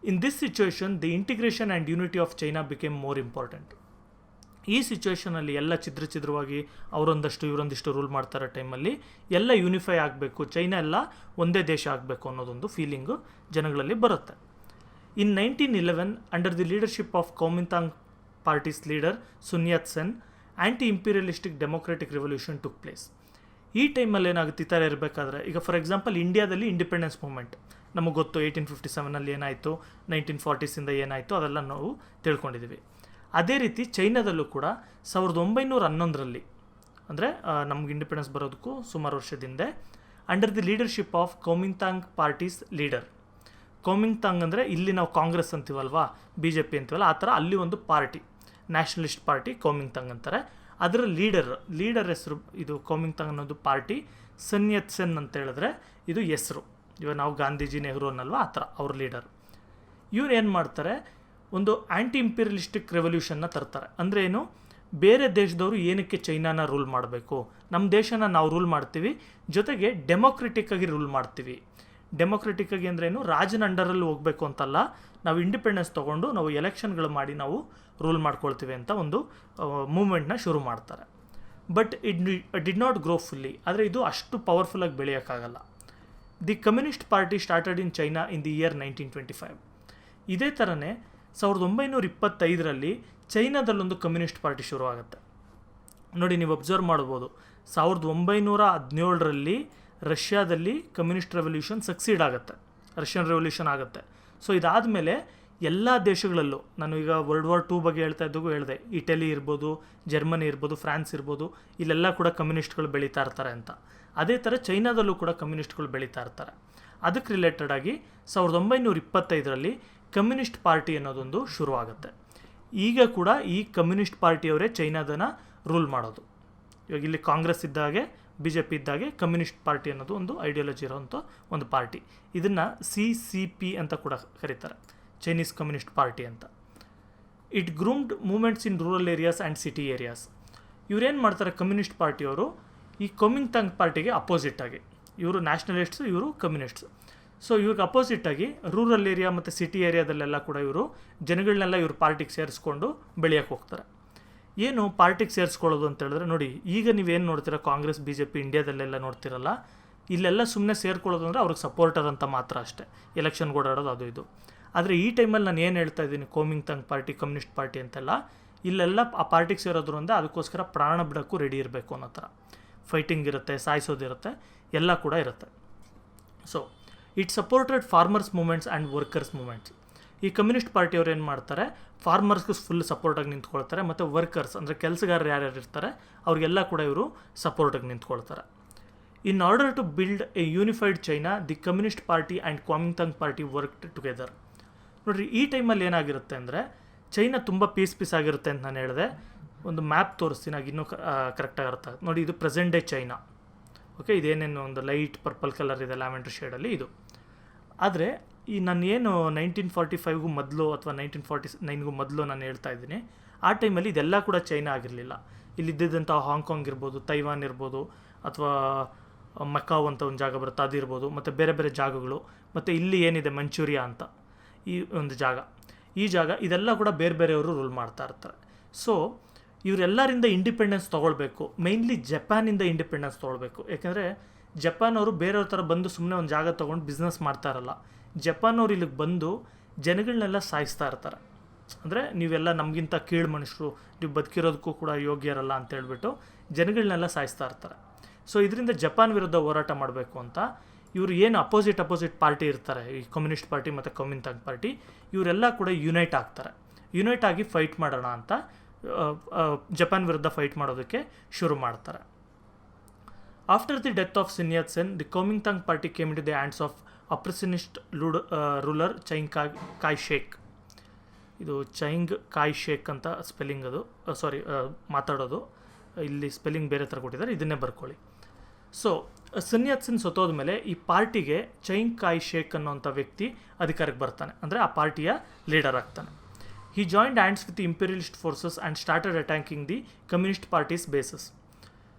In this situation the integration and unity of China became more important. ಈ ಸಿಚುವೇಷನಲ್ಲಿ ಎಲ್ಲ ಚಿದ್ರವಾಗಿ ಅವರೊಂದಷ್ಟು ಇವರೊಂದಿಷ್ಟು ರೂಲ್ ಮಾಡ್ತಾರೋ ಟೈಮಲ್ಲಿ ಎಲ್ಲ ಯೂನಿಫೈ ಆಗಬೇಕು, ಚೈನಾ ಎಲ್ಲ ಒಂದೇ ದೇಶ ಆಗಬೇಕು ಅನ್ನೋದೊಂದು ಫೀಲಿಂಗು ಜನಗಳಲ್ಲಿ ಬರುತ್ತೆ. In 1911, under the leadership of Kuomintang party's leader Sun Yat Sen, anti imperialistic democratic revolution took place. ಈ ಟೈಮಲ್ಲಿ ಏನಾಗುತ್ತೆ, ಈ ಥರ ಇರಬೇಕಾದ್ರೆ, ಈಗ ಫಾರ್ ಎಕ್ಸಾಂಪಲ್ ಇಂಡಿಯಾದಲ್ಲಿ ಇಂಡಿಪೆಂಡೆನ್ಸ್ ಮೂವ್ಮೆಂಟ್ ನಮಗೆ ಗೊತ್ತು. 1857 ಏನಾಯಿತು, 1940 ಏನಾಯಿತು, ಅದೆಲ್ಲ ನಾವು ತಿಳ್ಕೊಂಡಿದ್ದೀವಿ. ಅದೇ ರೀತಿ ಚೈನಾದಲ್ಲೂ ಕೂಡ 1911 ಅಂದರೆ ನಮ್ಗೆ ಇಂಡಿಪೆಂಡೆನ್ಸ್ ಬರೋದಕ್ಕೂ ಸುಮಾರು ವರ್ಷದಿಂದ, under the leadership of Kuomintang party's leader. Kuomintang ಅಂದರೆ ಇಲ್ಲಿ ನಾವು ಕಾಂಗ್ರೆಸ್ ಅಂತೀವಲ್ವಾ, BJP ಅಂತೀವಲ್ಲ, ಆ ಥರ ಅಲ್ಲಿ ಒಂದು ಪಾರ್ಟಿ, ನ್ಯಾಷನಲಿಸ್ಟ್ ಪಾರ್ಟಿ ಕೌಮಿಂತಾಂಗ್ ಅಂತಾರೆ. ಅದರ ಲೀಡರ್ ಹೆಸರು ಇದು ಕೌಮಿಂತಾಂಗ್ ಅನ್ನೋದು ಪಾರ್ಟಿ. ಸನ್ ಯತ್ ಸೆನ್ ಅಂತ ಹೇಳಿದ್ರೆ ಇದು ಹೆಸರು. ಇವಾಗ ನಾವು ಗಾಂಧೀಜಿ, ನೆಹರು ಅನ್ನಲ್ವಾ, ಆ ಥರ ಅವ್ರ ಲೀಡರ್. ಇವ್ರು ಏನು ಮಾಡ್ತಾರೆ, ಒಂದು ಆ್ಯಂಟಿ ಇಂಪೀರಿಯಲಿಸ್ಟಿಕ್ ರೆವಲ್ಯೂಷನ್ನ ತರ್ತಾರೆ. ಅಂದರೆ ಏನು, ಬೇರೆ ದೇಶದವರು ಏನಕ್ಕೆ ಚೈನಾನ ರೂಲ್ ಮಾಡಬೇಕು, ನಮ್ಮ ದೇಶನ ನಾವು ರೂಲ್ ಮಾಡ್ತೀವಿ, ಜೊತೆಗೆ ಡೆಮೊಕ್ರೆಟಿಕ್ಕಾಗಿ ರೂಲ್ ಮಾಡ್ತೀವಿ. ಡೆಮೊಕ್ರೆಟಿಕ್ಕಾಗಿ ಅಂದರೆ ಏನು, ರಾಜನ ಅಂಡರಲ್ಲಿ ಹೋಗಬೇಕು ಅಂತಲ್ಲ, ನಾವು ಇಂಡಿಪೆಂಡೆನ್ಸ್ ತೊಗೊಂಡು ನಾವು ಎಲೆಕ್ಷನ್ಗಳು ಮಾಡಿ ನಾವು ರೂಲ್ ಮಾಡ್ಕೊಳ್ತೀವಿ ಅಂತ ಒಂದು ಮೂಮೆಂಟ್ನ ಶುರು ಮಾಡ್ತಾರೆ. But it did not grow fully. ಆದರೆ ಇದು ಅಷ್ಟು ಪವರ್ಫುಲ್ಲಾಗಿ ಬೆಳೆಯೋಕ್ಕಾಗಲ್ಲ. The communist party started in China in the year 1925. ಇದೇ ಥರನೇ 1925 ಚೈನಾದಲ್ಲೊಂದು ಕಮ್ಯುನಿಸ್ಟ್ ಪಾರ್ಟಿ ಶುರು ಆಗುತ್ತೆ. ನೋಡಿ, ನೀವು ಅಬ್ಸರ್ವ್ ಮಾಡ್ಬೋದು, 1917 ರಷ್ಯಾದಲ್ಲಿ ಕಮ್ಯುನಿಸ್ಟ್ ರೆವಲ್ಯೂಷನ್ ಸಕ್ಸೀಡ್ ಆಗುತ್ತೆ, ರಷ್ಯನ್ ರೆವಲ್ಯೂಷನ್ ಆಗುತ್ತೆ. ಸೊ ಇದಾದಮೇಲೆ ಎಲ್ಲ ದೇಶಗಳಲ್ಲೂ, ನಾನು ಈಗ ವರ್ಲ್ಡ್ ವಾರ್ 2 ಬಗ್ಗೆ ಹೇಳ್ತಾ ಇದ್ದಾಗೂ ಹೇಳಿದೆ, ಇಟಲಿ ಇರ್ಬೋದು, ಜರ್ಮನಿ ಇರ್ಬೋದು, ಫ್ರಾನ್ಸ್ ಇರ್ಬೋದು, ಇಲ್ಲೆಲ್ಲ ಕೂಡ ಕಮ್ಯುನಿಸ್ಟ್ಗಳು ಬೆಳೀತಾ ಇರ್ತಾರೆ ಅಂತ. ಅದೇ ಥರ ಚೈನಾದಲ್ಲೂ ಕೂಡ ಕಮ್ಯುನಿಸ್ಟ್ಗಳು ಬೆಳೀತಾ ಇರ್ತಾರೆ. ಅದಕ್ಕೆ ರಿಲೇಟೆಡ್ ಆಗಿ 1925 ಕಮ್ಯುನಿಸ್ಟ್ ಪಾರ್ಟಿ ಅನ್ನೋದೊಂದು ಶುರುವಾಗುತ್ತೆ. ಈಗ ಕೂಡ ಈ ಕಮ್ಯುನಿಸ್ಟ್ ಪಾರ್ಟಿಯವರೇ ಚೈನಾದನ್ನು ರೂಲ್ ಮಾಡೋದು. ಇವಾಗ ಇಲ್ಲಿ ಕಾಂಗ್ರೆಸ್ ಇದ್ದಾಗೆ, BJP ಇದ್ದಾಗೆ ಕಮ್ಯುನಿಸ್ಟ್ ಪಾರ್ಟಿ ಅನ್ನೋದು ಒಂದು ಐಡಿಯಾಲಜಿ ಇರೋವಂಥ ಒಂದು ಪಾರ್ಟಿ. ಇದನ್ನು CCP ಅಂತ ಕೂಡ ಕರೀತಾರೆ, ಚೈನೀಸ್ ಕಮ್ಯುನಿಸ್ಟ್ ಪಾರ್ಟಿ ಅಂತ. It groomed movements in rural areas and city areas. ಇವರೇನು ಮಾಡ್ತಾರೆ, ಕಮ್ಯುನಿಸ್ಟ್ ಪಾರ್ಟಿಯವರು ಈ ಕೌಮಿಂತಾಂಗ್ ಪಾರ್ಟಿಗೆ ಅಪೋಸಿಟ್ಟಾಗಿ, ಇವರು ನ್ಯಾಷನಲಿಸ್ಟ್ಸು, ಇವರು ಕಮ್ಯುನಿಸ್ಟ್ಸು. ಸೊ ಇವ್ರಿಗೆ ಅಪೋಸಿಟ್ಟಾಗಿ ರೂರಲ್ ಏರಿಯಾ ಮತ್ತು ಸಿಟಿ ಏರಿಯಾದಲ್ಲೆಲ್ಲ ಕೂಡ ಇವರು ಜನಗಳನ್ನೆಲ್ಲ ಇವ್ರ ಪಾರ್ಟಿಗೆ ಸೇರಿಸ್ಕೊಂಡು ಬೆಳೆಯೋಕ್ಕೆ ಹೋಗ್ತಾರೆ. ಏನು ಪಾರ್ಟಿಗೆ ಸೇರಿಸ್ಕೊಳ್ಳೋದು ಅಂತ ಹೇಳಿದ್ರೆ, ನೋಡಿ ಈಗ ನೀವೇನು ನೋಡ್ತೀರಾ, ಕಾಂಗ್ರೆಸ್ BJP ಇಂಡಿಯಾದಲ್ಲೆಲ್ಲ ನೋಡ್ತಿರಲ್ಲ, ಇಲ್ಲೆಲ್ಲ ಸುಮ್ಮನೆ ಸೇರ್ಕೊಳ್ಳೋದು ಅಂದರೆ ಅವ್ರಿಗೆ ಸಪೋರ್ಟರ್ ಅಂತ ಮಾತ್ರ ಅಷ್ಟೇ, ಎಲೆಕ್ಷನ್ಗೆ ಓಡಾಡೋದು ಅದು ಇದು. ಆದರೆ ಈ ಟೈಮಲ್ಲಿ ನಾನು ಏನು ಹೇಳ್ತಾ ಇದ್ದೀನಿ, ಕೌಮಿಂತಾಂಗ್ ಪಾರ್ಟಿ, ಕಮ್ಯುನಿಸ್ಟ್ ಪಾರ್ಟಿ ಅಂತೆಲ್ಲ, ಇಲ್ಲೆಲ್ಲ ಆ ಪಾರ್ಟಿಗೆ ಸೇರೋದ್ರು ಅಂದರೆ ಅದಕ್ಕೋಸ್ಕರ ಪ್ರಾಣ ಬಿಡೋಕ್ಕೂ ರೆಡಿ ಇರಬೇಕು ಅನ್ನೋ ಥರ. ಫೈಟಿಂಗ್ ಇರುತ್ತೆ, ಸಾಯಿಸೋದಿರುತ್ತೆ, ಎಲ್ಲ ಕೂಡ ಇರುತ್ತೆ. So it supported farmers movements and workers movements. ಈ ಕಮ್ಯುನಿಸ್ಟ್ ಪಾರ್ಟಿಯವ್ರು ಏನು ಮಾಡ್ತಾರೆ, ಫಾರ್ಮರ್ಸ್ಗೂ ಫುಲ್ ಸಪೋರ್ಟಾಗಿ ನಿಂತ್ಕೊಳ್ತಾರೆ, ಮತ್ತು ವರ್ಕರ್ಸ್ ಅಂದರೆ ಕೆಲಸಗಾರರು ಯಾರ್ಯಾರು ಇರ್ತಾರೆ ಅವ್ರಿಗೆಲ್ಲ ಕೂಡ ಇವರು ಸಪೋರ್ಟಾಗಿ ನಿಂತ್ಕೊಳ್ತಾರೆ. In order to build a unified China, the communist party and Kuomintang party worked together. ನೋಡಿರಿ, ಈ ಟೈಮಲ್ಲಿ ಏನಾಗಿರುತ್ತೆ ಅಂದರೆ, ಚೈನಾ ತುಂಬ ಪೀಸ್ ಆಗಿರುತ್ತೆ ಅಂತ ನಾನು ಹೇಳಿದೆ. ಒಂದು ಮ್ಯಾಪ್ ತೋರಿಸ್ತೀನಿ, ಆಗ ಇನ್ನೂ ಕರೆಕ್ಟಾಗಿ ಅರ್ಥ ಆಗುತ್ತೆ. ನೋಡಿ, ಇದು ಪ್ರೆಸೆಂಟ್ ಡೇ ಚೈನಾ. ಓಕೆ, ಇದೇನೇನು ಒಂದು ಲೈಟ್ ಪರ್ಪಲ್ ಕಲರ್ ಇದೆ, ಲ್ಯಾವೆಂಡರ್ ಶೇಡಲ್ಲಿ ಇದು. ಆದರೆ ಈ ನಾನು ಏನು 1945ಗೂ ಮೊದಲು ಅಥವಾ 1949ಗೂ ಮೊದಲು ನಾನು ಹೇಳ್ತಾ ಇದ್ದೀನಿ, ಆ ಟೈಮಲ್ಲಿ ಇದೆಲ್ಲ ಕೂಡ ಚೈನಾ ಆಗಿರಲಿಲ್ಲ. ಇಲ್ಲಿದ್ದಂಥ ಹಾಂಗ್ಕಾಂಗ್ ಇರ್ಬೋದು, ತೈವಾನ್ ಇರ್ಬೋದು, ಅಥವಾ ಮಕಾವ್ ಅಂತ ಒಂದು ಜಾಗ ಬರುತ್ತೆ ಅದಿರ್ಬೋದು, ಮತ್ತು ಬೇರೆ ಬೇರೆ ಜಾಗಗಳು, ಮತ್ತು ಇಲ್ಲಿ ಏನಿದೆ ಮಂಚೂರಿಯಾ ಅಂತ ಈ ಒಂದು ಜಾಗ, ಈ ಜಾಗ ಇದೆಲ್ಲ ಕೂಡ ಬೇರೆ ಬೇರೆಯವರು ರೂಲ್ ಮಾಡ್ತಾ ಇರ್ತಾರೆ. ಸೊ ಇವರೆಲ್ಲರಿಂದ ಇಂಡಿಪೆಂಡೆನ್ಸ್ ತೊಗೊಳ್ಬೇಕು, ಮೇಯ್ನ್ಲಿ ಜಪಾನಿಂದ ಇಂಡಿಪೆಂಡೆನ್ಸ್ ತೊಗೊಳ್ಬೇಕು. ಯಾಕೆಂದರೆ ಜಪಾನ್ ಅವರು ಬೇರೆಯವ್ರ ಥರ ಬಂದು ಸುಮ್ಮನೆ ಒಂದು ಜಾಗ ತೊಗೊಂಡು ಬಿಸ್ನೆಸ್ ಮಾಡ್ತಾ ಇರಲ್ಲ. ಜಪಾನ್ ಅವ್ರು ಇಲ್ಲಿಗೆ ಬಂದು ಜನಗಳನ್ನೆಲ್ಲ ಸಾಯಿಸ್ತಾ ಇರ್ತಾರೆ. ಅಂದರೆ ನೀವೆಲ್ಲ ನಮಗಿಂತ ಕೀಳು ಮನುಷ್ಯರು, ನೀವು ಬದುಕಿರೋದಕ್ಕೂ ಕೂಡ ಯೋಗ್ಯರಲ್ಲ ಅಂತ ಹೇಳ್ಬಿಟ್ಟು ಜನಗಳನ್ನೆಲ್ಲ ಸಾಯಿಸ್ತಾ ಇರ್ತಾರೆ. ಸೊ ಇದರಿಂದ ಜಪಾನ್ ವಿರುದ್ಧ ಹೋರಾಟ ಮಾಡಬೇಕು ಅಂತ ಇವರು ಏನು ಅಪೋಸಿಟ್ ಪಾರ್ಟಿ ಇರ್ತಾರೆ, ಈ ಕಮ್ಯುನಿಸ್ಟ್ ಪಾರ್ಟಿ ಮತ್ತು ಕೊಮಿಂತಾಂಗ್ ಪಾರ್ಟಿ, ಇವರೆಲ್ಲ ಕೂಡ ಯುನೈಟ್ ಆಗ್ತಾರೆ. ಯುನೈಟ್ ಆಗಿ ಫೈಟ್ ಮಾಡೋಣ ಅಂತ ಜಪಾನ್ ವಿರುದ್ಧ ಫೈಟ್ ಮಾಡೋದಕ್ಕೆ ಶುರು ಮಾಡ್ತಾರೆ. After the death of Sun Yat Sen, the Kuomintang party came into the hands of oppressionist ruler Chiang Kai Shek. ಇದು ಚೈಂಗ್ ಕಾಯ್ ಶೇಕ್ ಅಂತ ಸ್ಪೆಲ್ಲಿಂಗ್, ಅದು ಮಾತಾಡೋದು, ಇಲ್ಲಿ ಸ್ಪೆಲ್ಲಿಂಗ್ ಬೇರೆ ಥರ ಕೊಟ್ಟಿದ್ದಾರೆ, ಇದನ್ನೇ ಬರ್ಕೊಳ್ಳಿ. ಸೊ ಸುನ್ ಯತ್ ಸೆನ್ ಸತ್ತೋದ ಮೇಲೆ ಈ ಪಾರ್ಟಿಗೆ ಚೈಂಗ್ ಕಾಯ್ ಶೇಕ್ ಅನ್ನೋಂಥ ವ್ಯಕ್ತಿ ಅಧಿಕಾರಕ್ಕೆ ಬರ್ತಾನೆ, ಅಂದರೆ ಆ ಪಾರ್ಟಿಯ ಲೀಡರ್ ಆಗ್ತಾನೆ. He joined hands with the imperialist forces and started attacking the communist party's bases.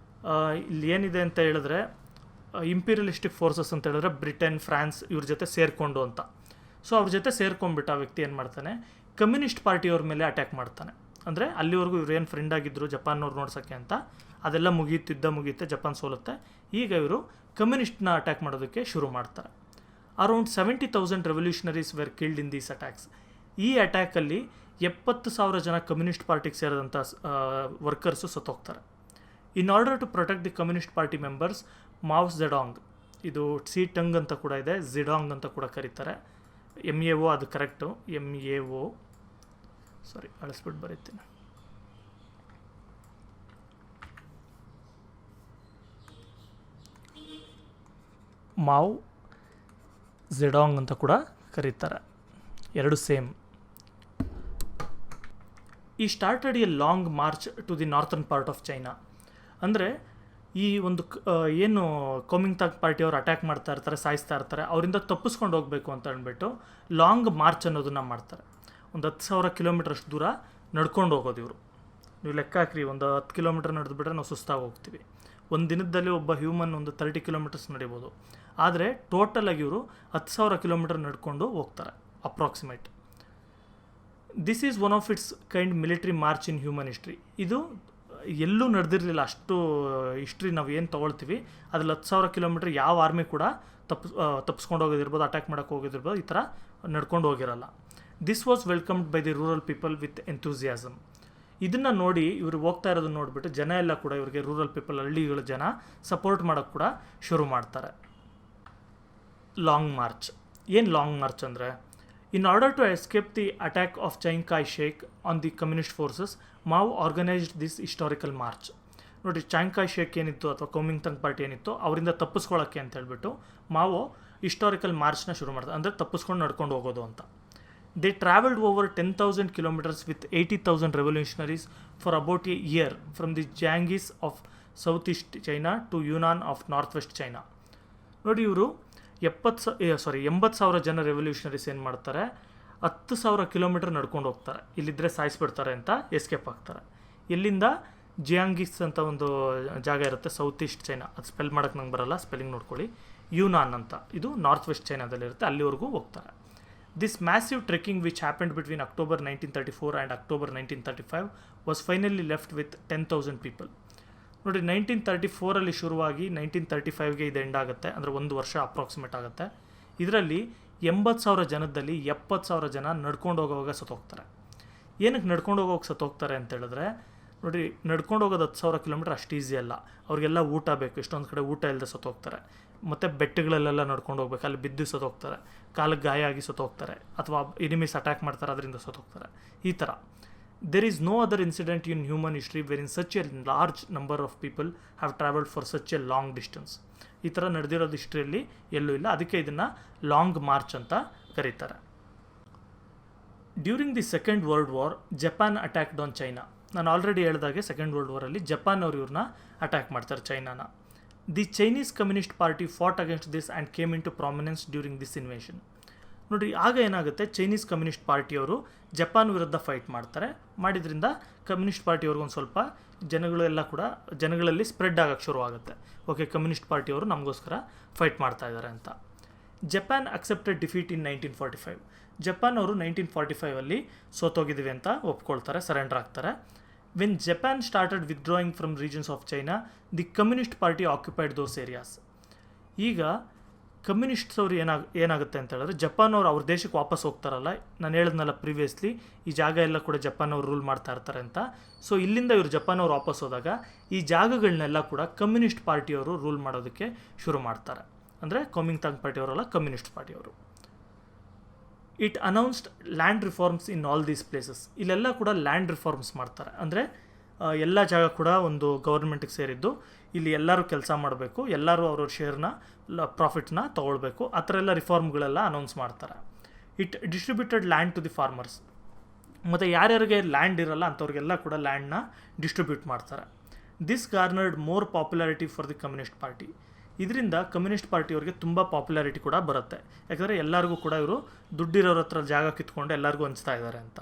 ಇಲ್ಲಿ ಏನಿದೆ ಅಂತ ಹೇಳಿದ್ರೆ, ಇಂಪೀರಿಯಲಿಸ್ಟಿಕ್ ಫೋರ್ಸಸ್ ಅಂತ ಹೇಳಿದ್ರೆ ಬ್ರಿಟನ್, ಫ್ರಾನ್ಸ್ ಇವ್ರ ಜೊತೆ ಸೇರಿಕೊಂಡು ಅಂತ. ಸೊ ಅವ್ರ ಜೊತೆ ಸೇರ್ಕೊಂಡ್ಬಿಟ್ಟು ಆ ವ್ಯಕ್ತಿ ಏನು ಮಾಡ್ತಾನೆ, ಕಮ್ಯುನಿಸ್ಟ್ ಪಾರ್ಟಿಯವ್ರ ಮೇಲೆ ಅಟ್ಯಾಕ್ ಮಾಡ್ತಾನೆ. ಅಂದರೆ ಅಲ್ಲಿವರೆಗೂ ಇವ್ರು ಏನು ಫ್ರೆಂಡ್ ಆಗಿದ್ದರು ಜಪಾನ್ನವ್ರು ನೋಡ್ಸೋಕ್ಕೆ ಅಂತ, ಅದೆಲ್ಲ ಮುಗಿಯುತ್ತೆ, ಜಪಾನ್ ಸೋಲುತ್ತೆ. ಈಗ ಇವರು ಕಮ್ಯುನಿಸ್ಟ್ನ ಅಟ್ಯಾಕ್ ಮಾಡೋದಕ್ಕೆ ಶುರು ಮಾಡ್ತಾರೆ. Around 70,000 revolutionaries were killed in these attacks. ಈ ಅಟ್ಯಾಕಲ್ಲಿ 70,000 ಜನ ಕಮ್ಯುನಿಸ್ಟ್ ಪಾರ್ಟಿಗೆ ಸೇರಿದಂಥ ವರ್ಕರ್ಸು ಸತ್ತೋಗ್ತಾರೆ. In order to protect the communist party members, Mao Zedong, ಇದು ಸಿ ಟಂಗ್ ಅಂತ ಕೂಡ ಇದೆ, ಝೆಡಾಂಗ್ ಅಂತ ಕೂಡ ಕರೀತಾರೆ, MAO ಅದು ಕರೆಕ್ಟು, MAO, ಅಳಿಸ್ಬಿಟ್ಟು ಬರೀತೀನಿ. ಮಾವ್ ಝೆಡಾಂಗ್ ಅಂತ ಕೂಡ ಕರೀತಾರೆ, ಎರಡು same. He started a long march to the northern part of China. ಅಂದರೆ ಈ ಒಂದು ಏನು ಕೊಮಿಂತಾಂಗ್ ಪಾರ್ಟಿಯವರು ಅಟ್ಯಾಕ್ ಮಾಡ್ತಾ ಇರ್ತಾರೆ, ಸಾಯಿಸ್ತಾ ಇರ್ತಾರೆ, ಅವರಿಂದ ತಪ್ಪಿಸ್ಕೊಂಡು ಹೋಗಬೇಕು ಅಂತ ಅಂದ್ಬಿಟ್ಟು ಲಾಂಗ್ ಮಾರ್ಚ್ ಅನ್ನೋದನ್ನು ಮಾಡ್ತಾರೆ. ಒಂದು 10,000 ಕಿಲೋಮೀಟರ್ ಅಷ್ಟು ದೂರ ನಡ್ಕೊಂಡು ಹೋಗೋದು ಇವರು. ನೀವು ಲೆಕ್ಕ ಹಾಕ್ರಿ, ಒಂದು 10 ಕಿಲೋಮೀಟರ್ ನಡೆದ್ಬಿಟ್ರೆ ನಾವು ಸುಸ್ತಾಗಿ ಹೋಗ್ತೀವಿ. ಒಂದು ದಿನದಲ್ಲಿ ಒಬ್ಬ ಹ್ಯೂಮನ್ ಒಂದು 30 ಕಿಲೋಮೀಟರ್ಸ್ ನಡಿಬೋದು. ಆದರೆ ಟೋಟಲಾಗಿ ಇವರು 10,000 ಕಿಲೋಮೀಟರ್ ನಡ್ಕೊಂಡು ಹೋಗ್ತಾರೆ approximate. This is one of it's kind military March in human history. ಇದು ಎಲ್ಲೂ ನಡೆದಿರಲಿಲ್ಲ ಅಷ್ಟು ಹಿಸ್ಟ್ರಿ ನಾವು ಏನು ತೊಗೊಳ್ತೀವಿ ಅದ್ರಲ್ಲಿ 10,000 ಕಿಲೋಮೀಟರ್ ಯಾವ ಆರ್ಮಿ ಕೂಡ ತಪ್ಪಿಸ್ಕೊಂಡು ಹೋಗೋದಿರ್ಬೋದು, ಅಟ್ಯಾಕ್ ಮಾಡೋಕ್ಕೆ ಹೋಗೋದಿರ್ಬೋದು, ಈ ಥರ ನಡ್ಕೊಂಡು ಹೋಗಿರಲ್ಲ. This was welcomed by the rural people with enthusiasm. ಇದನ್ನು ನೋಡಿ ಇವರು ಹೋಗ್ತಾ ಇರೋದನ್ನ ನೋಡಿಬಿಟ್ಟು ಜನ ಎಲ್ಲ ಕೂಡ ಇವರಿಗೆ, ರೂರಲ್ ಪೀಪಲ್, ಹಳ್ಳಿಗಳ ಜನ ಸಪೋರ್ಟ್ ಮಾಡೋಕ್ಕೆ ಕೂಡ ಶುರು ಮಾಡ್ತಾರೆ. Long march. ಏನು ಲಾಂಗ್ ಮಾರ್ಚ್ ಅಂದರೆ, in order to escape the attack of Chiang Kai Shek on the communist forces, Mao organised this historical march. ನೋಡಿ, ಚೈಂಗ್ ಕಾಯ್ ಶೇಕ್ ಏನಿತ್ತು ಅಥವಾ ಕೊಮಿಂತಾಂಗ್ ಪಾರ್ಟಿ ಏನಿತ್ತು ಅವರಿಂದ ತಪ್ಪಿಸ್ಕೊಳ್ಳೋಕ್ಕೆ ಅಂತ ಹೇಳ್ಬಿಟ್ಟು ಮಾವೋ ಹಿಸ್ಟಾರಿಕಲ್ ಮಾರ್ಚ್ನ ಶುರು ಮಾಡ್ತಾರೆ, ಅಂದರೆ ತಪ್ಪಿಸ್ಕೊಂಡು ನಡ್ಕೊಂಡು ಹೋಗೋದು ಅಂತ. They travelled over 10,000 kilometres with 80,000 revolutionaries for about a year from the Jiangxi of south east China to Yunnan of north west China. ನೋಡಿ, ಇವರು 80,000 ಜನ ರೆವಲ್ಯೂಷನರೀಸ್ ಏನು ಮಾಡ್ತಾರೆ, 10,000 ಕಿಲೋಮೀಟರ್ ನಡ್ಕೊಂಡು ಹೋಗ್ತಾರೆ. ಇಲ್ಲಿದ್ದರೆ ಸಾಯಿಸ್ಬಿಡ್ತಾರೆ ಅಂತ ಎಸ್ಕೇಪ್ ಆಗ್ತಾರೆ. ಎಲ್ಲಿಂದ? ಜಿಯಾಂಗೀಸ್ ಅಂತ ಒಂದು ಜಾಗ ಇರುತ್ತೆ ಸೌತ್ ಈಸ್ಟ್ ಚೈನಾ, ಅದು ಸ್ಪೆಲ್ ಮಾಡೋಕ್ಕೆ ನಂಗೆ ಬರಲ್ಲ, ಸ್ಪೆಲ್ಲಿಂಗ್ ನೋಡ್ಕೊಳ್ಳಿ, ಯುನಾನ್ ಅಂತ, ಇದು ನಾರ್ತ್ ವೆಸ್ಟ್ ಚೈನಾದಲ್ಲಿರುತ್ತೆ, ಅಲ್ಲಿವರೆಗೂ ಹೋಗ್ತಾರೆ. This massive trekking which happened between October 1934 and October 1935 was finally left with 10,000 people. ನೋಡಿ, 1934 ಶುರುವಾಗಿ 1935ಗೆ ಇದು ಎಂಡ್ ಆಗುತ್ತೆ, ಅಂದರೆ ಒಂದು ವರ್ಷ ಅಪ್ರಾಕ್ಸಿಮೇಟ್ ಆಗುತ್ತೆ. ಇದರಲ್ಲಿ 80,000 ಜನದಲ್ಲಿ 70,000 ಜನ ನಡ್ಕೊಂಡು ಹೋಗೋವಾಗ ಸತ್ತೋಗ್ತಾರೆ. ಏನಕ್ಕೆ ನಡ್ಕೊಂಡು ಹೋಗೋಕೆ ಸತ್ತೋಗ್ತಾರೆ ಅಂತ ಹೇಳಿದ್ರೆ, ನೋಡಿ, ನಡ್ಕೊಂಡು ಹೋಗೋದು 10,000 ಕಿಲೋಮೀಟರ್ ಅಷ್ಟು ಈಸಿ ಅಲ್ಲ, ಅವ್ರಿಗೆಲ್ಲ ಊಟ ಬೇಕು, ಎಷ್ಟೊಂದು ಕಡೆ ಊಟ ಇಲ್ಲದೆ ಸತ್ತೋಗ್ತಾರೆ. ಮತ್ತು ಬೆಟ್ಟಗಳಲ್ಲೆಲ್ಲ ನಡ್ಕೊಂಡು ಹೋಗ್ಬೇಕು, ಅಲ್ಲಿ ಬಿದ್ದು ಸತ್ತೋಗ್ತಾರೆ, ಕಾಲಿಗೆ ಗಾಯ ಆಗಿ ಸತ್ತೋಗ್ತಾರೆ, ಅಥವಾ ಎನಿಮೀಸ್ ಅಟ್ಯಾಕ್ ಮಾಡ್ತಾರೆ ಅದರಿಂದ ಸತ್ತೋಗ್ತಾರೆ. ಈ ಥರ there is no other incident in human history wherein such a large number of people have traveled for such a long distance. ಈ ಥರ ನಡೆದಿರೋದು ಹಿಸ್ಟ್ರಿಯಲ್ಲಿ ಎಲ್ಲೂ ಇಲ್ಲ, ಅದಕ್ಕೆ ಇದನ್ನು ಲಾಂಗ್ ಮಾರ್ಚ್ ಅಂತ ಕರೀತಾರೆ. During the second world war, Japan attacked on China. ನಾನು already ಹೇಳಿದಾಗೆ ಸೆಕೆಂಡ್ ವರ್ಲ್ಡ್ ವಾರಲ್ಲಿ ಜಪಾನ್ ಅವರು ಇವ್ರನ್ನ ಅಟ್ಯಾಕ್ ಮಾಡ್ತಾರೆ, ಚೈನಾನ. The Chinese communist party fought against this and came into prominence during this invasion. ನೋಡಿ, ಆಗ ಏನಾಗುತ್ತೆ, ಚೈನೀಸ್ ಕಮ್ಯುನಿಸ್ಟ್ ಪಾರ್ಟಿಯವರು ಜಪಾನ್ ವಿರುದ್ಧ ಫೈಟ್ ಮಾಡ್ತಾರೆ. ಮಾಡಿದ್ರಿಂದ ಕಮ್ಯುನಿಸ್ಟ್ ಪಾರ್ಟಿಯವ್ರಿಗೆ ಒಂದು ಸ್ವಲ್ಪ ಜನಗಳೆಲ್ಲ ಕೂಡ ಜನಗಳಲ್ಲಿ ಸ್ಪ್ರೆಡ್ ಆಗೋಕ್ಕೆ ಶುರು ಆಗುತ್ತೆ. ಓಕೆ, ಕಮ್ಯುನಿಸ್ಟ್ ಪಾರ್ಟಿಯವರು ನಮಗೋಸ್ಕರ ಫೈಟ್ ಮಾಡ್ತಾ ಇದ್ದಾರೆ ಅಂತ. Japan accepted defeat in 1945. Japan ಅವರು 1945 ಸೋತೋಗಿದ್ದೀವಿ ಅಂತ ಒಪ್ಕೊಳ್ತಾರೆ, ಸರೆಂಡರ್ ಆಗ್ತಾರೆ. When Japan started withdrawing from regions of China, the communist party occupied those areas. ಈಗ ಕಮ್ಯುನಿಸ್ಟ್ಸ್ ಅವರು ಏನಾಗುತ್ತೆ ಅಂತ ಹೇಳಿದ್ರೆ, ಜಪಾನ್ ಅವರು ಅವ್ರ ದೇಶಕ್ಕೆ ವಾಪಸ್ ಹೋಗ್ತಾರಲ್ಲ, ನಾನು ಹೇಳಿದ್ನಲ್ಲ ಪ್ರೀವಿಯಸ್ಲಿ ಈ ಜಾಗ ಎಲ್ಲ ಕೂಡ ಜಪಾನ್ ಅವರು ರೂಲ್ ಮಾಡ್ತಾ ಇರ್ತಾರೆ ಅಂತ. ಸೊ ಇಲ್ಲಿಂದ ಇವರು ಜಪಾನ್ ಅವರು ವಾಪಸ್ ಹೋದಾಗ ಈ ಜಾಗಗಳನ್ನೆಲ್ಲ ಕೂಡ ಕಮ್ಯುನಿಸ್ಟ್ ಪಾರ್ಟಿಯವರು ರೂಲ್ ಮಾಡೋದಕ್ಕೆ ಶುರು ಮಾಡ್ತಾರೆ. ಅಂದರೆ ಕೊಮಿಂಗ್ತಾಂಗ್ ಪಾರ್ಟಿಯವರಲ್ಲ, ಕಮ್ಯುನಿಸ್ಟ್ ಪಾರ್ಟಿಯವರು. It announced land reforms in all these places. ಇಲ್ಲೆಲ್ಲ ಕೂಡ ಲ್ಯಾಂಡ್ ರಿಫಾರ್ಮ್ಸ್ ಮಾಡ್ತಾರೆ. ಅಂದರೆ ಎಲ್ಲ ಜಾಗ ಕೂಡ ಒಂದು ಗೌರ್ಮೆಂಟಿಗೆ ಸೇರಿದ್ದು, ಇಲ್ಲಿ ಎಲ್ಲರೂ ಕೆಲಸ ಮಾಡಬೇಕು, ಎಲ್ಲರೂ ಅವ್ರವ್ರ ಶೇರ್ನ ಪ್ರಾಫಿಟ್ನ ತೊಗೊಳ್ಬೇಕು, ಆ ಥರ ಎಲ್ಲ ರಿಫಾರ್ಮ್ಗಳೆಲ್ಲ ಅನೌನ್ಸ್ ಮಾಡ್ತಾರೆ. It distributed land to the farmers. ಮತ್ತು ಯಾರ್ಯಾರಿಗೆ ಲ್ಯಾಂಡ್ ಇರಲ್ಲ ಅಂಥವ್ರಿಗೆಲ್ಲ ಕೂಡ ಲ್ಯಾಂಡ್ನ ಡಿಸ್ಟ್ರಿಬ್ಯೂಟ್ ಮಾಡ್ತಾರೆ. This garnered more popularity for the communist party. ಇದರಿಂದ ಕಮ್ಯುನಿಸ್ಟ್ ಪಾರ್ಟಿಯವ್ರಿಗೆ ತುಂಬ ಪಾಪ್ಯುಲಾರಿಟಿ ಕೂಡ ಬರುತ್ತೆ. ಯಾಕಂದರೆ ಎಲ್ಲರಿಗೂ ಕೂಡ ಇವರು ದುಡ್ಡಿರೋರ ಹತ್ರ ಜಾಗ ಕಿತ್ಕೊಂಡು ಎಲ್ಲರಿಗೂ ಹಂಚ್ತಾ ಇದ್ದಾರೆ ಅಂತ.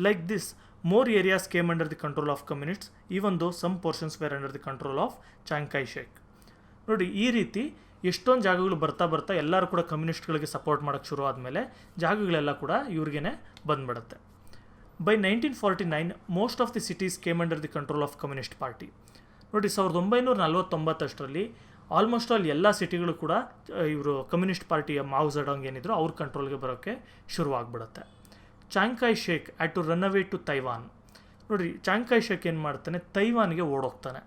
Like this more areas came under the control of communists, even though some portions were under the control of Chiang Kai-shek. ನೋಡಿ, ಈ ರೀತಿ ಎಷ್ಟೊಂದು ಜಾಗಗಳು ಬರ್ತಾ ಬರ್ತಾ ಎಲ್ಲರೂ ಕೂಡ ಕಮ್ಯುನಿಸ್ಟ್ಗಳಿಗೆ ಸಪೋರ್ಟ್ ಮಾಡೋಕ್ಕೆ ಶುರು ಆದಮೇಲೆ ಜಾಗಗಳೆಲ್ಲ ಕೂಡ ಇವ್ರಿಗೇ ಬಂದ್ಬಿಡುತ್ತೆ. By 1949 most of the cities came under the control of communist party. ನೋಡಿ, 1949 ಆಲ್ಮೋಸ್ಟ್ ಆಲ್ ಎಲ್ಲ ಸಿಟಿಗಳು ಕೂಡ ಇವರು ಕಮ್ಯುನಿಸ್ಟ್ ಪಾರ್ಟಿಯ ಮಾವ್ ಝೆಡಾಂಗ್ ಏನಿದ್ರು ಅವ್ರ ಕಂಟ್ರೋಲ್ಗೆ ಬರೋಕ್ಕೆ ಶುರುವಾಗ್ಬಿಡುತ್ತೆ. Chiang Kai Shek had to run away to Taiwan. ನೋಡಿ, ಚಾಂಗ್ ಕೈ ಶೇಕ್ ಏನು ಮಾಡ್ತಾನೆ, ತೈವಾನ್ಗೆ ಓಡೋಗ್ತಾನೆ.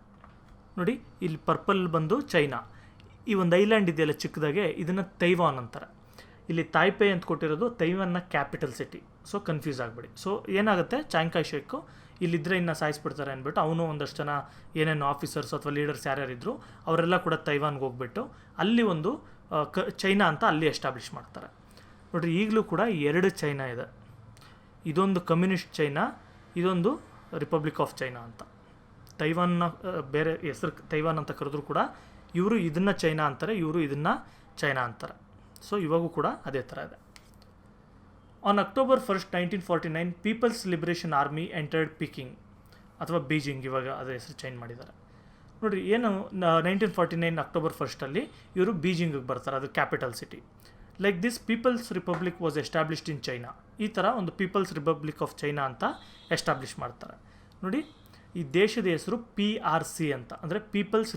ನೋಡಿ, ಇಲ್ಲಿ ಪರ್ಪಲ್ ಬಂದು ಚೈನಾ, ಈ ಒಂದು ಐಲ್ಯಾಂಡ್ ಇದೆಯಲ್ಲ ಚಿಕ್ಕದಾಗೆ, ಇದನ್ನು ತೈವಾನ್ ಅಂತಾರೆ. ಇಲ್ಲಿ ತಾಯ್ಪೆ ಅಂತ ಕೊಟ್ಟಿರೋದು ತೈವಾನ್ನ ಕ್ಯಾಪಿಟಲ್ ಸಿಟಿ. ಸೊ ಕನ್ಫ್ಯೂಸ್ ಆಗಿಬಿಡಿ. ಸೊ ಏನಾಗುತ್ತೆ, ಚಾಂಗ್ ಕೈ ಶೇಕು ಇಲ್ಲಿದ್ದರೆ ಇನ್ನು ಸಾಯಿಸ್ಬಿಡ್ತಾರೆ ಅಂದ್ಬಿಟ್ಟು ಅವನು ಒಂದಷ್ಟು ಜನ ಏನೇನು ಆಫೀಸರ್ಸ್ ಅಥವಾ ಲೀಡರ್ಸ್ ಯಾರ್ಯಾರಿದ್ರು ಅವರೆಲ್ಲ ಕೂಡ ತೈವಾನ್ಗೆ ಹೋಗ್ಬಿಟ್ಟು ಅಲ್ಲಿ ಒಂದು ಚೈನಾ ಅಂತ ಅಲ್ಲಿ ಎಸ್ಟಾಬ್ಲಿಷ್ ಮಾಡ್ತಾರೆ. ನೋಡಿರಿ, ಈಗಲೂ ಕೂಡ 2 ಚೈನಾ ಇದೆ. ಇದೊಂದು ಕಮ್ಯುನಿಸ್ಟ್ ಚೈನಾ, ಇದೊಂದು ರಿಪಬ್ಲಿಕ್ ಆಫ್ ಚೈನಾ ಅಂತ. ತೈವಾನ್ನ ಬೇರೆ ಹೆಸರು ತೈವಾನ್ ಅಂತ ಕರೆದ್ರು ಕೂಡ ಇವರು ಇದನ್ನು ಚೈನಾ ಅಂತಾರೆ, ಇವರು ಇದನ್ನು ಚೈನಾ ಅಂತಾರೆ. ಸೊ ಇವಾಗೂ ಕೂಡ ಅದೇ ಥರ ಇದೆ. On October 1st, 1949 People's Liberation Army entered Peking ಅಥವಾ ಬೀಜಿಂಗ್, ಇವಾಗ ಅದೇ ಹೆಸರು ಚೇಂಜ್ ಮಾಡಿದ್ದಾರೆ. ನೋಡಿ, ಏನು 1949 October 1st ಇವರು ಬೀಜಿಂಗಿಗೆ ಬರ್ತಾರೆ, ಅದು capital city. Like this people's republic was established in China. ಈ ಥರ ಒಂದು ಪೀಪಲ್ಸ್ ರಿಪಬ್ಲಿಕ್ ಆಫ್ ಚೈನಾ ಅಂತ ಎಸ್ಟಾಬ್ಲಿಷ್ ಮಾಡ್ತಾರೆ. ನೋಡಿ, ಈ ದೇಶದ ಹೆಸರು PRC ಅಂತ, ಅಂದರೆ people's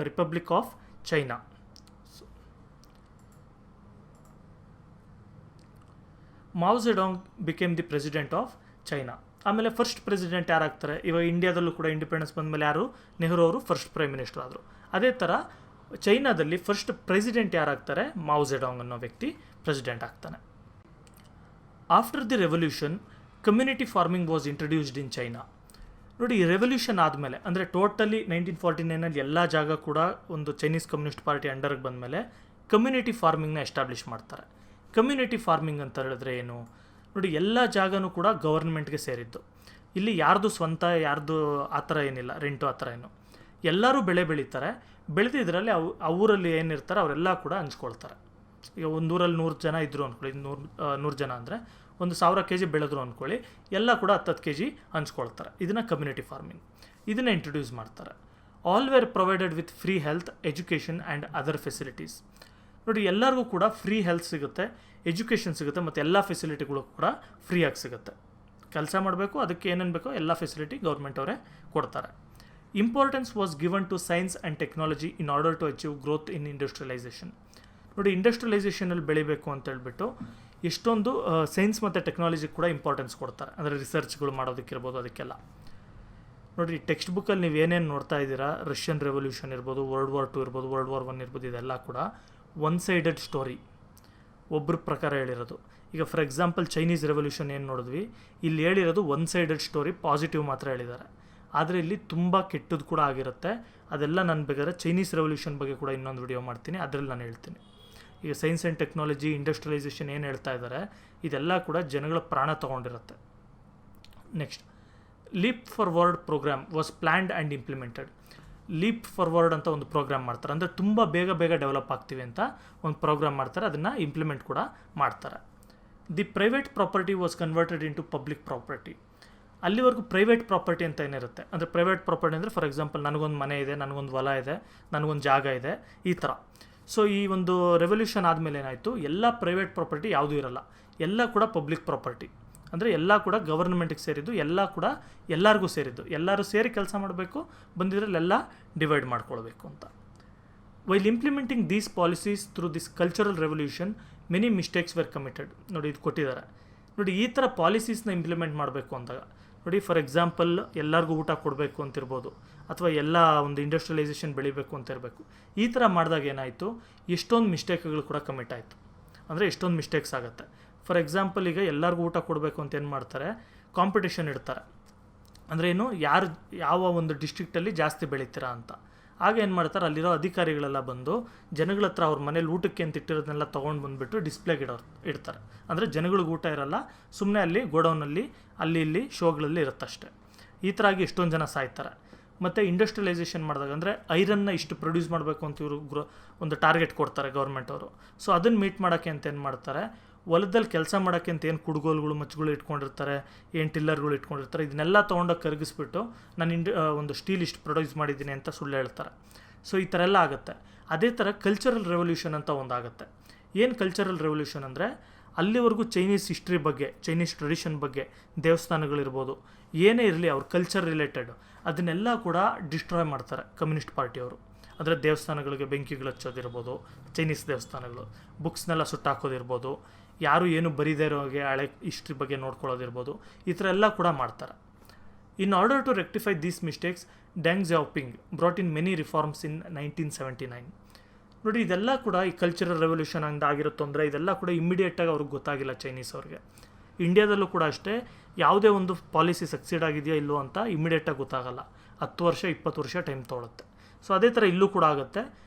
republic of China. Mao Zedong became the president of China. ಆಮೇಲೆ ಫಸ್ಟ್ ಪ್ರೆಸಿಡೆಂಟ್ ಯಾರಾಗ್ತಾರೆ, ಇವಾಗ ಇಂಡಿಯಾದಲ್ಲೂ ಕೂಡ ಇಂಡಿಪೆಂಡೆನ್ಸ್ ಬಂದಮೇಲೆ ಯಾರು, ನೆಹರು ಅವರು ಫಸ್ಟ್ ಪ್ರೈಮ್ ಮಿನಿಸ್ಟರ್ ಆದರು. ಅದೇ ಥರ ಚೈನಾದಲ್ಲಿ ಫಸ್ಟ್ ಪ್ರೆಸಿಡೆಂಟ್ ಯಾರಾಗ್ತಾರೆ, ಮಾವ್ ಝೆಡಾಂಗ್ ಅನ್ನೋ ವ್ಯಕ್ತಿ ಪ್ರೆಸಿಡೆಂಟ್ ಆಗ್ತಾನೆ. After the revolution community farming was introduced in China. ನೋಡಿ, ಈ ರೆವಲ್ಯೂಷನ್ ಆದಮೇಲೆ, ಅಂದರೆ ಟೋಟಲಿ 1949 ಎಲ್ಲ ಜಾಗ ಕೂಡ ಒಂದು ಚೈನೀಸ್ ಕಮ್ಯುನಿಸ್ಟ್ ಪಾರ್ಟಿ ಅಂಡರ್ಗೆ ಬಂದಮೇಲೆ ಕಮ್ಯುನಿಟಿ ಫಾರ್ಮಿಂಗ್ನ ಎಸ್ಟಾಬ್ಲಿಷ್ ಮಾಡ್ತಾರೆ. ಕಮ್ಯುನಿಟಿ ಫಾರ್ಮಿಂಗ್ ಅಂತ ಹೇಳಿದ್ರೆ ಏನು ನೋಡಿ, ಎಲ್ಲ ಜಾಗನೂ ಕೂಡ ಗವರ್ಮೆಂಟ್ಗೆ ಸೇರಿದ್ದು. ಇಲ್ಲಿ ಯಾರ್ದು ಸ್ವಂತ, ಯಾರ್ದು ಆ ಥರ ಏನಿಲ್ಲ, ರೆಂಟು ಆ ಥರ ಏನು, ಎಲ್ಲರೂ ಬೆಳೆ ಬೆಳೀತಾರೆ. ಬೆಳೆದಿದ್ರಲ್ಲಿ ಅವರಲ್ಲಿ ಏನಿರ್ತಾರೆ ಅವರೆಲ್ಲ ಕೂಡ ಹಂಚ್ಕೊಳ್ತಾರೆ. ಈಗ ಒಂದು ಊರಲ್ಲಿ 100 ಜನ ಇದ್ದರು ಅಂದ್ಕೊಳ್ಳಿ, 100 ಜನ ಅಂದರೆ 1000 kg ಬೆಳೆದ್ರು ಅಂದ್ಕೊಳ್ಳಿ, ಎಲ್ಲ ಕೂಡ 10 kg ಹಂಚ್ಕೊಳ್ತಾರೆ. ಇದನ್ನು ಕಮ್ಯುನಿಟಿ ಫಾರ್ಮಿಂಗ್, ಇದನ್ನು ಇಂಟ್ರೊಡ್ಯೂಸ್ ಮಾಡ್ತಾರೆ. All were provided with free health, education and other facilities. ನೋಡಿ, ಎಲ್ಲರಿಗೂ ಕೂಡ ಫ್ರೀ ಹೆಲ್ತ್ ಸಿಗುತ್ತೆ, ಎಜುಕೇಷನ್ ಸಿಗುತ್ತೆ, ಮತ್ತು ಎಲ್ಲ ಫೆಸಿಲಿಟಿಗಳು ಕೂಡ ಫ್ರೀಯಾಗಿ ಸಿಗುತ್ತೆ. ಕೆಲಸ ಮಾಡಬೇಕು, ಅದಕ್ಕೆ ಏನೇನು ಬೇಕೋ ಎಲ್ಲ ಫೆಸಿಲಿಟಿ ಗೌರ್ಮೆಂಟ್ ಅವರೇ ಕೊಡ್ತಾರೆ. Importance was given to science and technology in order to achieve growth in industrialisation. ನೋಡಿ, ಇಂಡಸ್ಟ್ರಿಯಲೈಸೇಷನಲ್ಲಿ ಬೆಳಿಬೇಕು ಅಂತೇಳ್ಬಿಟ್ಟು ಎಷ್ಟೊಂದು ಸೈನ್ಸ್ ಮತ್ತು ಟೆಕ್ನಾಲಜಿ ಕೂಡ ಇಂಪಾರ್ಟೆನ್ಸ್ ಕೊಡ್ತಾರೆ, ಅಂದರೆ ರಿಸರ್ಚ್ಗಳು ಮಾಡೋದಕ್ಕಿರ್ಬೋದು, ಅದಕ್ಕೆಲ್ಲ. ನೋಡಿ, ಟೆಕ್ಸ್ಟ್ ಬುಕ್ಕಲ್ಲಿ ನೀವು ಏನೇನು ನೋಡ್ತಾ ಇದ್ದೀರಾ, ರಷ್ಯನ್ ರೆವಲ್ಯೂಷನ್ ಇರ್ಬೋದು, World War II ಇರ್ಬೋದು, World War I ಇರ್ಬೋದು, ಇದೆಲ್ಲ ಕೂಡ ಒನ್ ಸೈಡೆಡ್ ಸ್ಟೋರಿ, ಒಬ್ಬರ ಪ್ರಕಾರ ಹೇಳಿರೋದು. ಈಗ ಫಾರ್ ಎಕ್ಸಾಂಪಲ್ ಚೈನೀಸ್ ರೆವಲ್ಯೂಷನ್ ಏನು ನೋಡಿದ್ವಿ, ಇಲ್ಲಿ ಹೇಳಿರೋದು ಒನ್ ಸೈಡೆಡ್ ಸ್ಟೋರಿ, ಪಾಸಿಟಿವ್ ಮಾತ್ರ ಹೇಳಿದ್ದಾರೆ. ಆದರೆ ಇಲ್ಲಿ ತುಂಬ ಕೆಟ್ಟದ್ದು ಕೂಡ ಆಗಿರುತ್ತೆ. ಅದೆಲ್ಲ ನಾನು ಬೇಕಾದ್ರೆ ಚೈನೀಸ್ ರೆವಲ್ಯೂಷನ್ ಬಗ್ಗೆ ಕೂಡ ಇನ್ನೊಂದು ವಿಡಿಯೋ ಮಾಡ್ತೀನಿ, ಅದರಲ್ಲಿ ನಾನು ಹೇಳ್ತೀನಿ. ಈಗ ಸೈನ್ಸ್ ಆ್ಯಂಡ್ ಟೆಕ್ನಾಲಜಿ, ಇಂಡಸ್ಟ್ರಿಯಲೈಸೇಷನ್ ಏನು ಹೇಳ್ತಾ ಇದ್ದಾರೆ, ಇದೆಲ್ಲ ಕೂಡ ಜನಗಳ ಪ್ರಾಣ ತೊಗೊಂಡಿರುತ್ತೆ. Next, leap forward program was planned and implemented. Leap forward ಅಂತ ಒಂದು ಪ್ರೋಗ್ರಾಮ್ ಮಾಡ್ತಾರೆ, ಅಂದರೆ ತುಂಬ ಬೇಗ ಡೆವಲಪ್ ಆಗ್ತೀವಿ ಅಂತ ಒಂದು ಪ್ರೋಗ್ರಾಮ್ ಮಾಡ್ತಾರೆ, ಅದನ್ನು ಇಂಪ್ಲಿಮೆಂಟ್ ಕೂಡ ಮಾಡ್ತಾರೆ. The private property was converted into public property. ಅಲ್ಲಿವರೆಗೂ ಪ್ರೈವೇಟ್ ಪ್ರಾಪರ್ಟಿ ಅಂತ ಏನಿರುತ್ತೆ, ಅಂದರೆ ಪ್ರೈವೇಟ್ ಪ್ರಾಪರ್ಟಿ ಅಂದರೆ ಫಾರ್ ಎಕ್ಸಾಂಪಲ್ ನನಗೊಂದು ಮನೆ ಇದೆ, ನನಗೊಂದು ಹೊಲ ಇದೆ, ನನಗೊಂದು ಜಾಗ ಇದೆ, ಈ ಥರ. ಸೊ ಈ ಒಂದು ರೆವಲ್ಯೂಷನ್ ಆದಮೇಲೆ ಏನಾಯಿತು, ಎಲ್ಲ ಪ್ರೈವೇಟ್ ಪ್ರಾಪರ್ಟಿ ಯಾವುದೂ ಇರಲ್ಲ, ಎಲ್ಲ ಕೂಡ ಪಬ್ಲಿಕ್ ಪ್ರಾಪರ್ಟಿ. ಅಂದರೆ ಎಲ್ಲ ಕೂಡ ಗವರ್ನಮೆಂಟಿಗೆ ಸೇರಿದ್ದು, ಎಲ್ಲ ಕೂಡ ಎಲ್ಲರಿಗೂ ಸೇರಿದ್ದು, ಎಲ್ಲರೂ ಸೇರಿ ಕೆಲಸ ಮಾಡಬೇಕು, ಬಂದಿದ್ರಲ್ಲೆಲ್ಲ ಡಿವೈಡ್ ಮಾಡ್ಕೊಳ್ಬೇಕು ಅಂತ. While implementing these policies through this cultural revolution many mistakes were committed. ನೋಡಿ ಇದು ಕೊಟ್ಟಿದ್ದಾರೆ. ನೋಡಿ ಈ ಥರ ಪಾಲಿಸೀಸ್ನ ಇಂಪ್ಲಿಮೆಂಟ್ ಮಾಡಬೇಕು ಅಂದಾಗ ನೋಡಿ, ಫಾರ್ ಎಕ್ಸಾಂಪಲ್ ಎಲ್ಲರಿಗೂ ಊಟ ಕೊಡಬೇಕು ಅಂತಿರ್ಬೋದು, ಅಥವಾ ಎಲ್ಲ ಒಂದು ಇಂಡಸ್ಟ್ರಿಯಲೈಸೇಷನ್ ಬೆಳಿಬೇಕು ಅಂತ ಇರಬೇಕು. ಈ ಥರ ಮಾಡಿದಾಗ ಏನಾಯಿತು, ಎಷ್ಟೊಂದು ಮಿಸ್ಟೇಕ್ಗಳು ಕೂಡ ಕಮಿಟ್ ಆಯಿತು. ಅಂದರೆ ಎಷ್ಟೊಂದು ಮಿಸ್ಟೇಕ್ಸ್ ಆಗುತ್ತೆ. ಫಾರ್ ಎಕ್ಸಾಂಪಲ್ ಈಗ ಎಲ್ಲರಿಗೂ ಊಟ ಕೊಡಬೇಕು ಅಂತ ಏನು ಮಾಡ್ತಾರೆ, ಕಾಂಪಿಟೇಷನ್ ಇಡ್ತಾರೆ. ಅಂದರೆ ಏನು, ಯಾವ ಒಂದು ಡಿಸ್ಟ್ರಿಕ್ಟಲ್ಲಿ ಜಾಸ್ತಿ ಬೆಳೀತೀರಾ ಅಂತ. ಆಗ ಏನು ಮಾಡ್ತಾರೆ, ಅಲ್ಲಿರೋ ಅಧಿಕಾರಿಗಳೆಲ್ಲ ಬಂದು ಜನಗಳ ಹತ್ರ ಅವ್ರ ಮನೇಲಿ ಊಟಕ್ಕೆ ಅಂತ ಇಟ್ಟಿರೋದನ್ನೆಲ್ಲ ತೊಗೊಂಡು ಬಂದುಬಿಟ್ಟು ಡಿಸ್ಪ್ಲೇಗೆ ಇಡ್ತಾರೆ. ಅಂದರೆ ಜನಗಳಿಗೆ ಊಟ ಇರಲ್ಲ, ಸುಮ್ಮನೆ ಅಲ್ಲಿ ಗೋಡೌನಲ್ಲಿ ಅಲ್ಲಿ ಇಲ್ಲಿ ಶೋಗಳಲ್ಲಿ ಇರುತ್ತಷ್ಟೆ. ಈ ಥರ ಆಗಿ ಎಷ್ಟೊಂದು ಜನ ಸಾಯ್ತಾರೆ. ಮತ್ತು ಇಂಡಸ್ಟ್ರಿಯಲೈಸೇಷನ್ ಮಾಡಿದಾಗ ಅಂದರೆ ಐರನ್ನ ಇಷ್ಟು ಪ್ರೊಡ್ಯೂಸ್ ಮಾಡಬೇಕು ಅಂತ ಇವರು ಒಂದು ಟಾರ್ಗೆಟ್ ಕೊಡ್ತಾರೆ ಗೌರ್ಮೆಂಟ್ ಅವರು. ಸೊ ಅದನ್ನು ಮೀಟ್ ಮಾಡೋಕ್ಕೆ ಅಂತ ಏನು ಮಾಡ್ತಾರೆ, ಹೊಲದಲ್ಲಿ ಕೆಲಸ ಮಾಡೋಕ್ಕೆ ಅಂತ ಏನು ಕುಡುಗೋಲುಗಳು ಮಚ್ಚುಗಳು ಇಟ್ಕೊಂಡಿರ್ತಾರೆ, ಏನು ಟಿಲ್ಲರ್ಗಳು ಇಟ್ಕೊಂಡಿರ್ತಾರೆ, ಇದನ್ನೆಲ್ಲ ತೊಗೊಂಡೋಗಿ ಕರಗಿಸ್ಬಿಟ್ಟು ನಾನು ಒಂದು ಸ್ಟೀಲ್ ಇಷ್ಟು ಪ್ರೊಡ್ಯೂಸ್ ಮಾಡಿದ್ದೀನಿ ಅಂತ ಸುಳ್ಳು ಹೇಳ್ತಾರೆ. ಸೊ ಈ ಥರ ಎಲ್ಲ ಆಗುತ್ತೆ. ಅದೇ ಥರ ಕಲ್ಚರಲ್ ರೆವಲ್ಯೂಷನ್ ಅಂತ ಒಂದಾಗುತ್ತೆ. ಏನು ಕಲ್ಚರಲ್ ರೆವಲ್ಯೂಷನ್ ಅಂದರೆ, ಅಲ್ಲಿವರೆಗೂ ಚೈನೀಸ್ ಹಿಸ್ಟ್ರಿ ಬಗ್ಗೆ, ಚೈನೀಸ್ ಟ್ರೆಡಿಷನ್ ಬಗ್ಗೆ, ದೇವಸ್ಥಾನಗಳಿರ್ಬೋದು, ಏನೇ ಇರಲಿ ಅವ್ರ ಕಲ್ಚರ್ ರಿಲೇಟೆಡ್ ಅದನ್ನೆಲ್ಲ ಕೂಡ ಡಿಸ್ಟ್ರಾಯ್ ಮಾಡ್ತಾರೆ ಕಮ್ಯುನಿಸ್ಟ್ ಪಾರ್ಟಿಯವರು. ಅಂದರೆ ದೇವಸ್ಥಾನಗಳಿಗೆ ಬೆಂಕಿಗಳು ಹಚ್ಚೋದಿರ್ಬೋದು, ಚೈನೀಸ್ ದೇವಸ್ಥಾನಗಳು, ಬುಕ್ಸ್ನೆಲ್ಲ ಸುಟ್ಟಾಕೋದಿರ್ಬೋದು, ಯಾರು ಏನು ಬರೀದೇ ಇರೋಗೆ ಹಳೆ ಹಿಸ್ಟ್ರಿ ಬಗ್ಗೆ ನೋಡ್ಕೊಳ್ಳೋದಿರ್ಬೋದು, ಈ ಥರ ಎಲ್ಲ ಕೂಡ ಮಾಡ್ತಾರೆ. In order to rectify these mistakes, Deng Xiaoping brought in many reforms in 1979. ನೋಡಿ ಇದೆಲ್ಲ ಕೂಡ ಈ ಕಲ್ಚರಲ್ ರೆವಲ್ಯೂಷನ್ ಅಂತ ಆಗಿರೋ ತೊಂದರೆ, ಇದೆಲ್ಲ ಕೂಡ ಇಮ್ಮಿಡಿಯೇಟಾಗಿ ಅವ್ರಿಗೆ ಗೊತ್ತಾಗಿಲ್ಲ ಚೈನೀಸ್ ಅವ್ರಿಗೆ. ಇಂಡಿಯಾದಲ್ಲೂ ಕೂಡ ಅಷ್ಟೇ, ಯಾವುದೇ ಒಂದು ಪಾಲಿಸಿ ಸಕ್ಸೀಡ್ ಆಗಿದೆಯಾ ಇಲ್ಲೋ ಅಂತ ಇಮ್ಮಿಡಿಯೇಟಾಗಿ ಗೊತ್ತಾಗಲ್ಲ. 10 ವರ್ಷ 20 ವರ್ಷ ಟೈಮ್ ತೊಗೊಳುತ್ತೆ. ಸೊ ಅದೇ ಥರ ಇಲ್ಲೂ ಕೂಡ ಆಗುತ್ತೆ.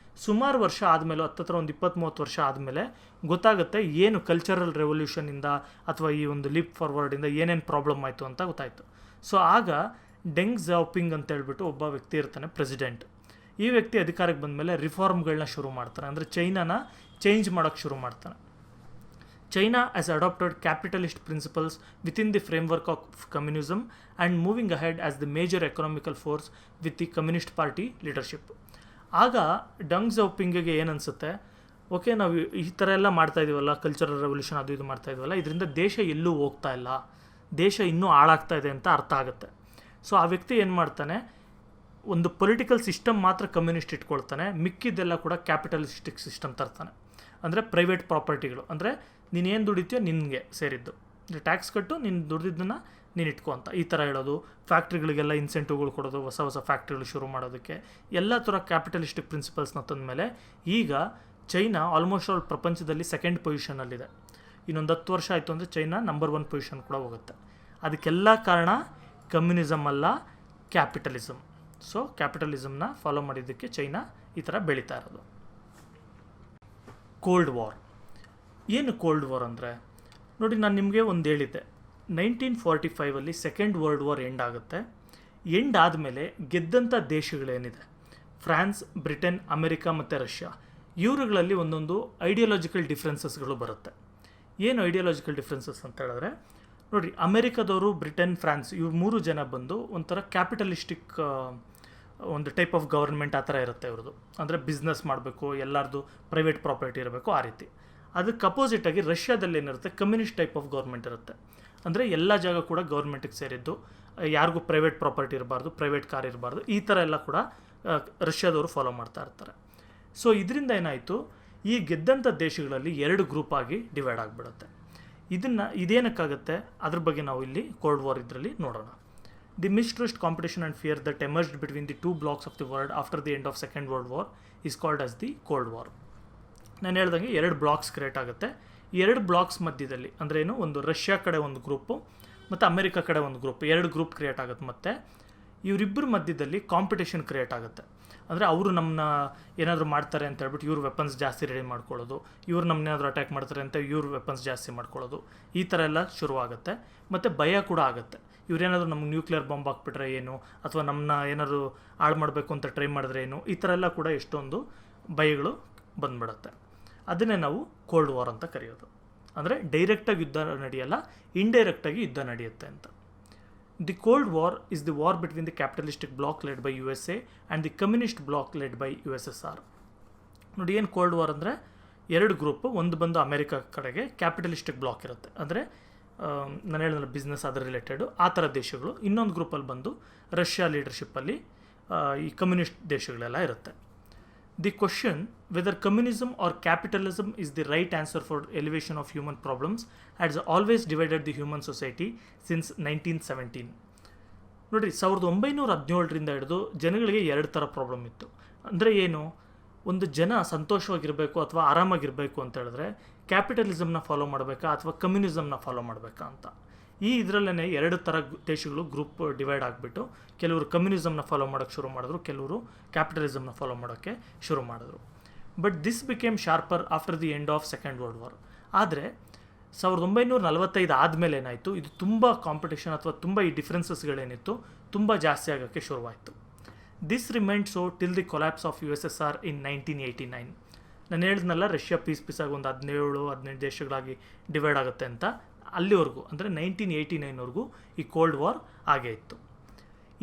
ಸುಮಾರು ವರ್ಷ ಆದಮೇಲೆ, ಹತ್ತತ್ರ ಒಂದು 20-30 ವರ್ಷ ಆದಮೇಲೆ ಗೊತ್ತಾಗುತ್ತೆ ಏನು ಕಲ್ಚರಲ್ ರೆವಲ್ಯೂಷನಿಂದ ಅಥವಾ ಈ ಒಂದು ಲೀಪ್ ಫಾರ್ವರ್ಡಿಂದ ಏನೇನು ಪ್ರಾಬ್ಲಮ್ ಆಯಿತು ಅಂತ ಗೊತ್ತಾಯಿತು. ಸೊ ಆಗ ಡೆಂಗ್ ಜಿಯಾಪಿಂಗ್ ಅಂತ ಹೇಳ್ಬಿಟ್ಟು ಒಬ್ಬ ವ್ಯಕ್ತಿ ಇರ್ತಾನೆ, ಪ್ರೆಸಿಡೆಂಟ್. ಈ ವ್ಯಕ್ತಿ ಅಧಿಕಾರಕ್ಕೆ ಬಂದಮೇಲೆ ರಿಫಾರ್ಮ್ಗಳನ್ನ ಶುರು ಮಾಡ್ತಾನೆ. ಅಂದರೆ ಚೈನಾನ ಚೇಂಜ್ ಮಾಡೋಕ್ಕೆ ಶುರು ಮಾಡ್ತಾನೆ. China has adopted capitalist principles within the framework of communism and moving ahead as the major economical force with the Communist Party leadership. ಆಗ ಡೆಂಗ್ ಜಿಯಾಪಿಂಗ್ಗೆ ಏನು ಅನಿಸುತ್ತೆ, ಓಕೆ ನಾವು ಈ ಥರ ಎಲ್ಲ ಮಾಡ್ತಾಯಿದ್ದೀವಲ್ಲ, ಕಲ್ಚರಲ್ ರೆವಲ್ಯೂಷನ್ ಅದು ಇದು ಮಾಡ್ತಾಯಿದ್ವಲ್ಲ, ಇದರಿಂದ ದೇಶ ಎಲ್ಲೂ ಹೋಗ್ತಾ ಇಲ್ಲ, ದೇಶ ಇನ್ನೂ ಹಾಳಾಗ್ತಾ ಇದೆ ಅಂತ ಅರ್ಥ ಆಗುತ್ತೆ. ಸೊ ಆ ವ್ಯಕ್ತಿ ಏನು ಮಾಡ್ತಾನೆ, ಒಂದು ಪೊಲಿಟಿಕಲ್ ಸಿಸ್ಟಮ್ ಮಾತ್ರ ಕಮ್ಯುನಿಸ್ಟ್ ಇಟ್ಕೊಳ್ತಾನೆ, ಮಿಕ್ಕಿದ್ದೆಲ್ಲ ಕೂಡ ಕ್ಯಾಪಿಟಲಿಸ್ಟಿಕ್ ಸಿಸ್ಟಮ್ ತರ್ತಾನೆ. ಅಂದರೆ ಪ್ರೈವೇಟ್ ಪ್ರಾಪರ್ಟಿಗಳು, ಅಂದರೆ ನೀನೇನು ದುಡಿತೀಯೋ ನಿನಗೆ ಸೇರಿದ್ದು, ಟ್ಯಾಕ್ಸ್ ಕಟ್ಟು, ನೀನು ದುಡ್ದಿದ್ದನ್ನು ನೀನು ಇಟ್ಕೊ ಅಂತ ಈ ಥರ ಹೇಳೋದು. ಫ್ಯಾಕ್ಟ್ರಿಗಳಿಗೆಲ್ಲ ಇನ್ಸೆಂಟಿವ್ಗಳು ಕೊಡೋದು, ಹೊಸ ಹೊಸ ಫ್ಯಾಕ್ಟ್ರಿಗಳು ಶುರು ಮಾಡೋದಕ್ಕೆ, ಎಲ್ಲ ಥರ ಕ್ಯಾಪಿಟಲಿಸ್ಟಿಕ್ ಪ್ರಿನ್ಸಿಪಲ್ಸ್ನ ತಂದಮೇಲೆ ಈಗ ಚೈನಾ ಆಲ್ಮೋಸ್ಟ್ ಆಲ್ ಪ್ರಪಂಚದಲ್ಲಿ 2nd ಪೊಸಿಷನಲ್ಲಿದೆ. ಇನ್ನೊಂದು 10 ವರ್ಷ ಆಯಿತು ಅಂದರೆ ಚೈನಾ ನಂಬರ್ 1 ಪೊಸಿಷನ್ ಕೂಡ ಹೋಗುತ್ತೆ. ಅದಕ್ಕೆಲ್ಲ ಕಾರಣ ಕಮ್ಯುನಿಸಮ್ ಅಲ್ಲ, ಕ್ಯಾಪಿಟಲಿಸಮ್. ಸೊ ಕ್ಯಾಪಿಟಲಿಸಮ್ನ ಫಾಲೋ ಮಾಡಿದ್ದಕ್ಕೆ ಚೈನಾ ಈ ಥರ ಬೆಳೀತಾ ಇರೋದು. Cold war. ಏನು ಕೋಲ್ಡ್ ವಾರ್ ಅಂದರೆ, ನೋಡಿ ನಾನು ನಿಮಗೆ ಒಂದು ಹೇಳಿದ್ದೆ, 1945 2nd ವರ್ಲ್ಡ್ ವಾರ್ ಎಂಡ್ ಆಗುತ್ತೆ. ಎಂಡ್ ಆದಮೇಲೆ ಗೆದ್ದಂಥ ದೇಶಗಳೇನಿದೆ, ಫ್ರಾನ್ಸ್, ಬ್ರಿಟನ್, ಅಮೆರಿಕ ಮತ್ತು ರಷ್ಯಾ, ಇವರುಗಳಲ್ಲಿ ಒಂದೊಂದು ಐಡಿಯಾಲಜಿಕಲ್ ಡಿಫ್ರೆನ್ಸಸ್ಗಳು ಬರುತ್ತೆ. ಏನು ಐಡಿಯಾಲಜಿಕಲ್ ಡಿಫ್ರೆನ್ಸಸ್ ಅಂತ ಹೇಳಿದ್ರೆ, ನೋಡಿ ಅಮೆರಿಕದವರು, ಬ್ರಿಟನ್, ಫ್ರಾನ್ಸ್, ಇವ್ರು 3 ಜನ ಬಂದು ಒಂಥರ ಕ್ಯಾಪಿಟಲಿಸ್ಟಿಕ್ ಒಂದು ಟೈಪ್ ಆಫ್ ಗವರ್ಮೆಂಟ್ ಆ ಥರ ಇರುತ್ತೆ ಇವ್ರದ್ದು. ಅಂದರೆ ಬಿಸ್ನೆಸ್ ಮಾಡಬೇಕು, ಎಲ್ಲರದು ಪ್ರೈವೇಟ್ ಪ್ರಾಪರ್ಟಿ ಇರಬೇಕು, ಆ ರೀತಿ. ಅದಕ್ಕೆ ಅಪೋಸಿಟಾಗಿ ರಷ್ಯಾದಲ್ಲಿ ಏನಿರುತ್ತೆ, ಕಮ್ಯುನಿಸ್ಟ್ ಟೈಪ್ ಆಫ್ ಗೌರ್ಮೆಂಟ್ ಇರುತ್ತೆ. ಅಂದರೆ ಎಲ್ಲ ಜಾಗ ಕೂಡ ಗೌರ್ಮೆಂಟಿಗೆ ಸೇರಿದ್ದು, ಯಾರಿಗೂ ಪ್ರೈವೇಟ್ ಪ್ರಾಪರ್ಟಿ ಇರಬಾರ್ದು, ಪ್ರೈವೇಟ್ ಕಾರ್ ಇರಬಾರ್ದು, ಈ ಥರ ಎಲ್ಲ ಕೂಡ ರಷ್ಯಾದವರು ಫಾಲೋ ಮಾಡ್ತಾ ಇರ್ತಾರೆ. ಸೊ ಇದರಿಂದ ಏನಾಯಿತು, ಈ ಗೆದ್ದಂಥ ದೇಶಗಳಲ್ಲಿ 2 ಗ್ರೂಪ್ ಆಗಿ ಡಿವೈಡ್ ಆಗಿಬಿಡುತ್ತೆ. ಇದೇನಕ್ಕಾಗುತ್ತೆ ಅದ್ರ ಬಗ್ಗೆ ನಾವು ಇಲ್ಲಿ ಕೋಲ್ಡ್ ವಾರ್ ಇದರಲ್ಲಿ ನೋಡೋಣ. The mistrust, competition and fear that emerged between the 2 blocks of the world after the end of 2nd World War is called as the Cold War. ನಾನು ಹೇಳ್ದಂಗೆ 2 ಬ್ಲಾಕ್ಸ್ ಕ್ರಿಯೇಟ್ ಆಗುತ್ತೆ. 2 ಬ್ಲಾಕ್ಸ್ ಮಧ್ಯದಲ್ಲಿ ಅಂದರೆ ಏನು, ಒಂದು Russia ಕಡೆ ಒಂದು ಗ್ರೂಪು ಮತ್ತು ಅಮೆರಿಕ ಕಡೆ ಒಂದು ಗ್ರೂಪ್, 2 ಗ್ರೂಪ್ ಕ್ರಿಯೇಟ್ ಆಗುತ್ತೆ. ಮತ್ತು ಇವರಿಬ್ಬರ ಮಧ್ಯದಲ್ಲಿ ಕಾಂಪಿಟೇಷನ್ ಕ್ರಿಯೇಟ್ ಆಗುತ್ತೆ. ಅಂದರೆ ಅವರು ನಮ್ಮನ್ನ ಏನಾದರೂ ಮಾಡ್ತಾರೆ ಅಂತ ಹೇಳ್ಬಿಟ್ಟು ಇವ್ರು ವೆಪನ್ಸ್ ಜಾಸ್ತಿ ರೆಡಿ ಮಾಡ್ಕೊಳ್ಳೋದು, ಇವ್ರು ನಮ್ಮನ್ನೇನಾದರೂ ಅಟ್ಯಾಕ್ ಮಾಡ್ತಾರೆ ಅಂತ ಇವ್ರು ವೆಪನ್ಸ್ ಜಾಸ್ತಿ ಮಾಡ್ಕೊಳ್ಳೋದು, ಈ ಥರ ಎಲ್ಲ ಶುರುವಾಗುತ್ತೆ. ಮತ್ತು ಭಯ ಕೂಡ ಆಗುತ್ತೆ, ಇವರೇನಾದರೂ ನಮ್ಗೆ ನ್ಯೂಕ್ಲಿಯರ್ ಬಾಂಬ್ ಹಾಕ್ಬಿಟ್ರೆ ಏನು, ಅಥವಾ ನಮ್ಮನ್ನ ಏನಾದರೂ ಹಾಳು ಮಾಡಬೇಕು ಅಂತ ಟ್ರೈ ಮಾಡಿದ್ರೆ ಏನು, ಈ ಥರ ಎಲ್ಲ ಕೂಡ ಎಷ್ಟೊಂದು ಭಯಗಳು ಬಂದ್ಬಿಡುತ್ತೆ. ಅದನ್ನೇ ನಾವು ಕೋಲ್ಡ್ ವಾರ್ ಅಂತ ಕರೆಯೋದು. ಅಂದರೆ ಡೈರೆಕ್ಟಾಗಿ ಯುದ್ಧ ನಡೆಯಲ್ಲ, ಇಂಡೈರೆಕ್ಟಾಗಿ ಯುದ್ಧ ನಡೆಯುತ್ತೆ ಅಂತ. The cold war is the war between the capitalistic bloc led by USA and the communist bloc led by USSR. ನೋಡಿ ಏನು ಕೋಲ್ಡ್ ವಾರ್ ಅಂದರೆ ಎರಡು ಗ್ರೂಪು, ಒಂದು ಬಂದು ಅಮೆರಿಕ ಕಡೆಗೆ ಕ್ಯಾಪಿಟಲಿಸ್ಟಿಕ್ ಬ್ಲಾಕ್ ಇರುತ್ತೆ, ಅಂದರೆ ನಾನು ಹೇಳಿದ್ನಲ್ಲ ಬಿಸ್ನೆಸ್ ಅದರ ರಿಲೇಟೆಡು ಆ ಥರ ದೇಶಗಳು. ಇನ್ನೊಂದು ಗ್ರೂಪಲ್ಲಿ ಬಂದು ರಷ್ಯಾ ಲೀಡರ್ಶಿಪ್ಪಲ್ಲಿ ಈ ಕಮ್ಯುನಿಸ್ಟ್ ದೇಶಗಳೆಲ್ಲ ಇರುತ್ತೆ. The question whether communism or capitalism is the right answer for elevation of human problems has always divided the human society since 1917. ನೋಡಿರಿ, 1917ರಿಂದ ಹಿಡಿದು ಜನಗಳಿಗೆ ಎರಡು ಥರ ಪ್ರಾಬ್ಲಮ್ ಇತ್ತು. ಅಂದರೆ ಏನು, ಒಂದು ಜನ ಸಂತೋಷವಾಗಿರಬೇಕು ಅಥವಾ ಆರಾಮಾಗಿರಬೇಕು ಅಂತ ಹೇಳಿದ್ರೆ ಕ್ಯಾಪಿಟಲಿಸಮ್ನ ಫಾಲೋ ಮಾಡಬೇಕಾ ಅಥವಾ ಕಮ್ಯುನಿಸಮ್ನ ಫಾಲೋ ಮಾಡಬೇಕಾ ಅಂತ. ಇದರಲ್ಲೇ ಎರಡು ಥರ ದೇಶಗಳು ಗ್ರೂಪ್ ಡಿವೈಡ್ ಆಗಿಬಿಟ್ಟು ಕೆಲವರು ಕಮ್ಯುನಿಸಮ್ನ ಫಾಲೋ ಮಾಡೋಕ್ಕೆ ಶುರು ಮಾಡಿದ್ರು, ಕೆಲವರು ಕ್ಯಾಪಿಟಲಿಸಮ್ನ ಫಾಲೋ ಮಾಡೋಕ್ಕೆ ಶುರು ಮಾಡಿದ್ರು. But this became sharper after the end of second world war. ಆದರೆ 1945 ಆದಮೇಲೆ ಏನಾಯಿತು, ಇದು ತುಂಬ ಕಾಂಪಿಟೇಷನ್ ಅಥವಾ ತುಂಬ ಈ ಡಿಫ್ರೆನ್ಸಸ್ಗಳೇನಿತ್ತು ತುಂಬ ಜಾಸ್ತಿ ಆಗೋಕ್ಕೆ ಶುರುವಾಯಿತು. This remind so till the collapse of USSR ಇನ್ 1989. ನಾನು ಹೇಳಿದ್ನಲ್ಲ ರಷ್ಯಾ ಪೀಸಾಗಿ ಒಂದು 17-18 ದೇಶಗಳಾಗಿ ಡಿವೈಡ್ ಆಗುತ್ತೆ ಅಂತ, ಅಲ್ಲಿವರೆಗೂ ಅಂದರೆ 1989ವರೆಗೂ ಈ ಕೋಲ್ಡ್ ವಾರ್ ಆಗೇ ಇತ್ತು.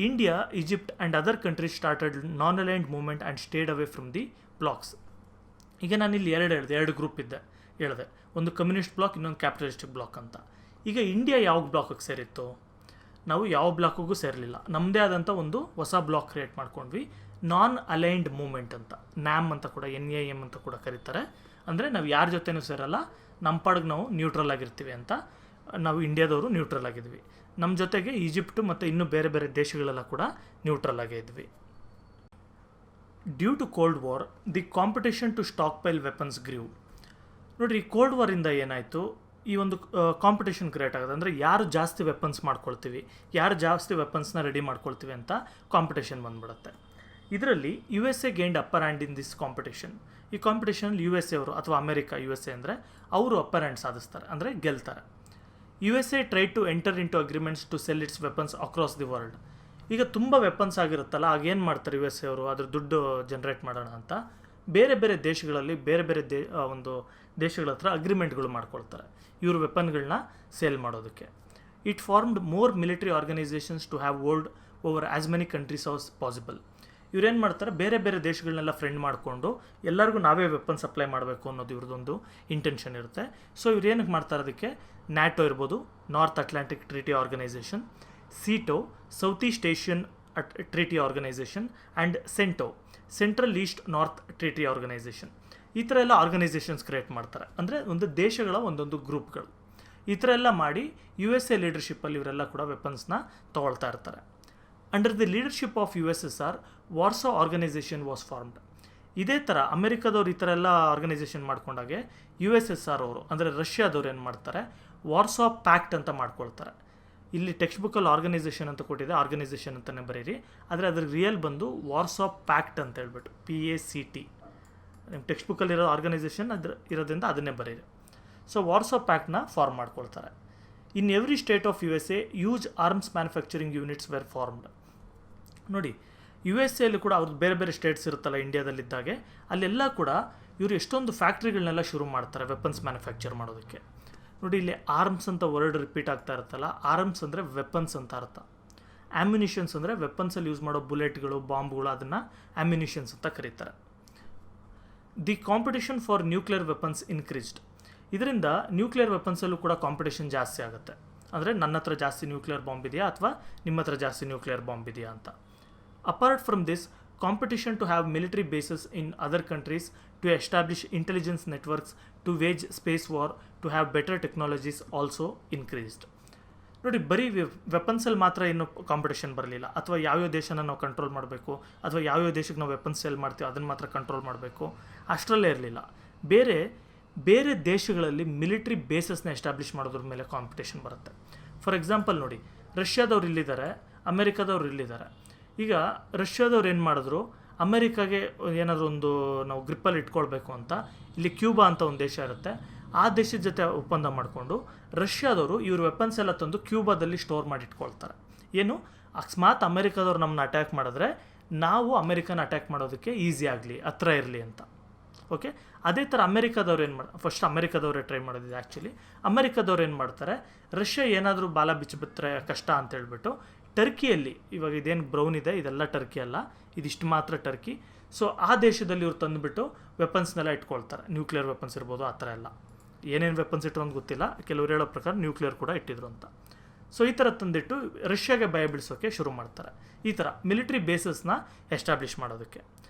India, Egypt and other countries started non aligned movement and stayed away from the blocks. ಈಗ ನಾನಿಲ್ಲಿ ಎರಡು ಗ್ರೂಪ್ ಹೇಳಿದೆ, ಒಂದು ಕಮ್ಯುನಿಸ್ಟ್ ಬ್ಲಾಕ್, ಇನ್ನೊಂದು ಕ್ಯಾಪಿಟಲಿಸ್ಟಿಕ್ ಬ್ಲಾಕ್ ಅಂತ. ಈಗ ಇಂಡಿಯಾ ಯಾವ ಬ್ಲಾಕಿಗೆ ಸೇರಿತ್ತು? ನಾವು ಯಾವ ಬ್ಲಾಕಿಗೂ ಸೇರಲಿಲ್ಲ, ನಮ್ಮದೇ ಆದಂಥ ಒಂದು ಹೊಸ ಬ್ಲಾಕ್ ಕ್ರಿಯೇಟ್ ಮಾಡ್ಕೊಂಡ್ವಿ, ನಾನ್ ಅಲೈನ್ಡ್ ಮೂವ್ಮೆಂಟ್ ಅಂತ, NAM ಅಂತ ಕೂಡ, NAM ಅಂತ ಕೂಡ ಕರೀತಾರೆ. ಅಂದರೆ ನಾವು ಯಾರ ಜೊತೆನೂ ಸೇರಲ್ಲ, ನಮ್ಮ ಪಾಡಿಗೆ ನಾವು ನ್ಯೂಟ್ರಲ್ ಆಗಿರ್ತೀವಿ ಅಂತ. ನಾವು ಇಂಡಿಯಾದವರು ನ್ಯೂಟ್ರಲ್ ಆಗಿದ್ವಿ, ನಮ್ಮ ಜೊತೆಗೆ ಈಜಿಪ್ಟು ಮತ್ತು ಇನ್ನೂ ಬೇರೆ ಬೇರೆ ದೇಶಗಳೆಲ್ಲ ಕೂಡ ನ್ಯೂಟ್ರಲ್ ಆಗೇ ಇದ್ವಿ. Due to cold war the competition to stockpile weapons grew. ನೋಡಿರಿ, ಕೋಲ್ಡ್ ವಾರಿಂದ ಏನಾಯಿತು, ಈ ಒಂದು ಕಾಂಪಿಟೇಷನ್ ಕ್ರಿಯೇಟ್ ಆಗೋದು, ಅಂದರೆ ಯಾರು ಜಾಸ್ತಿ ವೆಪನ್ಸ್ ಮಾಡ್ಕೊಳ್ತೀವಿ, ಯಾರು ಜಾಸ್ತಿ ವೆಪನ್ಸ್ನ ರೆಡಿ ಮಾಡ್ಕೊಳ್ತೀವಿ ಅಂತ ಕಾಂಪಿಟೇಷನ್ ಬಂದ್ಬಿಡುತ್ತೆ. ಇದರಲ್ಲಿ USA gained upper hand in this competition. ಈ ಕಾಂಪಿಟೇಷನಲ್ಲಿ USA ಅವರು ಅಥವಾ ಅಮೆರಿಕ, USA ಅಂದರೆ ಅವರು ಅಪ್ಪರ್ ಹ್ಯಾಂಡ್ ಸಾಧಿಸ್ತಾರೆ, ಅಂದರೆ ಗೆಲ್ತಾರೆ. USA try to enter into agreements to sell its weapons across the world. ಈಗ ತುಂಬ ವೆಪನ್ಸ್ ಆಗಿರುತ್ತಲ್ಲ, ಆಗೇನು ಮಾಡ್ತಾರೆ USA ಅವರು, ಅದ್ರ ದುಡ್ಡು ಜನ್ರೇಟ್ ಮಾಡೋಣ ಅಂತ ಬೇರೆ ಬೇರೆ ದೇಶಗಳಲ್ಲಿ ಬೇರೆ ಬೇರೆ ಒಂದು ದೇಶಗಳ ಹತ್ರ ಅಗ್ರಿಮೆಂಟ್ಗಳು ಮಾಡ್ಕೊಳ್ತಾರೆ ಇವರು ವೆಪನ್ಗಳನ್ನ ಸೇಲ್ ಮಾಡೋದಕ್ಕೆ. It formed more military organisations to have world over as many countries as possible. ಇವ್ರೇನು ಮಾಡ್ತಾರೆ, ಬೇರೆ ಬೇರೆ ದೇಶಗಳನ್ನೆಲ್ಲ ಫ್ರೆಂಡ್ ಮಾಡಿಕೊಂಡು ಎಲ್ಲರಿಗೂ ನಾವೇ ವೆಪನ್ ಸಪ್ಲೈ ಮಾಡಬೇಕು ಅನ್ನೋದು ಇವ್ರದ್ದೊಂದು ಇಂಟೆನ್ಷನ್ ಇರುತ್ತೆ. ಸೊ ಇವ್ರೇನಕ್ಕೆ ಮಾಡ್ತಾರೆ, ಅದಕ್ಕೆ ನ್ಯಾಟೋ ಇರ್ಬೋದು, North Atlantic Treaty Organisation, SEATO, South East Asian Treaty Organisation, and CENTO, Central East North Treaty Organisation. ಈ ಥರ ಎಲ್ಲ ಆರ್ಗನೈಸೇಷನ್ಸ್ ಕ್ರಿಯೇಟ್ ಮಾಡ್ತಾರೆ, ಅಂದರೆ ಒಂದು ದೇಶಗಳ ಒಂದೊಂದು ಗ್ರೂಪ್ಗಳು. ಈ ಥರ ಎಲ್ಲ ಮಾಡಿ USA ಲೀಡರ್ಶಿಪ್ಪಲ್ಲಿ ಇವರೆಲ್ಲ ಕೂಡ ವೆಪನ್ಸ್ನ ತೊಗೊಳ್ತಾ ಇರ್ತಾರೆ. Under the leadership of USSR Warsaw Organisation was formed. ಇದೇ ಥರ ಅಮೆರಿಕದವ್ರು ಈ ಥರ ಎಲ್ಲ ಆರ್ಗನೈಸೇಷನ್ ಮಾಡ್ಕೊಂಡಾಗೆ USSR ಅವರು ಅಂದರೆ ರಷ್ಯಾದವ್ರು ಏನು ಮಾಡ್ತಾರೆ, ವಾರ್ಸಾ ಪ್ಯಾಕ್ಟ್ ಅಂತ ಮಾಡ್ಕೊಳ್ತಾರೆ. ಇಲ್ಲಿ ಟೆಕ್ಸ್ಟ್ ಬುಕ್ಕಲ್ಲಿ ಆರ್ಗನೈಸೇಷನ್ ಅಂತ ಕೊಟ್ಟಿದೆ, ಆರ್ಗನೈಸೇಷನ್ ಅಂತಲೇ ಬರೀರಿ, ಆದರೆ ಅದ್ರ ರಿಯಲ್ ಬಂದು ವಾರ್ಸಾ ಪ್ಯಾಕ್ಟ್ ಅಂತ ಹೇಳ್ಬಿಟ್ಟು PACT. ನಿಮ್ಮ ಟೆಕ್ಸ್ಟ್ ಬುಕ್ಕಲ್ಲಿರೋ ಆರ್ಗನೈಸೇಷನ್ ಇರೋದ್ರಿಂದ ಅದನ್ನೇ ಬರೀರಿ. ಸೊ ವಾರ್ಸಾ ಪ್ಯಾಕ್ಟ್ನ ಫಾರ್ಮ್ ಮಾಡ್ಕೊಳ್ತಾರೆ. In every state of USA huge arms manufacturing units were formed. ನೋಡಿ, USA ಕೂಡ ಅವ್ರದ್ದು ಬೇರೆ ಬೇರೆ ಸ್ಟೇಟ್ಸ್ ಇರುತ್ತಲ್ಲ ಇಂಡಿಯಾದಲ್ಲಿದ್ದಾಗೆ, ಅಲ್ಲೆಲ್ಲ ಕೂಡ ಇವರು ಎಷ್ಟೊಂದು ಫ್ಯಾಕ್ಟ್ರಿಗಳನ್ನೆಲ್ಲ ಶುರು ಮಾಡ್ತಾರೆ ವೆಪನ್ಸ್ ಮ್ಯಾನುಫ್ಯಾಕ್ಚರ್ ಮಾಡೋದಕ್ಕೆ. ನೋಡಿ, ಇಲ್ಲಿ ಆರ್ಮ್ಸ್ ಅಂತ ವರ್ಡ್ ರಿಪೀಟ್ ಆಗ್ತಾ ಇರುತ್ತಲ್ಲ, ಆರ್ಮ್ಸ್ ಅಂದರೆ ವೆಪನ್ಸ್ ಅಂತ ಅರ್ಥ. ಆ್ಯಮ್ಯುನಿಷನ್ಸ್ ಅಂದರೆ ವೆಪನ್ಸಲ್ಲಿ ಯೂಸ್ ಮಾಡೋ ಬುಲೆಟ್ಗಳು, ಬಾಂಬ್ಗಳು, ಅದನ್ನು ಆ್ಯಮ್ಯುನಿಷನ್ಸ್ ಅಂತ ಕರೀತಾರೆ. The competition for nuclear weapons increased. ಇದರಿಂದ ನ್ಯೂಕ್ಲಿಯರ್ ವೆಪನ್ಸಲ್ಲೂ ಕೂಡ ಕಾಂಪಿಟೇಷನ್ ಜಾಸ್ತಿ ಆಗುತ್ತೆ. ಅಂದರೆ ನನ್ನ ಹತ್ರ ಜಾಸ್ತಿ ನ್ಯೂಕ್ಲಿಯರ್ ಬಾಂಬ್ ಇದೆಯಾ ಅಥವಾ ನಿಮ್ಮ ಹತ್ರ ಜಾಸ್ತಿ ನ್ಯೂಕ್ಲಿಯರ್ ಬಾಂಬ್ ಇದೆಯಾ ಅಂತ. Apart from this, competition to have military bases in other countries, to establish intelligence networks, to wage space war, to have better technologies also increased. ನೋಡಿ, ಬರೀ ವೆಪನ್ಸಲ್ಲಿ ಮಾತ್ರ ಏನು ಕಾಂಪಿಟೇಷನ್ ಬರಲಿಲ್ಲ, ಅಥವಾ ಯಾವ್ಯಾವ ದೇಶನ ನಾವು ಕಂಟ್ರೋಲ್ ಮಾಡಬೇಕು, ಅಥವಾ ಯಾವ್ಯಾವ ದೇಶಕ್ಕೆ ನಾವು ವೆಪನ್ಸ್ ಸೇಲ್ ಮಾಡ್ತೀವಿ ಅದನ್ನು ಮಾತ್ರ ಕಂಟ್ರೋಲ್ ಮಾಡಬೇಕು, ಅಷ್ಟರಲ್ಲೇ ಇರಲಿಲ್ಲ. ಬೇರೆ ಬೇರೆ ದೇಶಗಳಲ್ಲಿ ಮಿಲಿಟ್ರಿ ಬೇಸಸ್ನ ಎಸ್ಟಾಬ್ಲಿಷ್ ಮಾಡೋದ್ರ ಮೇಲೆ ಕಾಂಪಿಟೇಷನ್ ಬರುತ್ತೆ. ಫಾರ್ ಎಕ್ಸಾಂಪಲ್ ನೋಡಿ, ರಷ್ಯಾದವ್ರು ಇಲ್ಲಿದ್ದಾರೆ, ಅಮೆರಿಕಾದವ್ರು ಇಲ್ಲಿದ್ದಾರೆ. ಈಗ ರಷ್ಯಾದವ್ರು ಏನು ಮಾಡಿದ್ರು, ಅಮೆರಿಕಾಗೆ ಏನಾದರೂ ಒಂದು ನಾವು ಗ್ರಿಪ್ಪಲ್ಲಿ ಇಟ್ಕೊಳ್ಬೇಕು ಅಂತ ಇಲ್ಲಿ ಕ್ಯೂಬಾ ಅಂತ ಒಂದು ದೇಶ ಇರುತ್ತೆ, ಆ ದೇಶದ ಜೊತೆ ಒಪ್ಪಂದ ಮಾಡಿಕೊಂಡು ರಷ್ಯಾದವರು ಇವ್ರ ವೆಪನ್ಸ್ ಎಲ್ಲ ತಂದು ಕ್ಯೂಬಾದಲ್ಲಿ ಸ್ಟೋರ್ ಮಾಡಿ ಇಟ್ಕೊಳ್ತಾರೆ. ಏನು, ಅಕಸ್ಮಾತ್ ಅಮೆರಿಕಾದವ್ರು ನಮ್ಮನ್ನ ಅಟ್ಯಾಕ್ ಮಾಡಿದ್ರೆ ನಾವು ಅಮೆರಿಕನ ಅಟ್ಯಾಕ್ ಮಾಡೋದಕ್ಕೆ ಈಸಿ ಆಗಲಿ, ಹತ್ರ ಇರಲಿ ಅಂತ. ಓಕೆ, ಅದೇ ಥರ ಅಮೆರಿಕಾದವ್ರು ಏನು ಫಸ್ಟ್ ಅಮೆರಿಕಾದವರೇ ಟ್ರೈ ಮಾಡೋದಿದೆ. ಆ್ಯಕ್ಚುಲಿ ಅಮೆರಿಕಾದವ್ರು ಏನು ಮಾಡ್ತಾರೆ, ರಷ್ಯಾ ಏನಾದರೂ ಬಾಲ ಬಿಚ್ಚಿಬಿಟ್ರೆ ಕಷ್ಟ ಅಂತ ಹೇಳ್ಬಿಟ್ಟು ಟರ್ಕಿಯಲ್ಲಿ, ಇವಾಗ ಇದೇನು ಬ್ರೌನ್ ಇದೆ ಇದೆಲ್ಲ ಟರ್ಕಿ ಅಲ್ಲ, ಇದಿಷ್ಟು ಮಾತ್ರ ಟರ್ಕಿ. ಸೊ ಆ ದೇಶದಲ್ಲಿ ಇವ್ರು ತಂದುಬಿಟ್ಟು ವೆಪನ್ಸ್ನೆಲ್ಲ ಇಟ್ಕೊಳ್ತಾರೆ, ನ್ಯೂಕ್ಲಿಯರ್ ವೆಪನ್ಸ್ ಇರ್ಬೋದು, ಆ ಥರ ಎಲ್ಲ ಏನೇನು ವೆಪನ್ಸ್ ಇಟ್ಟರು ಅಂತ ಗೊತ್ತಿಲ್ಲ, ಕೆಲವರು ಹೇಳೋ ಪ್ರಕಾರ ನ್ಯೂಕ್ಲಿಯರ್ ಕೂಡ ಇಟ್ಟಿದ್ರು ಅಂತ. ಸೊ ಈ ಥರ ತಂದಿಟ್ಟು ರಷ್ಯಾಗೆ ಭಯ ಬೀಳಿಸೋಕ್ಕೆ ಶುರು ಮಾಡ್ತಾರೆ, ಈ ಥರ ಮಿಲಿಟ್ರಿ ಬೇಸಸ್ನ ಎಸ್ಟಾಬ್ಲಿಷ್ ಮಾಡೋದಕ್ಕೆ.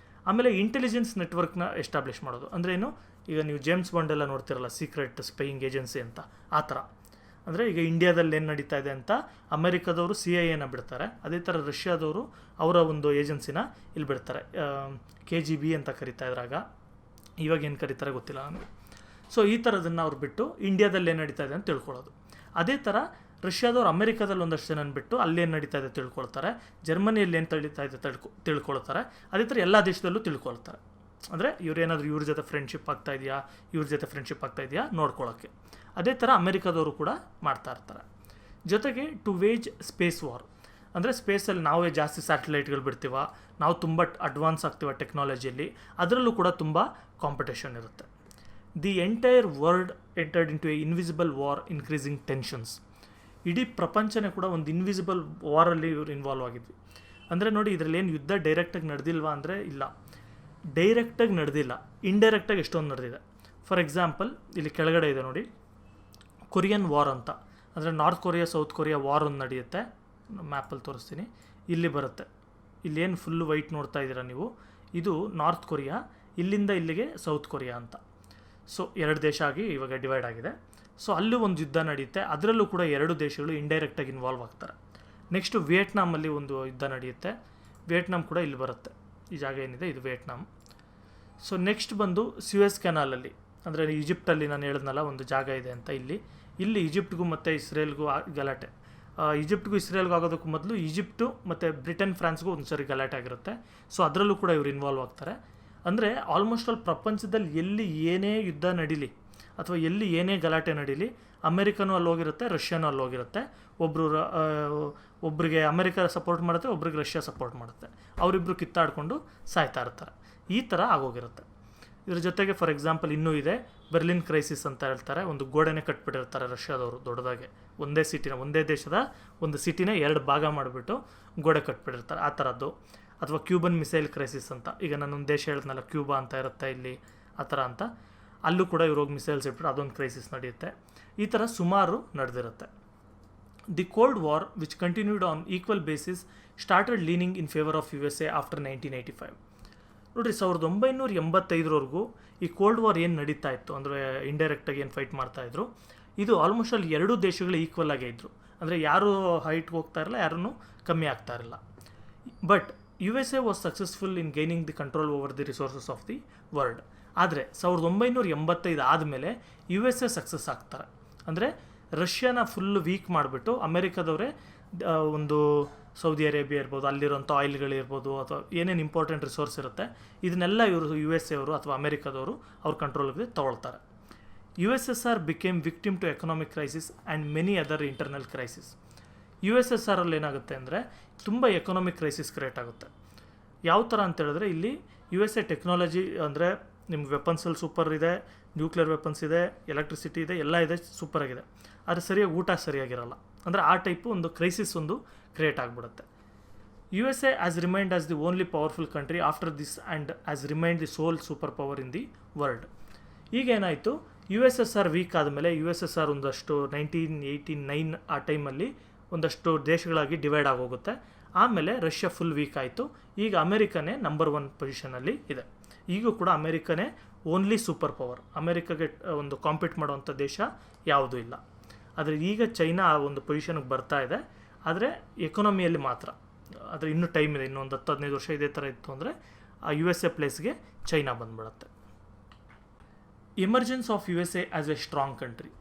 ಆಮೇಲೆ ಇಂಟೆಲಿಜೆನ್ಸ್ ನೆಟ್ವರ್ಕ್ನ ಎಸ್ಟಾಬ್ಲಿಷ್ ಮಾಡೋದು ಅಂದರೆ ಏನು, ಈಗ ನೀವು ಜೇಮ್ಸ್ ಬಾಂಡ್ ಎಲ್ಲ ನೋಡ್ತಿರಲ್ಲ, ಸೀಕ್ರೆಟ್ ಸ್ಪೈಯಿಂಗ್ ಏಜೆನ್ಸಿ ಅಂತ, ಆ ಥರ. ಅಂದರೆ ಈಗ ಇಂಡಿಯಾದಲ್ಲಿ ಏನು ನಡೀತಾ ಇದೆ ಅಂತ ಅಮೆರಿಕದವರು CIA ಬಿಡ್ತಾರೆ, ಅದೇ ಥರ ರಷ್ಯಾದವರು ಅವರ ಒಂದು ಏಜೆನ್ಸಿನ ಇಲ್ಲಿ ಬಿಡ್ತಾರೆ, KGB ಅಂತ ಕರಿತಾ ಇದ್ರಾಗ, ಇವಾಗ ಏನು ಕರೀತಾರೆ ಗೊತ್ತಿಲ್ಲ ನನಗೆ. ಸೊ ಈ ಥರದನ್ನು ಅವ್ರು ಬಿಟ್ಟು ಇಂಡಿಯಾದಲ್ಲಿ ಏನು ನಡೀತಾ ಇದೆ ಅಂತ ತಿಳ್ಕೊಳ್ಳೋದು. ಅದೇ ಥರ ರಷ್ಯಾದವ್ರು ಅಮೆರಿಕಾದಲ್ಲಿ ಒಂದಷ್ಟು ಜನ ಬಿಟ್ಟು ಅಲ್ಲೇನು ನಡೀತಾ ಇದೆ ತಿಳ್ಕೊಳ್ತಾರೆ, ಜರ್ಮನಿಯಲ್ಲಿ ಏನು ನಡೀತಾ ಇದೆ ತಿಳ್ಕೊಳ್ತಾರೆ, ಅದೇ ಥರ ಎಲ್ಲ ದೇಶದಲ್ಲೂ ತಿಳ್ಕೊಳ್ತಾರೆ. ಅಂದರೆ ಇವ್ರೇನಾದರೂ ಇವ್ರ ಜೊತೆ ಫ್ರೆಂಡ್ಶಿಪ್ ಆಗ್ತಾ ಇದೆಯಾ, ಇವ್ರ ಜೊತೆ ಫ್ರೆಂಡ್ಶಿಪ್ ಆಗ್ತಾ ಇದೆಯಾ ನೋಡ್ಕೊಳ್ಳೋಕ್ಕೆ. ಅದೇ ಥರ ಅಮೆರಿಕಾದವರು ಕೂಡ ಮಾಡ್ತಾ ಇರ್ತಾರೆ. ಜೊತೆಗೆ ಟು ವೇಜ್ ಸ್ಪೇಸ್ ವಾರ್, ಅಂದರೆ ಸ್ಪೇಸಲ್ಲಿ ನಾವೇ ಜಾಸ್ತಿ ಸ್ಯಾಟಲೈಟ್ಗಳು ಬಿಡ್ತೀವ, ನಾವು ತುಂಬ ಅಡ್ವಾನ್ಸ್ ಆಗ್ತೀವ ಟೆಕ್ನಾಲಜಿಯಲ್ಲಿ, ಅದರಲ್ಲೂ ಕೂಡ ತುಂಬ ಕಾಂಪಿಟೇಷನ್ ಇರುತ್ತೆ. The entire world entered into a invisible war increasing tensions. ಇಡೀ ಪ್ರಪಂಚನೇ ಕೂಡ ಒಂದು ಇನ್ವಿಸಿಬಲ್ ವಾರಲ್ಲಿ ಇವರು ಇನ್ವಾಲ್ವ್ ಆಗಿದ್ವಿ. ಅಂದರೆ ನೋಡಿ, ಇದರಲ್ಲಿ ಏನು ಯುದ್ಧ ಡೈರೆಕ್ಟಾಗಿ ನಡೆದಿಲ್ವಾ ಅಂದರೆ ಇಲ್ಲ, ಡೈರೆಕ್ಟಾಗಿ ನಡೆದಿಲ್ಲ, ಇಂಡೈರೆಕ್ಟಾಗಿ ಎಷ್ಟೊಂದು ನಡೆದಿದೆ. ಫಾರ್ ಎಕ್ಸಾಂಪಲ್ ಇಲ್ಲಿ ಕೆಳಗಡೆ ಇದೆ ನೋಡಿ, ಕೊರಿಯನ್ ವಾರ್ ಅಂತ, ಅಂದರೆ north Korea south Korea war ಒಂದು ನಡೆಯುತ್ತೆ, ಮ್ಯಾಪಲ್ಲಿ ತೋರಿಸ್ತೀನಿ, ಇಲ್ಲಿ ಬರುತ್ತೆ, ಇಲ್ಲೇನು ಫುಲ್ಲು ವೈಟ್ ನೋಡ್ತಾ ಇದ್ದೀರಾ ನೀವು, ಇದು ನಾರ್ತ್ ಕೊರಿಯಾ, ಇಲ್ಲಿಂದ ಇಲ್ಲಿಗೆ ಸೌತ್ ಕೊರಿಯಾ ಅಂತ. ಸೊ 2 ದೇಶ ಆಗಿ ಇವಾಗ ಡಿವೈಡ್ ಆಗಿದೆ. ಸೊ ಅಲ್ಲೂ ಒಂದು ಯುದ್ಧ ನಡೆಯುತ್ತೆ, ಅದರಲ್ಲೂ ಕೂಡ 2 ದೇಶಗಳು ಇಂಡೈರೆಕ್ಟಾಗಿ ಇನ್ವಾಲ್ವ್ ಆಗ್ತಾರೆ. ನೆಕ್ಸ್ಟು ವಿಯೆಟ್ನಾಮಲ್ಲಿ ಒಂದು ಯುದ್ಧ ನಡೆಯುತ್ತೆ, ವಿಯೆಟ್ನಾಮ್ ಕೂಡ ಇಲ್ಲಿ ಬರುತ್ತೆ, ಈ ಜಾಗ ಏನಿದೆ ಇದು ವಿಯೆಟ್ನಾಮ್. ಸೊ ನೆಕ್ಸ್ಟ್ ಬಂದು ಸ್ಯೂಯೆಸ್ ಕೆನಾಲಲ್ಲಿ, ಅಂದರೆ ಈಜಿಪ್ಟಲ್ಲಿ ನಾನು ಹೇಳಿದ್ನಲ್ಲ ಒಂದು ಜಾಗ ಇದೆ ಅಂತ, ಇಲ್ಲಿ ಈಜಿಪ್ಟ್ಗೂ ಮತ್ತು ಇಸ್ರೇಲ್ಗೂ ಗಲಾಟೆ, ಈಜಿಪ್ಟ್ಗೂ ಇಸ್ರೇಲ್ಗೂ ಆಗೋದಕ್ಕೂ ಮೊದಲು ಈಜಿಪ್ಟು ಮತ್ತು ಬ್ರಿಟನ್ ಫ್ರಾನ್ಸ್ಗೂ ಒಂದು ಸರಿ ಗಲಾಟೆ ಆಗಿರುತ್ತೆ. ಸೊ ಅದರಲ್ಲೂ ಕೂಡ ಇವರು ಇನ್ವಾಲ್ವ್ ಆಗ್ತಾರೆ. ಅಂದರೆ ಆಲ್ಮೋಸ್ಟ್ ಆಲ್ ಪ್ರಪಂಚದಲ್ಲಿ ಎಲ್ಲಿ ಏನೇ ಯುದ್ಧ ನಡೀಲಿ ಅಥವಾ ಎಲ್ಲಿ ಏನೇ ಗಲಾಟೆ ನಡೀಲಿ, ಅಮೆರಿಕನೂ ಅಲ್ಲಿ ಹೋಗಿರುತ್ತೆ, ರಷ್ಯಾನೂ ಅಲ್ಲಿ ಹೋಗಿರುತ್ತೆ. ಒಬ್ಬರಿಗೆ ಅಮೆರಿಕ ಸಪೋರ್ಟ್ ಮಾಡುತ್ತೆ, ಒಬ್ರಿಗೆ ರಷ್ಯಾ ಸಪೋರ್ಟ್ ಮಾಡುತ್ತೆ, ಅವರಿಬ್ಬರು ಕಿತ್ತಾಡಿಕೊಂಡು ಸಾಯ್ತಾ ಇರ್ತಾರೆ. ಈ ಥರ ಆಗೋಗಿರುತ್ತೆ. ಇದ್ರ ಜೊತೆಗೆ ಫಾರ್ ಎಕ್ಸಾಂಪಲ್ ಇನ್ನೂ ಇದೆ, ಬೆರ್ಲಿನ್ ಕ್ರೈಸಿಸ್ ಅಂತ ಹೇಳ್ತಾರೆ, ಒಂದು ಗೋಡೆನೇ ಕಟ್ಬಿಟ್ಟಿರ್ತಾರೆ ರಷ್ಯಾದವರು ದೊಡ್ಡದಾಗೆ, ಒಂದೇ ದೇಶದ ಒಂದು ಸಿಟಿನೇ 2 ಭಾಗ ಮಾಡಿಬಿಟ್ಟು ಗೋಡೆ ಕಟ್ಬಿಟ್ಟಿರ್ತಾರೆ, ಆ ಥರದ್ದು. ಅಥವಾ ಕ್ಯೂಬನ್ ಮಿಸೈಲ್ ಕ್ರೈಸಿಸ್ ಅಂತ, ಈಗ ನಾನೊಂದು ದೇಶ ಹೇಳಿದ್ನಲ್ಲ ಕ್ಯೂಬಾ ಅಂತ ಇರುತ್ತೆ ಇಲ್ಲಿ, ಆ ಥರ ಅಂತ, ಅಲ್ಲೂ ಕೂಡ ಇವ್ರು ಹೋಗಿ ಮಿಸೈಲ್ಸ್ ಇಟ್ಬಿಟ್ಟು ಅದೊಂದು ಕ್ರೈಸಿಸ್ ನಡೆಯುತ್ತೆ. ಈ ಥರ ಸುಮಾರು ನಡೆದಿರುತ್ತೆ. The cold war which continued on equal basis started leaning in favour of USA after 1985. ನೋಡಿರಿ, 1985ರವರೆಗೂ ಈ ಕೋಲ್ಡ್ ವಾರ್ ಏನು ನಡೀತಾ ಇತ್ತು, ಅಂದರೆ ಇಂಡೈರೆಕ್ಟಾಗಿ ಏನು ಫೈಟ್ ಮಾಡ್ತಾಯಿದ್ರು, ಇದು ಆಲ್ಮೋಸ್ಟ್ ಅಲ್ಲಿ 2 ದೇಶಗಳು ಈಕ್ವಲ್ ಆಗೇ ಇದ್ದರು. ಅಂದರೆ ಯಾರೂ ಹೈಟ್ಗೆ ಹೋಗ್ತಾ ಇರಲ್ಲ, ಯಾರೂ ಕಮ್ಮಿ ಆಗ್ತಾ ಇರಲ್ಲ. But USA was successful in gaining the control over the resources of the world. ಆದರೆ 1985 ಆದಮೇಲೆ USA ಸಕ್ಸಸ್ ಆಗ್ತಾರೆ. ಅಂದರೆ ರಷ್ಯಾನ ಫುಲ್ಲು ವೀಕ್ ಮಾಡಿಬಿಟ್ಟು ಅಮೆರಿಕದವರೇ ಒಂದು ಸೌದಿ ಅರೇಬಿಯಾ ಇರ್ಬೋದು, ಅಲ್ಲಿರೋಂಥ ಆಯಿಲ್ಗಳಿರ್ಬೋದು, ಅಥವಾ ಏನೇನು ಇಂಪಾರ್ಟೆಂಟ್ ರಿಸೋರ್ಸ್ ಇರುತ್ತೆ, ಇದನ್ನೆಲ್ಲ ಇವರು USA ಅವರು ಅಥವಾ ಅಮೆರಿಕದವರು ಅವ್ರ ಕಂಟ್ರೋಲ್ಗೆ ತಗೊಳ್ತಾರೆ. USSR became victim to economic crisis and many other internal crisis. USSRಲ್ಲಿ ಏನಾಗುತ್ತೆ ಅಂದರೆ ತುಂಬ ಎಕನಾಮಿಕ್ ಕ್ರೈಸಿಸ್ ಕ್ರಿಯೇಟ್ ಆಗುತ್ತೆ. ಯಾವ ಥರ ಅಂತ ಹೇಳಿದ್ರೆ, ಇಲ್ಲಿ USA ಟೆಕ್ನಾಲಜಿ ಅಂದರೆ ನಿಮ್ಗೆ ವೆಪನ್ಸಲ್ಲಿ ಸೂಪರ್ ಇದೆ, ನ್ಯೂಕ್ಲಿಯರ್ ವೆಪನ್ಸ್ ಇದೆ, ಎಲೆಕ್ಟ್ರಿಸಿಟಿ ಇದೆ, ಎಲ್ಲ ಇದೆ, ಸೂಪರಾಗಿದೆ. ಆದರೆ ಸರಿಯಾಗಿ ಊಟ ಸರಿಯಾಗಿರಲ್ಲ. ಅಂದರೆ ಆ ಟೈಪು ಒಂದು ಕ್ರೈಸಿಸ್ ಒಂದು ಕ್ರಿಯೇಟ್ ಆಗಿಬಿಡುತ್ತೆ. USA has remained as the only powerful country after this and has remained the sole super power in the world. ಈಗೇನಾಯಿತು, USSR ವೀಕ್ ಆದಮೇಲೆ USSR ಒಂದಷ್ಟು 1989 ಆ ಟೈಮಲ್ಲಿ ಒಂದಷ್ಟು ದೇಶಗಳಾಗಿ ಡಿವೈಡ್ ಆಗೋಗುತ್ತೆ. ಆಮೇಲೆ ರಷ್ಯಾ ಫುಲ್ ವೀಕ್ ಆಯಿತು. ಈಗ ಅಮೆರಿಕನೇ ನಂಬರ್ 1 ಪೊಸಿಷನಲ್ಲಿ ಇದೆ. ಈಗೂ ಕೂಡ ಅಮೆರಿಕನೇ ಓನ್ಲಿ ಸೂಪರ್ ಪವರ್. ಅಮೆರಿಕಾಗೆ ಒಂದು ಕಾಂಪೀಟ್ ಮಾಡುವಂಥ ದೇಶ ಯಾವುದೂ ಇಲ್ಲ. ಆದರೆ ಈಗ ಚೈನಾ ಆ ಒಂದು ಪೊಸಿಷನ್ಗೆ ಬರ್ತಾ ಇದೆ, ಆದರೆ ಎಕಾನಮಿಯಲ್ಲಿ ಮಾತ್ರ. ಆದರೆ ಇನ್ನೂ ಟೈಮ್ ಇದೆ, ಇನ್ನೊಂದು 10-15 ವರ್ಷ ಇದೇ ಥರ ಇತ್ತು ಅಂದರೆ ಆ USA ಪ್ಲೇಸ್ಗೆ ಚೈನಾ ಬಂದ್ಬಿಡುತ್ತೆ. Emergence of USA as A strong country.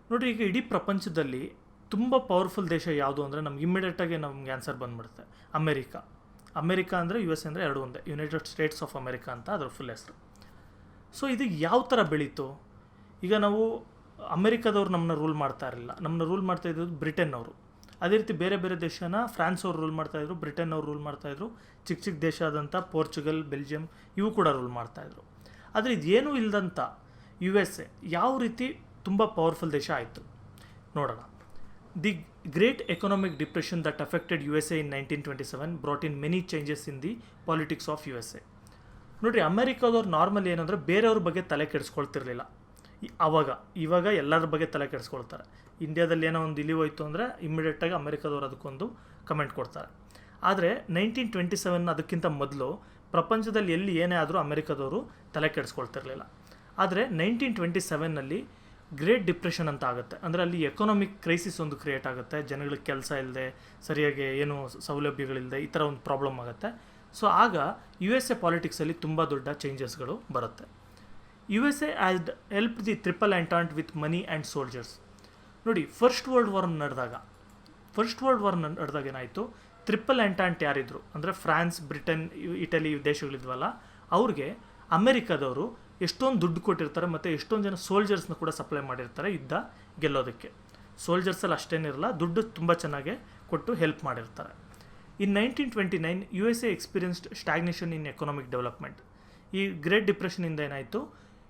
ನೋಡಿ, ಈಗ ಇಡೀ ಪ್ರಪಂಚದಲ್ಲಿ ತುಂಬ ಪವರ್ಫುಲ್ ದೇಶ ಯಾವುದು ಅಂದರೆ ನಮ್ಗೆ ಇಮ್ಮಿಡಿಯೇಟಾಗಿ ನಮ್ಗೆ ಆನ್ಸರ್ ಬಂದ್ಬಿಡುತ್ತೆ, ಅಮೆರಿಕಾ ಅಂದರೆ US ಅಂದರೆ 2 ಒಂದೇ, ಯುನೈಟೆಡ್ ಸ್ಟೇಟ್ಸ್ ಆಫ್ ಅಮೆರಿಕಾ ಅಂತ ಅದರ ಫುಲ್ ಹೆಸರು. ಸೊ ಇದು ಯಾವ ಥರ ಬೆಳೀತು? ಈಗ ನಾವು ಅಮೆರಿಕದವ್ರು ನಮ್ಮನ್ನ ರೂಲ್ ಮಾಡ್ತಾ ಇರಲಿಲ್ಲ, ನಮ್ಮನ್ನ ರೂಲ್ ಮಾಡ್ತಾ ಇದ್ದದ್ದು ಬ್ರಿಟನ್ ಅವರು. ಅದೇ ರೀತಿ ಬೇರೆ ಬೇರೆ ದೇಶನ ಫ್ರಾನ್ಸ್ ಅವರು ರೂಲ್ ಮಾಡ್ತಾಯಿದ್ರು, ಬ್ರಿಟನ್ ಅವರು ರೂಲ್ ಮಾಡ್ತಾಯಿದ್ರು, ಚಿಕ್ಕ ದೇಶ ಆದಂಥ ಪೋರ್ಚುಗಲ್, ಬೆಲ್ಜಿಯಂ ಇವು ಕೂಡ ರೂಲ್ ಮಾಡ್ತಾಯಿದ್ರು. ಆದರೆ ಇದೇನೂ ಇಲ್ಲದಂಥ USA ಯಾವ ರೀತಿ ತುಂಬ ಪವರ್ಫುಲ್ ದೇಶ ಆಯಿತು ನೋಡೋಣ. The great economic depression that affected USA in 1927 brought in many changes in the politics of USA. ನೋಡಿರಿ, ಅಮೆರಿಕಾದವ್ರು ನಾರ್ಮಲಿ ಏನಂದರೆ ಬೇರೆಯವ್ರ ಬಗ್ಗೆ ತಲೆ ಕೆಡಿಸ್ಕೊಳ್ತಿರ್ಲಿಲ್ಲ. ಇವಾಗ ಎಲ್ಲರ ಬಗ್ಗೆ ತಲೆ ಕೆಡಿಸ್ಕೊಳ್ತಾರೆ. ಇಂಡಿಯಾದಲ್ಲಿ ಏನೋ ಒಂದು ಇಳಿವೋಯ್ತು ಅಂದರೆ ಇಮ್ಮಿಡಿಯೇಟಾಗಿ ಅಮೆರಿಕಾದವ್ರು ಅದಕ್ಕೊಂದು ಕಮೆಂಟ್ ಕೊಡ್ತಾರೆ. ಆದರೆ 1927 ಅದಕ್ಕಿಂತ ಮೊದಲು ಪ್ರಪಂಚದಲ್ಲಿ ಎಲ್ಲಿ ಏನೇ ಆದರೂ ಅಮೆರಿಕಾದವರು ತಲೆ ಕೆಡಿಸ್ಕೊಳ್ತಿರ್ಲಿಲ್ಲ. ಆದರೆ 1927 ಗ್ರೇಟ್ ಡಿಪ್ರೆಷನ್ ಅಂತ ಆಗುತ್ತೆ. ಅಂದರೆ ಅಲ್ಲಿ ಎಕನಾಮಿಕ್ ಕ್ರೈಸಿಸ್ ಒಂದು ಕ್ರಿಯೇಟ್ ಆಗುತ್ತೆ. ಜನಗಳಿಗೆ ಕೆಲಸ ಇಲ್ಲದೆ, ಸರಿಯಾಗಿ ಏನು ಸೌಲಭ್ಯಗಳಿಲ್ಲದೆ, ಈ ಥರ ಒಂದು ಪ್ರಾಬ್ಲಮ್ ಆಗುತ್ತೆ. ಸೊ ಆಗ USA ಪಾಲಿಟಿಕ್ಸಲ್ಲಿ ತುಂಬ ದೊಡ್ಡ ಚೇಂಜಸ್ಗಳು ಬರುತ್ತೆ. USA had help the triple entente with money and soldiers. ನೋಡಿ, ಫಸ್ಟ್ ವರ್ಲ್ಡ್ ವಾರ್ ನಡೆದಾಗ ಏನಾಯಿತು, ಟ್ರಿಪಲ್ ಎಂಟಾಂಟ್ ಯಾರಿದ್ರು ಅಂದರೆ ಫ್ರಾನ್ಸ್, ಬ್ರಿಟನ್, ಇಟಲಿ ದೇಶಗಳಿದ್ವಲ್ಲ, ಅವ್ರಿಗೆ ಅಮೆರಿಕಾದವರು ಎಷ್ಟೊಂದು ದುಡ್ಡು ಕೊಟ್ಟಿರ್ತಾರೆ ಮತ್ತು ಎಷ್ಟೊಂದು ಜನ ಸೋಲ್ಜರ್ಸ್ನ ಕೂಡ ಸಪ್ಲೈ ಮಾಡಿರ್ತಾರೆ ಯುದ್ಧ ಗೆಲ್ಲೋದಕ್ಕೆ. ಸೋಲ್ಜರ್ಸಲ್ಲಿ ಅಷ್ಟೇನಿರಲ್ಲ, ದುಡ್ಡು ತುಂಬ ಚೆನ್ನಾಗೆ ಕೊಟ್ಟು ಹೆಲ್ಪ್ ಮಾಡಿರ್ತಾರೆ. ಇನ್ 1929 USA ಎಕ್ಸ್ಪೀರಿಯನ್ಸ್ಡ್ ಸ್ಟ್ಯಾಗ್ನೇಷನ್ ಇನ್ ಎಕನಾಮಿಕ್ ಡೆವಲಪ್ಮೆಂಟ್. ಈ ಗ್ರೇಟ್ ಡಿಪ್ರೆಷನಿಂದ ಏನಾಯಿತು,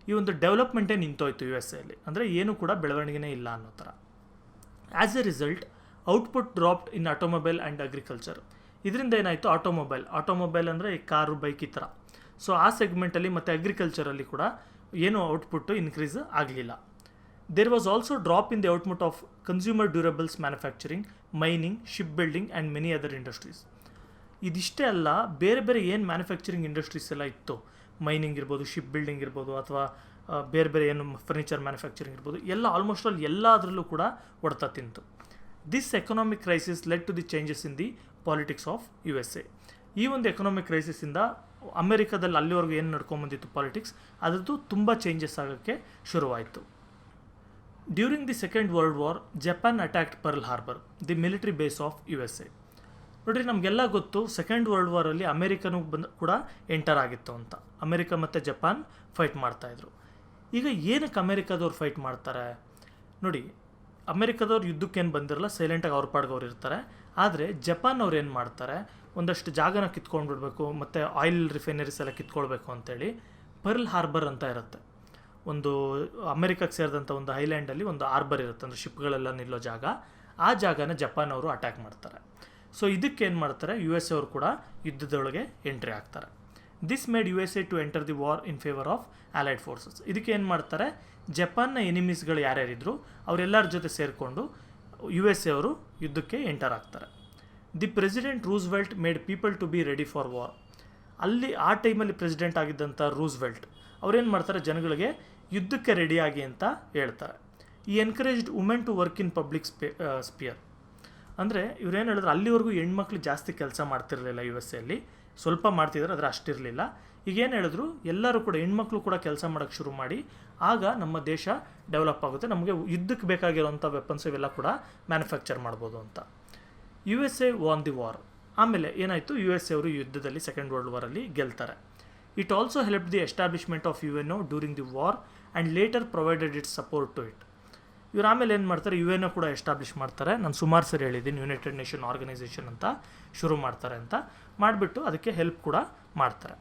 ಈ ಒಂದು ಡೆವಲಪ್ಮೆಂಟೇ ನಿಂತೋಯ್ತು USA. ಅಂದರೆ ಏನು ಕೂಡ ಬೆಳವಣಿಗೆನೇ ಇಲ್ಲ ಅನ್ನೋ ಥರ. As A result output dropped in automobile and agriculture. ಇದರಿಂದ ಏನಾಯಿತು, ಆಟೋಮೊಬೈಲ್ ಅಂದರೆ ಈ ಕಾರು, ಬೈಕ್ ಈ ಥರ. ಸೊ ಆ ಸೆಗ್ಮೆಂಟಲ್ಲಿ ಮತ್ತು ಅಗ್ರಿಕಲ್ಚರಲ್ಲಿ ಕೂಡ ಏನೂ ಔಟ್ಪುಟ್ಟು ಇನ್ಕ್ರೀಸ್ ಆಗಲಿಲ್ಲ. There was also drop in the output of consumer durables manufacturing, mining, ship building and many other industries. ಇದಿಷ್ಟೇ ಅಲ್ಲ, ಬೇರೆ ಏನು ಮ್ಯಾನುಫ್ಯಾಕ್ಚರಿಂಗ್ ಇಂಡಸ್ಟ್ರೀಸ್ ಎಲ್ಲ ಇತ್ತು, ಮೈನಿಂಗ್ ಇರ್ಬೋದು, ಶಿಪ್ ಬಿಲ್ಡಿಂಗ್ ಇರ್ಬೋದು, ಅಥವಾ ಬೇರೆ ಏನು ಫರ್ನಿಚರ್ ಮ್ಯಾನುಫ್ಯಾಕ್ಚರಿಂಗ್ ಇರ್ಬೋದು, ಎಲ್ಲ ಆಲ್ಮೋಸ್ಟ್ ಆಲ್ ಎಲ್ಲದರಲ್ಲೂ ಕೂಡ ಹೊಡೆತ ತಿಂತು. This economic crisis led to the changes in the politics of USA. ಈ ಒಂದು ಎಕನಾಮಿಕ್ ಕ್ರೈಸಿಸಿಂದ ಅಮೆರಿಕಾದಲ್ಲಿ ಅಲ್ಲಿವರೆಗೂ ಏನು ನಡ್ಕೊಂಬಂದಿತ್ತು ಪಾಲಿಟಿಕ್ಸ್, ಅದರದ್ದು ತುಂಬ ಚೇಂಜಸ್ ಆಗೋಕ್ಕೆ ಶುರುವಾಯಿತು. During the second world war Japan attacked Pearl Harbour, the military base of USA. ನೋಡಿರಿ, ನಮಗೆಲ್ಲ ಗೊತ್ತು ಸೆಕೆಂಡ್ ವರ್ಲ್ಡ್ ವಾರಲ್ಲಿ ಅಮೆರಿಕನೂ ಕೂಡ ಎಂಟರ್ ಆಗಿತ್ತು ಅಂತ. ಅಮೆರಿಕ ಮತ್ತು ಜಪಾನ್ ಫೈಟ್ ಮಾಡ್ತಾಯಿದ್ರು. ಈಗ ಏನಕ್ಕೆ ಅಮೆರಿಕಾದವ್ರು ಫೈಟ್ ಮಾಡ್ತಾರೆ ನೋಡಿ, ಅಮೆರಿಕಾದವ್ರು ಯುದ್ಧಕ್ಕೇನು ಬಂದಿರಲ್ಲ, ಸೈಲೆಂಟಾಗಿ ಅವ್ರ ಪಾಡ್ಗೆ ಅವ್ರು ಇರ್ತಾರೆ. ಆದರೆ ಜಪಾನ್ ಅವ್ರು ಏನು ಮಾಡ್ತಾರೆ, ಒಂದಷ್ಟು ಜಾಗನ ಕಿತ್ಕೊಂಡ್ಬಿಡ್ಬೇಕು ಮತ್ತು ಆಯಿಲ್ ರಿಫೈನರೀಸ್ ಎಲ್ಲ ಕಿತ್ಕೊಳ್ಬೇಕು ಅಂತೇಳಿ ಪರ್ಲ್ ಹಾರ್ಬರ್ ಅಂತ ಇರುತ್ತೆ. ಒಂದು ಅಮೆರಿಕಕ್ಕೆ ಸೇರಿದಂಥ ಒಂದು ಐಲ್ಯಾಂಡಲ್ಲಿ ಒಂದು ಹಾರ್ಬರ್ ಇರುತ್ತೆ, ಅಂದರೆ ಶಿಪ್ಗಳೆಲ್ಲ ನಿಲ್ಲೋ ಜಾಗ. ಆ ಜಾಗನ ಜಪಾನ್ ಅವರು ಅಟ್ಯಾಕ್ ಮಾಡ್ತಾರೆ. ಸೊ ಇದಕ್ಕೇನು ಮಾಡ್ತಾರೆ, USA ಅವರು ಕೂಡ ಯುದ್ಧದೊಳಗೆ ಎಂಟ್ರಿ ಆಗ್ತಾರೆ. This made USA to enter the war in favour of allied forces. ಇದಕ್ಕೆ ಏನು ಮಾಡ್ತಾರೆ, ಜಪಾನ್ನ ಎನಿಮೀಸ್ಗಳು ಯಾರ್ಯಾರಿದ್ರು ಅವರೆಲ್ಲರ ಜೊತೆ ಸೇರಿಕೊಂಡು USA ಅವರು ಯುದ್ಧಕ್ಕೆ ಎಂಟರ್ ಆಗ್ತಾರೆ. The president Roosevelt made people to be ready for war. ಅಲ್ಲಿ ಆ ಟೈಮಲ್ಲಿ ಪ್ರೆಸಿಡೆಂಟ್ ಆಗಿದ್ದಂಥ ರೂಸ್ವೆಲ್ಟ್ ಅವ್ರೇನು ಮಾಡ್ತಾರೆ, ಜನಗಳಿಗೆ ಯುದ್ಧಕ್ಕೆ ರೆಡಿಯಾಗಿ ಅಂತ ಹೇಳ್ತಾರೆ. ಈ encouraged women to work in public sphere. ಅಂದರೆ ಇವ್ರೇನು ಹೇಳಿದ್ರು, ಅಲ್ಲಿವರೆಗೂ ಹೆಣ್ಮಕ್ಳು ಜಾಸ್ತಿ ಕೆಲಸ ಮಾಡ್ತಿರಲಿಲ್ಲ USA. ಸ್ವಲ್ಪ ಮಾಡ್ತಿದ್ರು, ಆದರೆ ಅಷ್ಟಿರಲಿಲ್ಲ. ಈಗೇನು ಹೇಳಿದ್ರು, ಎಲ್ಲರೂ ಕೂಡ ಹೆಣ್ಮಕ್ಳು ಕೂಡ ಕೆಲಸ ಮಾಡೋಕ್ಕೆ ಶುರು ಮಾಡಿ, ಆಗ ನಮ್ಮ ದೇಶ ಡೆವಲಪ್ ಆಗುತ್ತೆ, ನಮಗೆ ಯುದ್ಧಕ್ಕೆ ಬೇಕಾಗಿರೋಂಥ ವೆಪನ್ಸ್ ಇವೆಲ್ಲ ಕೂಡ ಮ್ಯಾನುಫ್ಯಾಕ್ಚರ್ ಮಾಡ್ಬೋದು ಅಂತ. USA won the war. ಆಮೇಲೆ ಏನಾಯಿತು, USA ಅವರು ಯುದ್ಧದಲ್ಲಿ ಸೆಕೆಂಡ್ ವರ್ಲ್ಡ್ ವಾರಲ್ಲಿ ಗೆಲ್ತಾರೆ. It also help the establishment of UNO during the war and later provided it support to it. ಇವ್ರು ಆಮೇಲೆ ಏನು ಮಾಡ್ತಾರೆ, UNO ಕೂಡ ಎಸ್ಟಾಬ್ಲಿಷ್ ಮಾಡ್ತಾರೆ. ನಾನು ಸುಮಾರು ಸರಿ ಹೇಳಿದ್ದೀನಿ, ಯುನೈಟೆಡ್ ನೇಷನ್ ಆರ್ಗನೈಸೇಷನ್ ಅಂತ ಶುರು ಮಾಡ್ತಾರೆ ಅಂತ. ಮಾಡಿಬಿಟ್ಟು ಅದಕ್ಕೆ ಹೆಲ್ಪ್ ಕೂಡ ಮಾಡ್ತಾರೆ.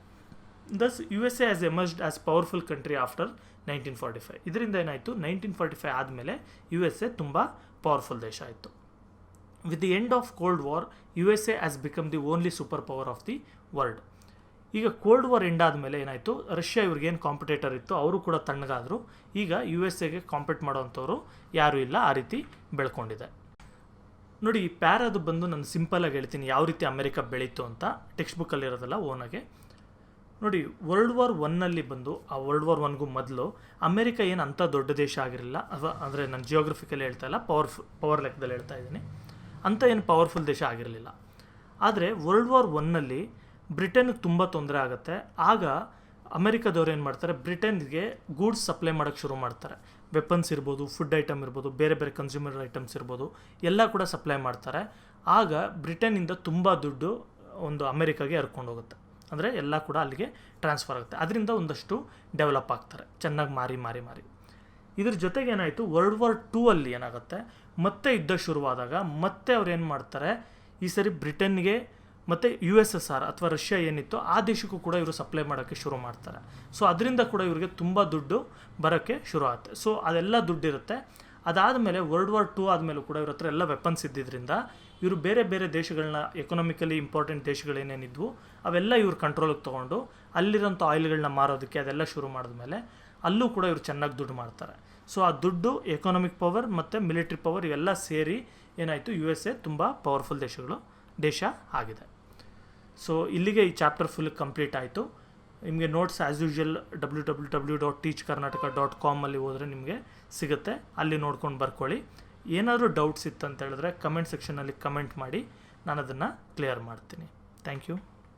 ದಸ್ USA has emerged as powerful country after 1945. ಇದರಿಂದ ಏನಾಯಿತು, 1945 ಆದಮೇಲೆ USA ತುಂಬ ಪವರ್ಫುಲ್ ದೇಶ ಆಯಿತು. With the end of cold war USA has become the only super power of the world. ಈಗ ಕೋಲ್ಡ್ ವಾರ್ ಎಂಡ್ ಆದಮೇಲೆ ಏನಾಯಿತು, ರಷ್ಯಾ ಇವ್ರಿಗೇನು ಕಾಂಪಿಟೇಟರ್ ಇತ್ತು ಅವರು ಕೂಡ ತಣ್ಣಗಾದರು. ಈಗ USA ಕಾಂಪೀಟ್ ಮಾಡೋವಂಥವ್ರು ಯಾರೂ ಇಲ್ಲ, ಆ ರೀತಿ ಬೆಳ್ಕೊಂಡಿದೆ. ನೋಡಿ, ಈ ಪ್ಯಾರದು ಬಂದು ನಾನು ಸಿಂಪಲಾಗಿ ಹೇಳ್ತೀನಿ ಯಾವ ರೀತಿ ಅಮೆರಿಕ ಬೆಳೀತು ಅಂತ. ಟೆಕ್ಸ್ಟ್ ಬುಕ್ಕಲ್ಲಿರೋದಲ್ಲ, ಓನಾಗೆ ನೋಡಿ. ವರ್ಲ್ಡ್ ವಾರ್ 1ನಲ್ಲಿ ಬಂದು, ಆ ವರ್ಲ್ಡ್ ವಾರ್ 1ಗೂ ಮೊದಲು ಅಮೆರಿಕ ಏನು ಅಂಥ ದೊಡ್ಡ ದೇಶ ಆಗಿರಲಿಲ್ಲ. ಅಂದರೆ ನಾನು ಜಿಯೋಗ್ರಫಿಕಲ್ಲಿ ಹೇಳ್ತಾ ಇಲ್ಲ, ಪವರ್ ಲೆಕ್ಕದಲ್ಲಿ ಹೇಳ್ತಾ ಇದ್ದೀನಿ. ಅಂಥ ಏನು ಪವರ್ಫುಲ್ ದೇಶ ಆಗಿರಲಿಲ್ಲ. ಆದರೆ ವರ್ಲ್ಡ್ ವಾರ್ 1ನಲ್ಲಿ ಬ್ರಿಟನ್ಗೆ ತುಂಬ ತೊಂದರೆ ಆಗುತ್ತೆ. ಆಗ ಅಮೆರಿಕದವ್ರು ಏನು ಮಾಡ್ತಾರೆ, ಬ್ರಿಟನ್ಗೆ ಗೂಡ್ಸ್ ಸಪ್ಲೈ ಮಾಡೋಕ್ಕೆ ಶುರು ಮಾಡ್ತಾರೆ. ವೆಪನ್ಸ್ ಇರ್ಬೋದು, ಫುಡ್ ಐಟಮ್ ಇರ್ಬೋದು, ಬೇರೆ ಕನ್ಸ್ಯೂಮರ್ ಐಟಮ್ಸ್ ಇರ್ಬೋದು, ಎಲ್ಲ ಕೂಡ ಸಪ್ಲೈ ಮಾಡ್ತಾರೆ. ಆಗ ಬ್ರಿಟನ್ನಿಂದ ತುಂಬ ದುಡ್ಡು ಒಂದು ಅಮೆರಿಕಾಗೆ ಹರ್ಕೊಂಡು ಹೋಗುತ್ತೆ. ಅಂದರೆ ಎಲ್ಲ ಕೂಡ ಅಲ್ಲಿಗೆ ಟ್ರಾನ್ಸ್ಫರ್ ಆಗುತ್ತೆ. ಅದರಿಂದ ಒಂದಷ್ಟು ಡೆವಲಪ್ ಆಗ್ತಾರೆ, ಚೆನ್ನಾಗಿ ಮಾರಿ. ಇದ್ರ ಜೊತೆಗೆ ಏನಾಯಿತು, ವರ್ಲ್ಡ್ ವಾರ್ 2ಅಲ್ಲಿ ಏನಾಗುತ್ತೆ, ಮತ್ತೆ ಯುದ್ಧ ಶುರುವಾದಾಗ ಮತ್ತೆ ಅವ್ರು ಏನು ಮಾಡ್ತಾರೆ, ಈ ಸರಿ ಬ್ರಿಟನ್ಗೆ ಮತ್ತು USSR ಅಥವಾ ರಷ್ಯಾ ಏನಿತ್ತು ಆ ದೇಶಕ್ಕೂ ಕೂಡ ಇವರು ಸಪ್ಲೈ ಮಾಡೋಕ್ಕೆ ಶುರು ಮಾಡ್ತಾರೆ. ಸೊ ಅದರಿಂದ ಕೂಡ ಇವರಿಗೆ ತುಂಬ ದುಡ್ಡು ಬರೋಕ್ಕೆ ಶುರು ಆಗುತ್ತೆ. ಸೊ ಅದೆಲ್ಲ ದುಡ್ಡಿರುತ್ತೆ. ಅದಾದಮೇಲೆ ವರ್ಲ್ಡ್ ವಾರ್ 2 ಆದಮೇಲೂ ಕೂಡ ಇವ್ರ ಹತ್ರ ಎಲ್ಲ ವೆಪನ್ಸ್ ಇದ್ದಿದ್ದರಿಂದ ಇವರು ಬೇರೆ ಬೇರೆ ದೇಶಗಳನ್ನ ಎಕನಾಮಿಕಲಿ ಇಂಪಾರ್ಟೆಂಟ್ ದೇಶಗಳೇನೇನಿದ್ವು ಅವೆಲ್ಲ ಇವ್ರು ಕಂಟ್ರೋಲಿಗೆ ತೊಗೊಂಡು ಅಲ್ಲಿರೋಂಥ ಆಯಿಲ್ಗಳನ್ನ ಮಾರೋದಕ್ಕೆ ಅದೆಲ್ಲ ಶುರು ಮಾಡಿದ್ಮೇಲೆ ಅಲ್ಲೂ ಕೂಡ ಇವರು ಚೆನ್ನಾಗಿ ದುಡ್ಡು ಮಾಡ್ತಾರೆ. ಸೊ ಆ ದುಡ್ಡು ಎಕನಾಮಿಕ್ ಪವರ್ ಮತ್ತು ಮಿಲಿಟ್ರಿ ಪವರ್ ಇವೆಲ್ಲ ಸೇರಿ ಏನಾಯಿತು, USA ತುಂಬ ಪವರ್ಫುಲ್ ದೇಶ ಆಗಿದೆ. ಸೊ ಇಲ್ಲಿಗೆ ಈ ಚಾಪ್ಟರ್ ಫುಲ್ ಕಂಪ್ಲೀಟ್ ಆಯಿತು. ನಿಮಗೆ ನೋಟ್ಸ್ ಆ್ಯಸ್ ಯೂಶುವಲ್ www.teachkarnataka.com ಅಲ್ಲಿ ಹೋದರೆ ನಿಮಗೆ ಸಿಗುತ್ತೆ, ಅಲ್ಲಿ ನೋಡ್ಕೊಂಡು ಬರ್ಕೊಳ್ಳಿ. ಏನಾದರೂ ಡೌಟ್ಸ್ ಇತ್ತು ಅಂತ ಹೇಳಿದ್ರೆ ಕಮೆಂಟ್ ಸೆಕ್ಷನಲ್ಲಿ ಕಮೆಂಟ್ ಮಾಡಿ, ನಾನು ಅದನ್ನು ಕ್ಲಿಯರ್ ಮಾಡ್ತೀನಿ. Thank you.